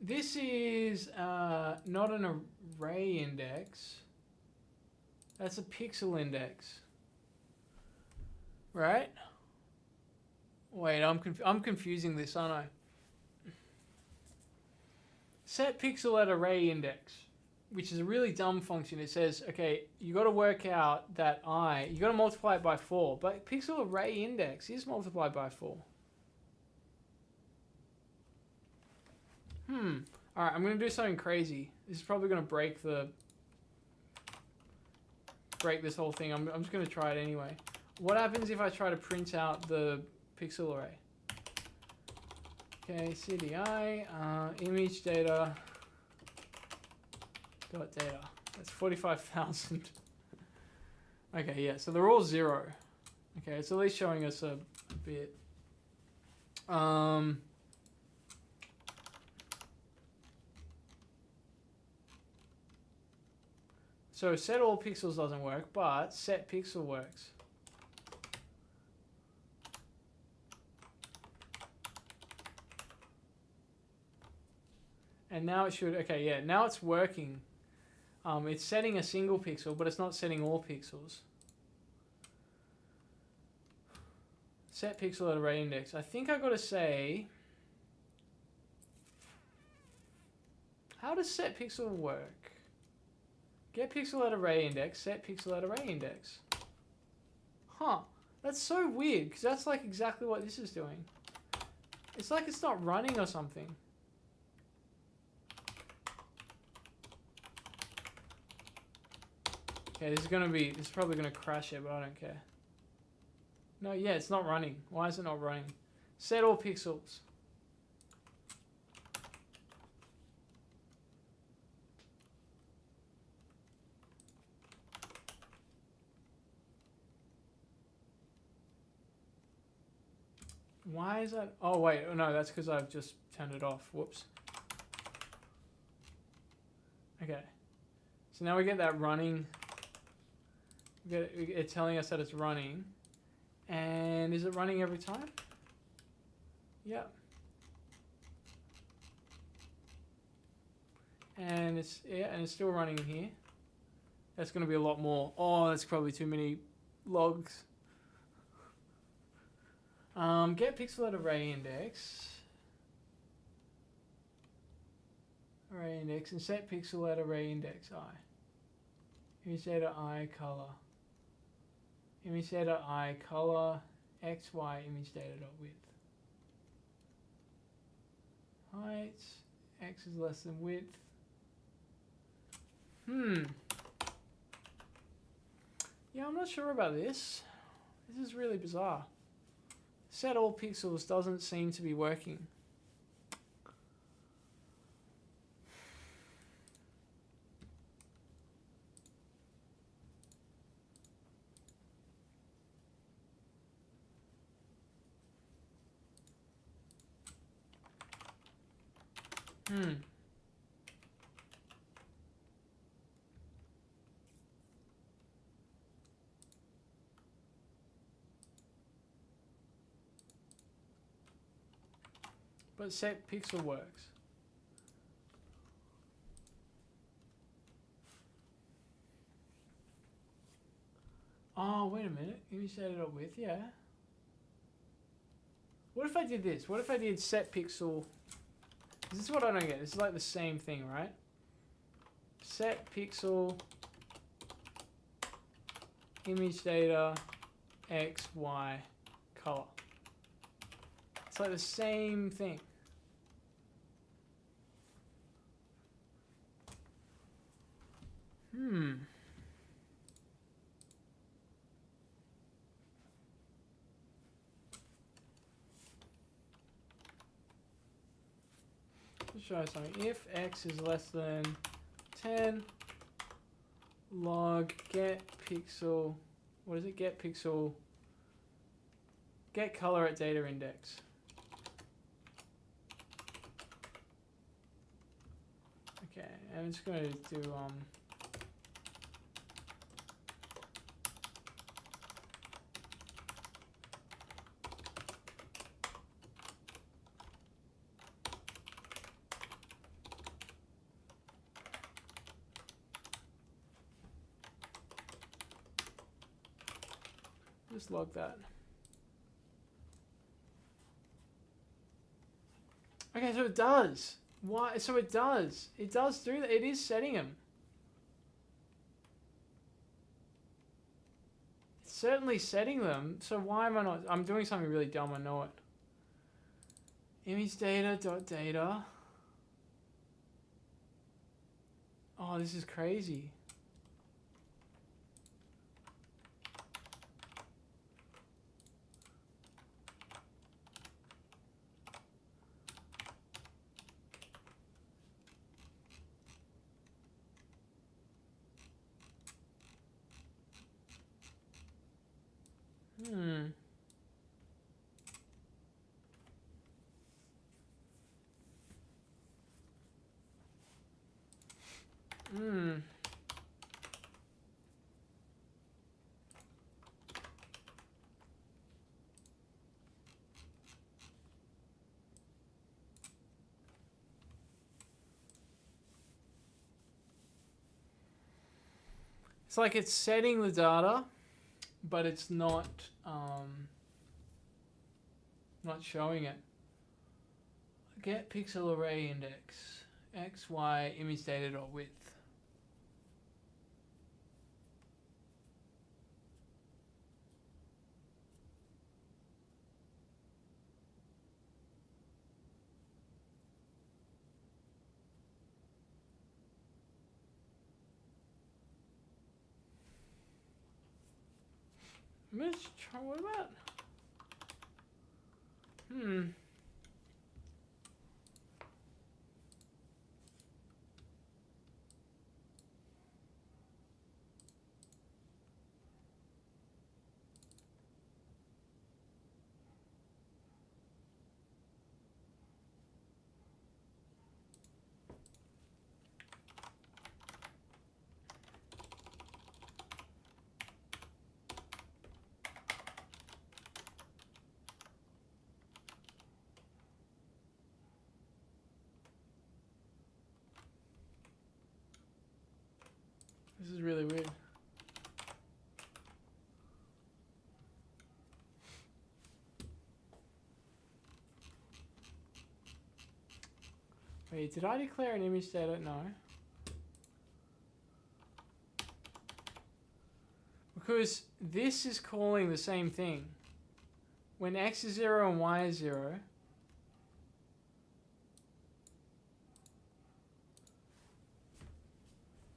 This is not an array index. That's a pixel index, right? Wait, I'm confusing this, aren't I? Set pixel at array index, which is a really dumb function. It says, okay, you got to work out that you got to multiply it by 4, but pixel array index is multiplied by 4. Alright, I'm going to do something crazy. This is probably going to break this whole thing. I'm just going to try it anyway. What happens if I try to print out the pixel array? Okay, CDI, image data, dot data. That's 45,000. Okay, yeah, so they're all 0. Okay, it's at least showing us a bit. So set all pixels doesn't work, but set pixel works. And now it should, okay, yeah, now it's working. It's setting a single pixel, but it's not setting all pixels. Set pixel at array index. I think I got to say, how does set pixel work? Get pixel at array index, set pixel at array index. Huh, that's so weird, because that's like exactly what this is doing. It's like it's not running or something. Okay, this is probably gonna crash it, but I don't care. No, yeah, it's not running. Why is it not running? Set all pixels. Why is that? Oh wait, no, that's because I've just turned it off. Whoops. Okay, so now we get that running. It's telling us that it's running. And is it running every time? Yeah. And it's still running in here. That's going to be a lot more. Oh, that's probably too many logs. Get pixel at array index. Array index and set pixel at array index I. Image data I color. Image data I color x y image data dot width. Height x is less than width. Yeah, I'm not sure about this. This is really bizarre. Set all pixels doesn't seem to be working. But set pixel works. Oh, wait a minute. Image data dot width, yeah. What if I did this? What if I did set pixel? This is what I don't get. This is like the same thing, right? Set pixel image data x, y, color. It's like the same thing. Let's try something. If x is less than 10, log get pixel. What is it? Get pixel. Get color at data index. Okay, and it's going to do just log that. Okay, so it does. Why? So it does. It does do that. It is setting them. It's certainly setting them. So why am I not? I'm doing something really dumb. I know it. Image data dot data. Oh, this is crazy. It's like it's setting the data, but it's not showing it. Get pixel array index x, y, image data dot width. Let's try, what about? This is really weird. Wait, did I declare an image data? No. Because this is calling the same thing. When x is 0 and y is 0,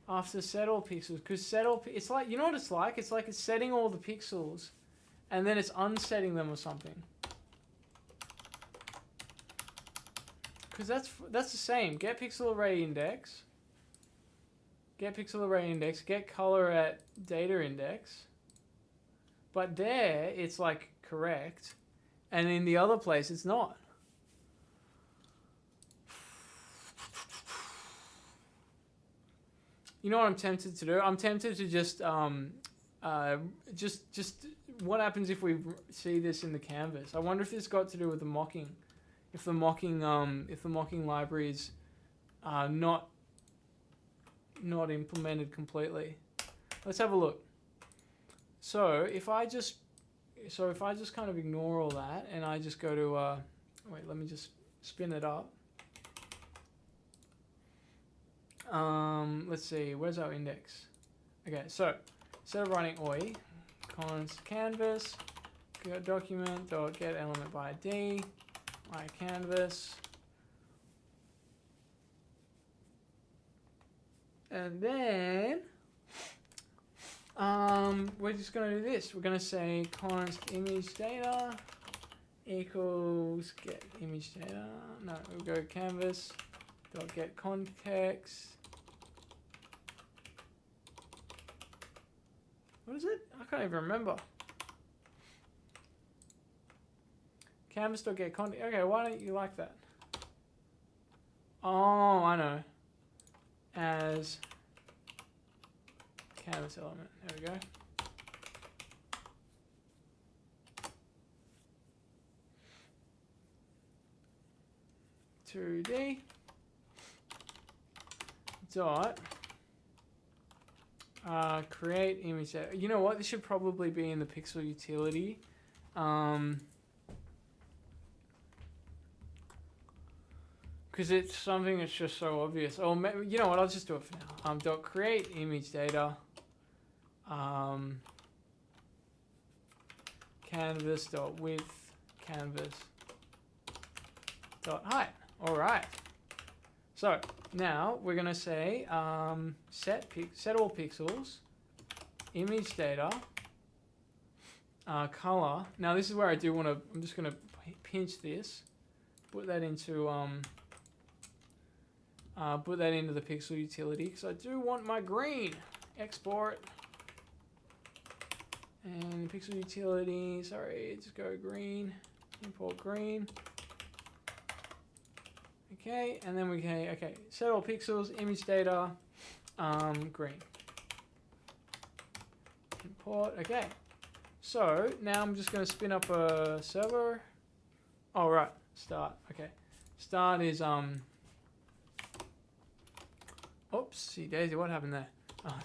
after set all pixels, because set all, it's like, you know what it's like? It's like it's setting all the pixels and then it's unsetting them or something. Because that's the same. Get pixel array index, get pixel array index, get color at data index. But there it's like correct, and in the other place it's not. You know what I'm tempted to do? I'm tempted to just what happens if we see this in the canvas? I wonder if this got to do with the mocking. If the mocking library is not implemented completely. Let's have a look. So if I just kind of ignore all that and I just go to wait, let me just spin it up. Let's see, where's our index? Okay, so instead of writing oi, const canvas, get document dot get element by ID, my canvas, and then we're just going to do this. We're going to say const image data equals get image data. No, we'll go canvas dot get context. What is it? I can't even remember. Canvas dot get context. Okay, why don't you like that? Oh, I know. As canvas element. There we go. $2D dot create image data. You know what? This should probably be in the pixel utility. Because it's something that's just so obvious. Or you know what? I'll just do it for now. Dot create image data. Canvas dot width canvas dot height. All right. So now we're gonna say set all pixels, image data, color. Now this is where I do want to. I'm just gonna pinch this, put that into the pixel utility because I do want my green. Export and pixel utility. Sorry, just go green. Import green. Okay, and then we can, okay, set all pixels, image data, green. Import, okay. So now I'm just going to spin up a server. Oh, right, start, okay. Start is, oopsie daisy, what happened there?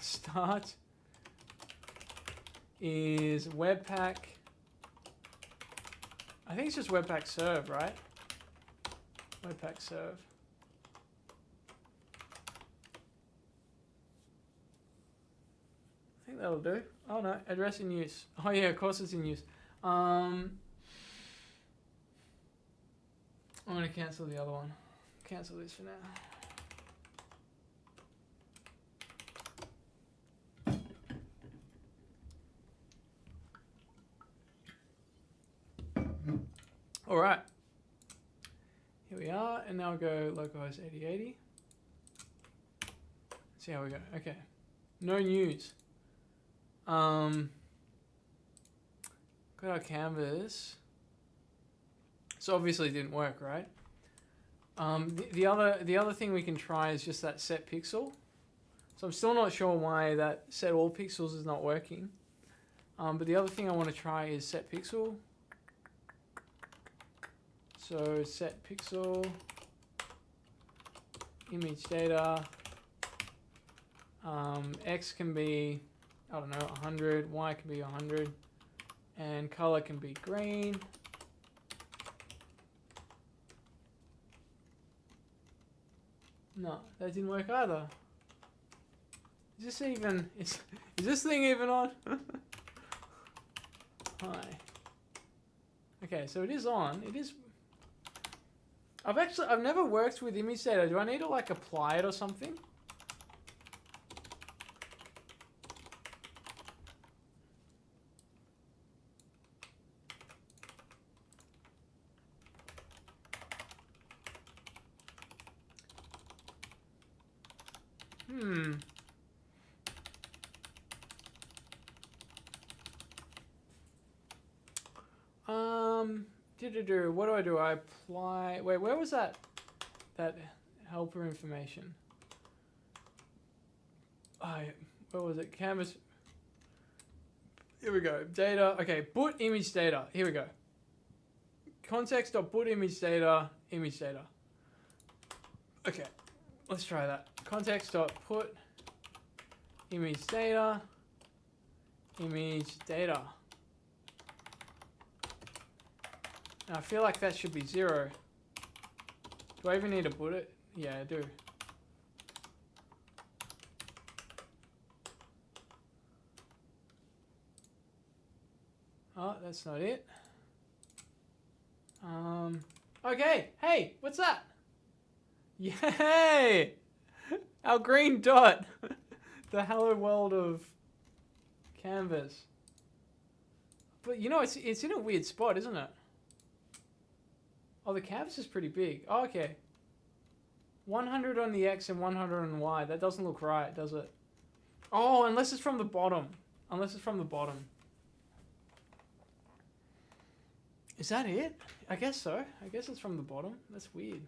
Start is Webpack. I think it's just Webpack serve, right? Webpack serve. I think that'll do. Oh no, address in use. Oh yeah, of course it's in use. I'm gonna cancel the other one. Cancel this for now. All right. Here we are, and now we'll go localhost 8080. See how we go. Okay. No news. Got our canvas. So obviously it didn't work, right? The other thing we can try is just that set pixel. So I'm still not sure why that set all pixels is not working. But the other thing I want to try is set pixel. So set pixel, image data, X can be, I don't know, 100, Y can be 100, and color can be green. No, that didn't work either. Is this even, is this thing even on? Hi. Okay, so it is on, it is. I've never worked with image data. Do I need to like apply it or something? What do I do? I apply. Wait, where was that? That helper information. Where was it? Canvas. Here we go. Data. Okay, boot image data. Here we go. Context.boot image data. Image data. Okay, let's try that. Context.put image data. Image data. I feel like that should be 0. Do I even need to put it? Yeah, I do. Oh, that's not it. Okay, hey, what's that? Yay! Our green dot. The hello world of canvas. But you know, it's in a weird spot, isn't it? Oh, the canvas is pretty big. Oh, okay. 100 on the X and 100 on the Y. That doesn't look right, does it? Oh, unless it's from the bottom. Unless it's from the bottom. Is that it? I guess so. I guess it's from the bottom. That's weird.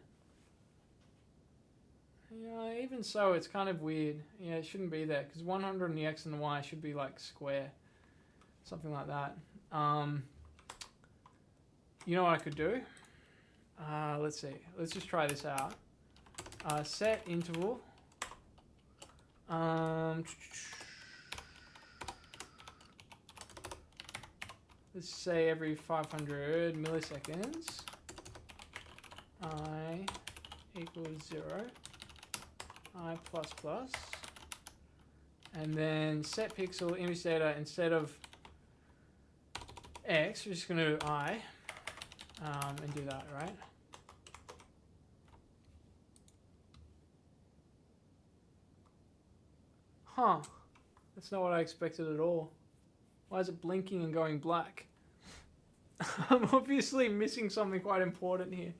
Yeah, even so, it's kind of weird. Yeah, it shouldn't be there, because 100 on the X and the Y should be like square. Something like that. You know what I could do? Let's see. Let's just try this out. Set interval. Let's say every 500 milliseconds. I equals 0. I plus plus. And then set pixel image data instead of X, we're just going to do I. And do that, right? Huh. That's not what I expected at all. Why is it blinking and going black? I'm obviously missing something quite important here.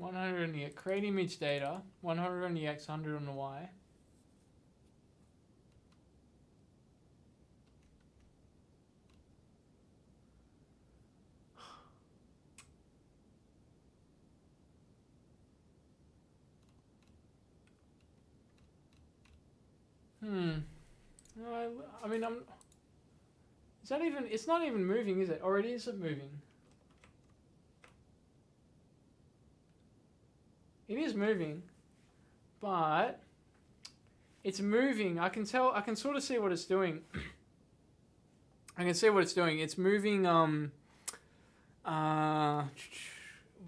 100 on the X. Create image data. 100 on the X, 100 on the Y. I mean, is that even, it's not even moving, is it? Or it is moving? It is moving, but it's moving. I can tell, I can sort of see what it's doing. I can see what it's doing. It's moving,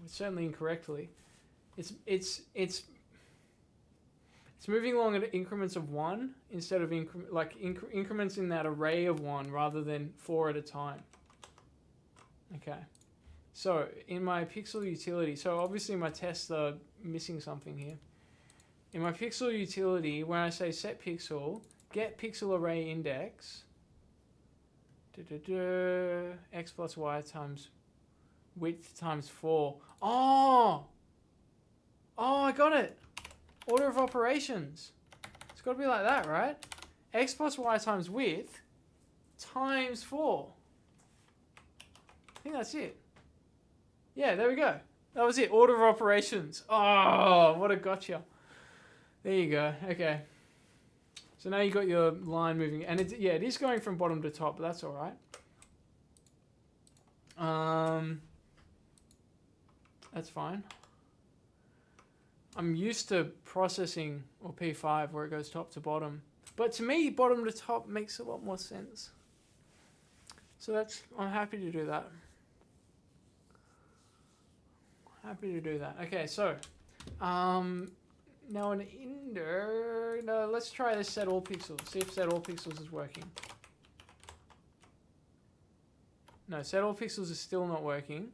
certainly incorrectly. It's moving along at increments of 1 instead of increments in that array of 1 rather than 4 at a time. Okay. So in my pixel utility, so obviously my tests are missing something here. In my pixel utility, when I say set pixel, get pixel array index, x plus y times width times 4. Oh, I got it. Order of operations. It's got to be like that, right? X plus y times width times 4. I think that's it. Yeah, there we go. That was it. Order of operations. Oh, what a gotcha. There you go. Okay. So now you got your line moving. And it is going from bottom to top, but that's all right. That's fine. I'm used to processing, or P5, where it goes top to bottom. But to me, bottom to top makes a lot more sense. So I'm happy to do that. Happy to do that. Okay, so, now let's try this set all pixels. See if set all pixels is working. No, set all pixels is still not working.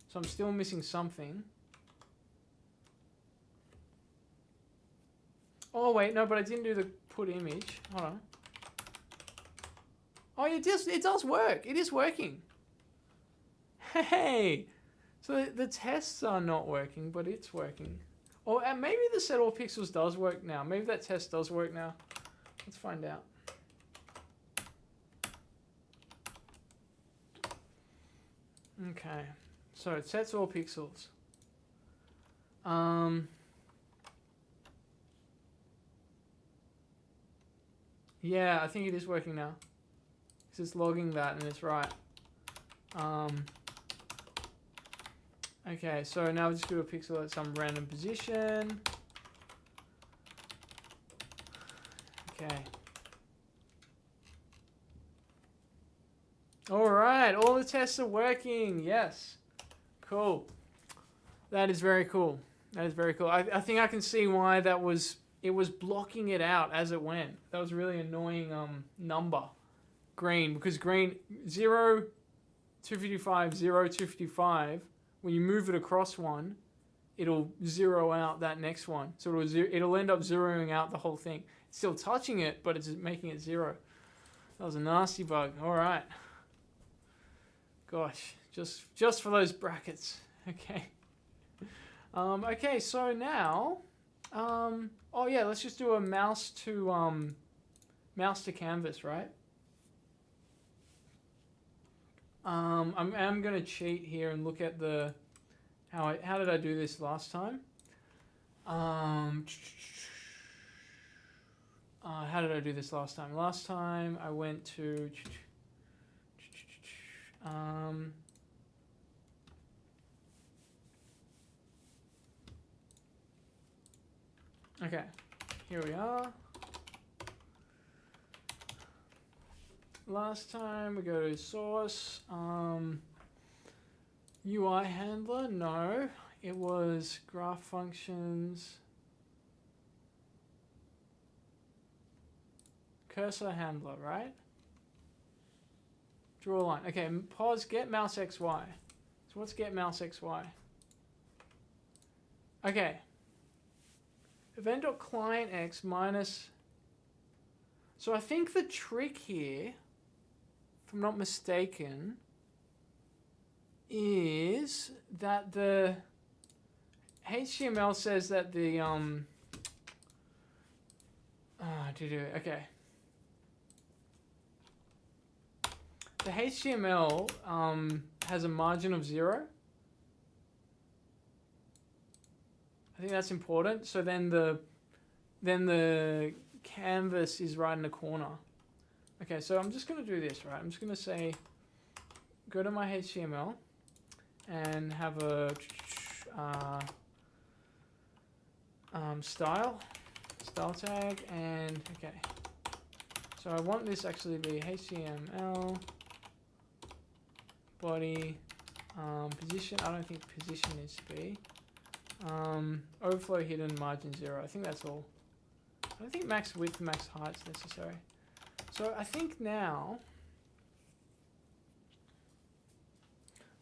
So I'm still missing something. Oh wait, no, but I didn't do the put image. Hold on. Oh, it does work. It is working. Hey! So the tests are not working, but it's working. Or maybe the set all pixels does work now. Maybe that test does work now. Let's find out. Okay. So it sets all pixels. Yeah, I think it is working now. It's just logging that and it's right. Okay, so now we'll just do a pixel at some random position. Okay. All right, all the tests are working. Yes. Cool. That is very cool. That is very cool. I think I can see why it was blocking it out as it went. That was a really annoying number. Green, because green 0, 255, 0, 255. When you move it across one, it'll zero out that next one. So it'll end up zeroing out the whole thing. It's still touching it, but it's making it 0. That was a nasty bug. All right. Gosh, just for those brackets. Okay. Okay, so now, oh yeah, let's just do a mouse to canvas, right? I'm gonna cheat here and look at the how did I do this last time? How did I do this last time? Last time I went to okay, here we are. Last time we go to source, UI handler, no, it was graph functions, cursor handler, right? Draw a line. Okay, pause, get mouse XY. So what's get mouse XY? Okay. Event.clientX minus. So I think the trick here, if I'm not mistaken, is that HTML says that the okay. The HTML has a margin of 0. I think that's important. So then the canvas is right in the corner. Okay, so I'm just going to do this, right? I'm just going to say, go to my HTML and have a style tag, and okay. So I want this actually to be HTML body position. I don't think position needs to be. Overflow hidden margin 0. I think that's all. I don't think max width, max height is necessary. So I think now,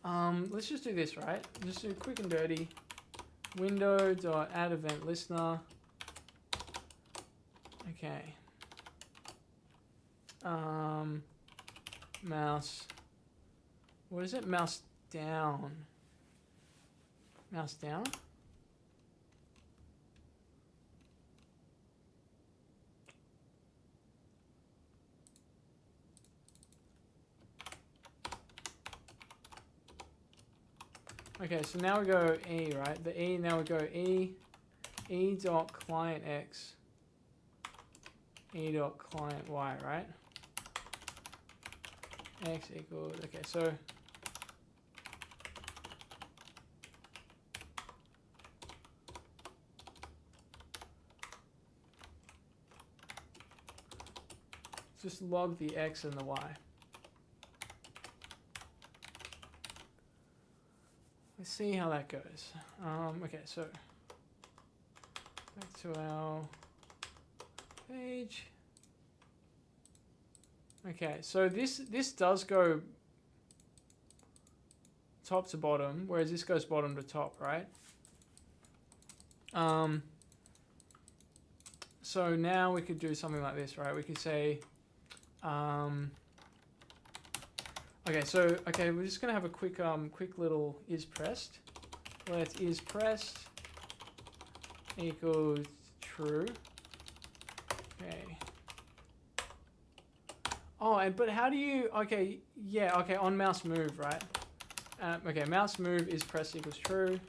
let's just do this, right? Just do quick and dirty. Window.add event listener. Okay. Mouse. What is it? Mouse down. Mouse down? Okay, so now we go E, right? The E, now we go E dot client X, E dot client Y, right? X equals, okay, so just log the X and the Y. Let's see how that goes. Okay, so back to our page. Okay, so this does go top to bottom, whereas this goes bottom to top, right? So now we could do something like this, right? We could say, okay, we're just gonna have a quick little is pressed. Let is pressed equals true. Okay. Oh, but how do you? Okay, yeah, okay, on mouse move, right? Okay, mouse move is pressed equals true.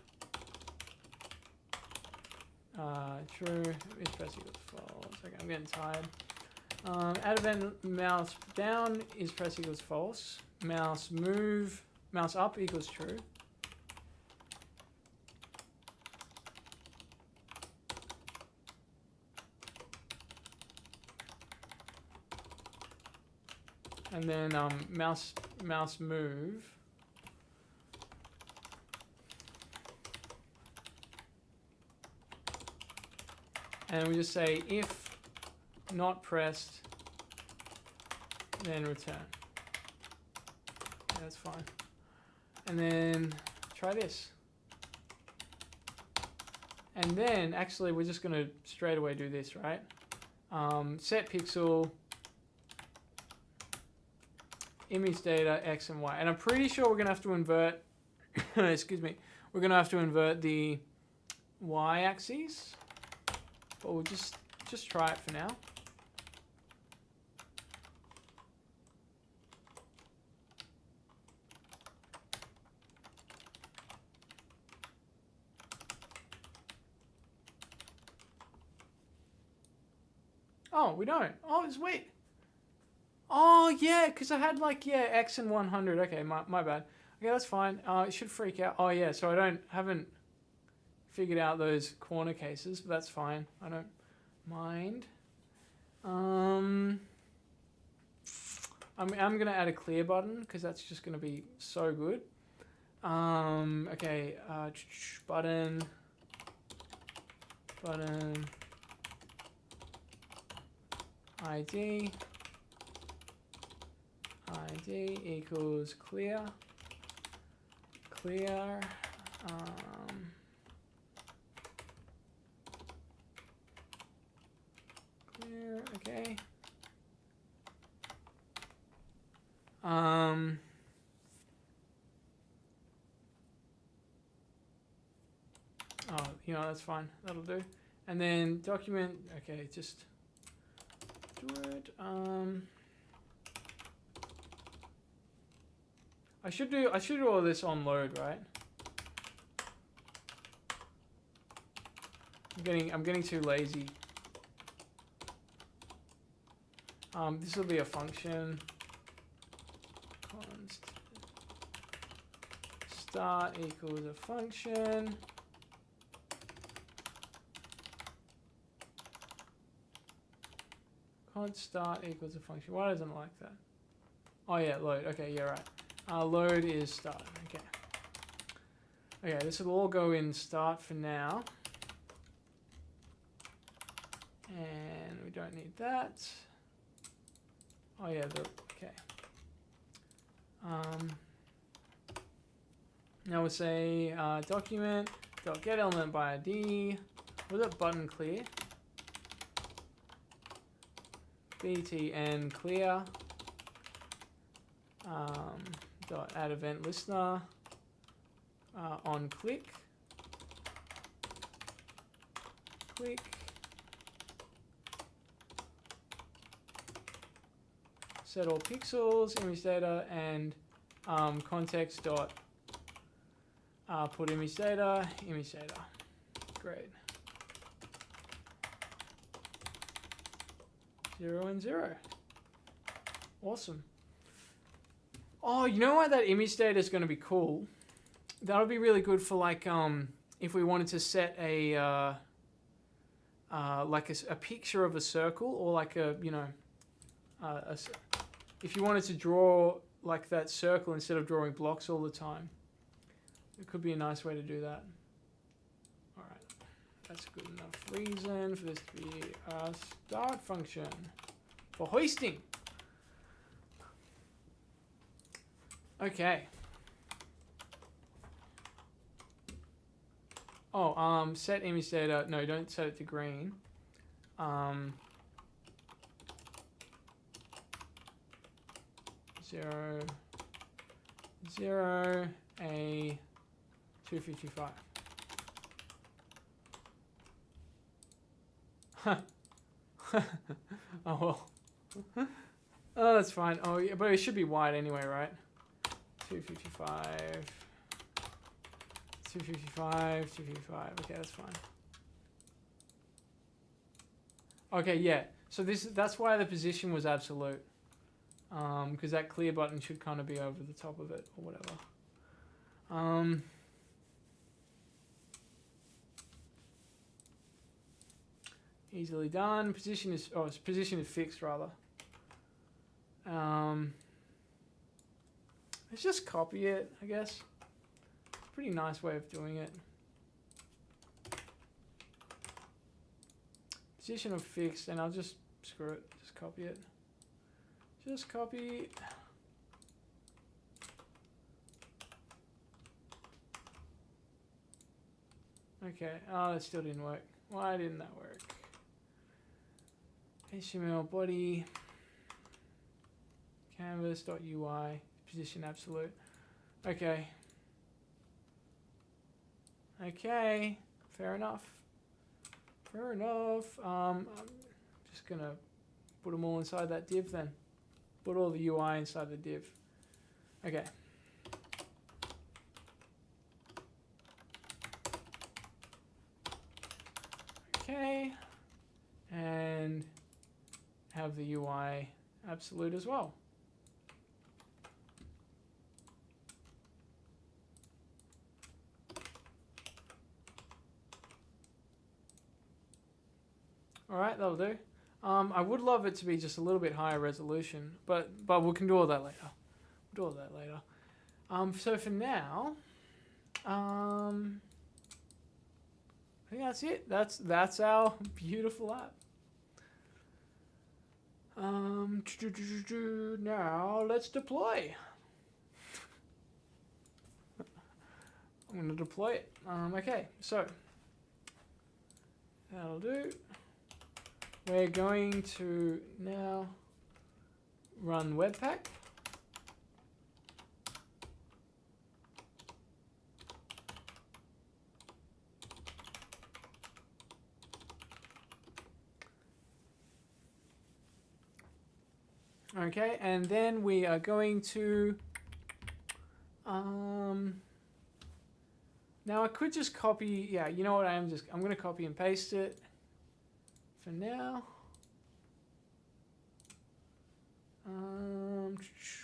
True is pressed equals false. Okay, I'm getting tired. Add event mouse down is pressed equals false. Mouse move, mouse up equals true. And then mouse move. And we just say if not pressed, then return. Okay, that's fine. And then try this. And then actually we're just going to straight away do this, right? Set pixel, image data, X and Y. And I'm pretty sure we're going to have to invert, excuse me, we're going to have to invert the Y axis. But we'll just try it for now. Oh, we don't. Oh, it's wait. Oh, yeah, because I had like, yeah, X and 100. Okay, my bad. Okay, that's fine. It should freak out. Oh, yeah, so I haven't figured out those corner cases, but that's fine. I don't mind. I'm going to add a clear button because that's just going to be so good. Okay, button ID equals clear. Clear, okay. Oh, You know, that's fine. That'll do. And then document. Okay, just do it. I should do all this on load, right? I'm getting too lazy. This will be a function. Const start equals a function. Const start equals a function. Why doesn't it like that? Oh yeah, load. Okay, yeah, right. Load is start. Okay. Okay, this will all go in start for now. And we don't need that. Oh yeah, okay. Now we'll say document dot get element by ID. Was it button clear? btn clear. Dot add event listener on click. Set all pixels, image data, and context dot put image data. Great. 0 and 0. Awesome. Oh, you know what? That image data is going to be cool. That'll be really good for like if we wanted to set a like a picture of a circle, or like a if you wanted to draw like that circle instead of drawing blocks all the time. It could be a nice way to do that. All right, that's a good enough reason for this to be a start function for hoisting. Okay. Oh, set image data. No, don't set it to green. 0, 0, a 255. Oh well. Oh, that's fine. Oh yeah, but it should be wide anyway, right? 255. 255, 255. Okay, that's fine. Okay, yeah. So that's why the position was absolute. Because that clear button should kind of be over the top of it or whatever. Easily done. Position is fixed rather. Let's just copy it, I guess. Pretty nice way of doing it. Position of fixed, and I'll just screw it. Just copy it. Just copy. Okay. Oh, that still didn't work. Why didn't that work? HTML body. Canvas.ui. Position absolute. Okay. Okay. Fair enough. Fair enough. I'm just gonna put them all inside that div then. Put all the UI inside the div. Okay. Okay. And have the UI absolute as well. All right, that'll do. I would love it to be just a little bit higher resolution, but we can do all that later. We'll do all that later. So for now, I think that's it. That's our beautiful app. Now let's deploy. I'm going to deploy it. Okay, so that'll do. We're going to now run Webpack. Okay, and then we are going to, now I could just copy, yeah, you know what, I'm going to copy and paste it for now.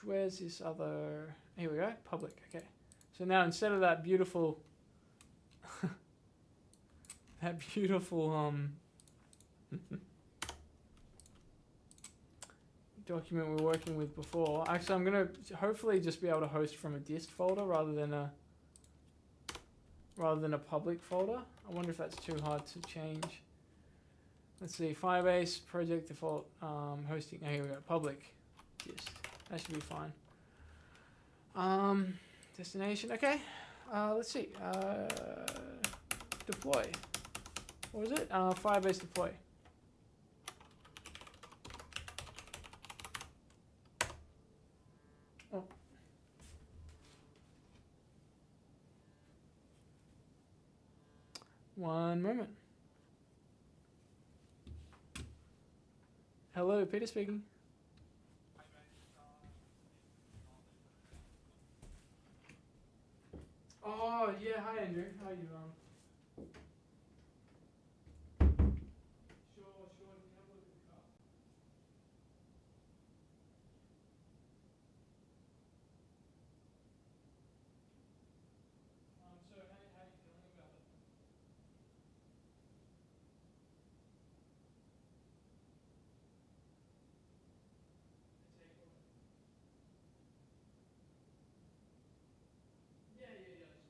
Where's this other, here we go, public, okay. So now instead of that beautiful, that beautiful, document we were working with before. Actually, I'm going to hopefully just be able to host from a dist folder rather than a public folder. I wonder if that's too hard to change. Let's see, Firebase, project default, hosting, oh, here we go, public dist. That should be fine. Destination, okay. Let's see, deploy. What was it? Firebase deploy. Oh. One moment. Hello, Peter speaking. Oh, yeah, hi Andrew. How are you? Sure, sure. Can you have a look at the car? So how are you feeling about it? The takeaway? Yeah, yeah, yeah. Just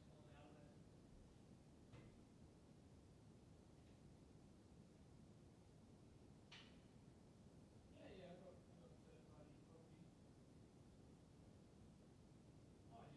pulling out of there. Yeah, yeah. I got third party copy. Oh yeah.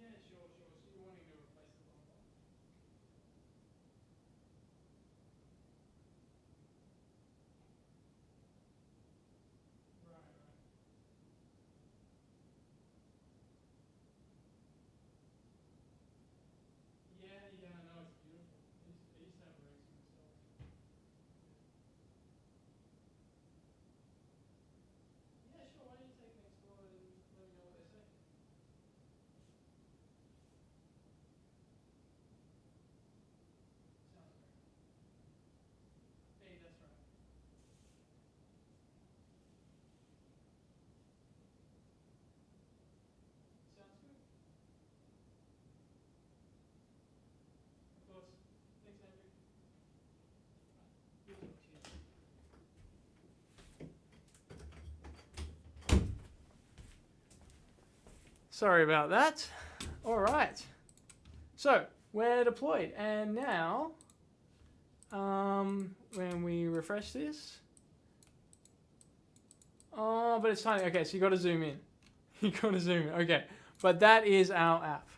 Yeah, sure, sure. So you're wanting to replace the bumper? Right, right. Yeah, yeah. No, it's beautiful. I used to have a racing myself. Yeah, sure. Why don't you take next door and let me know what they say? Sounds great. Hey, that's right. Sounds good. Of course. Thanks, Andrew. Good talk. Cheers. Sorry about that. All right. So we're deployed, and now, when we refresh this, oh, but it's tiny. Okay, so you got to zoom in. You got to zoom in. Okay, but that is our app,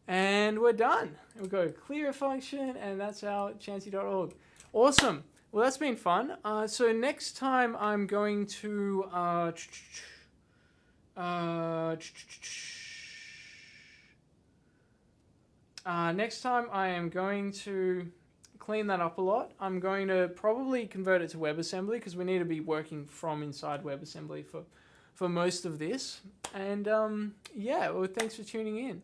and we're done. We go clear function, and that's our chancy.org. Awesome. Well, that's been fun. So next time I'm going to next time I am going to clean that up a lot. I'm going to probably convert it to Webassembly because we need to be working from inside Webassembly for most of this. And yeah, well, thanks for tuning in.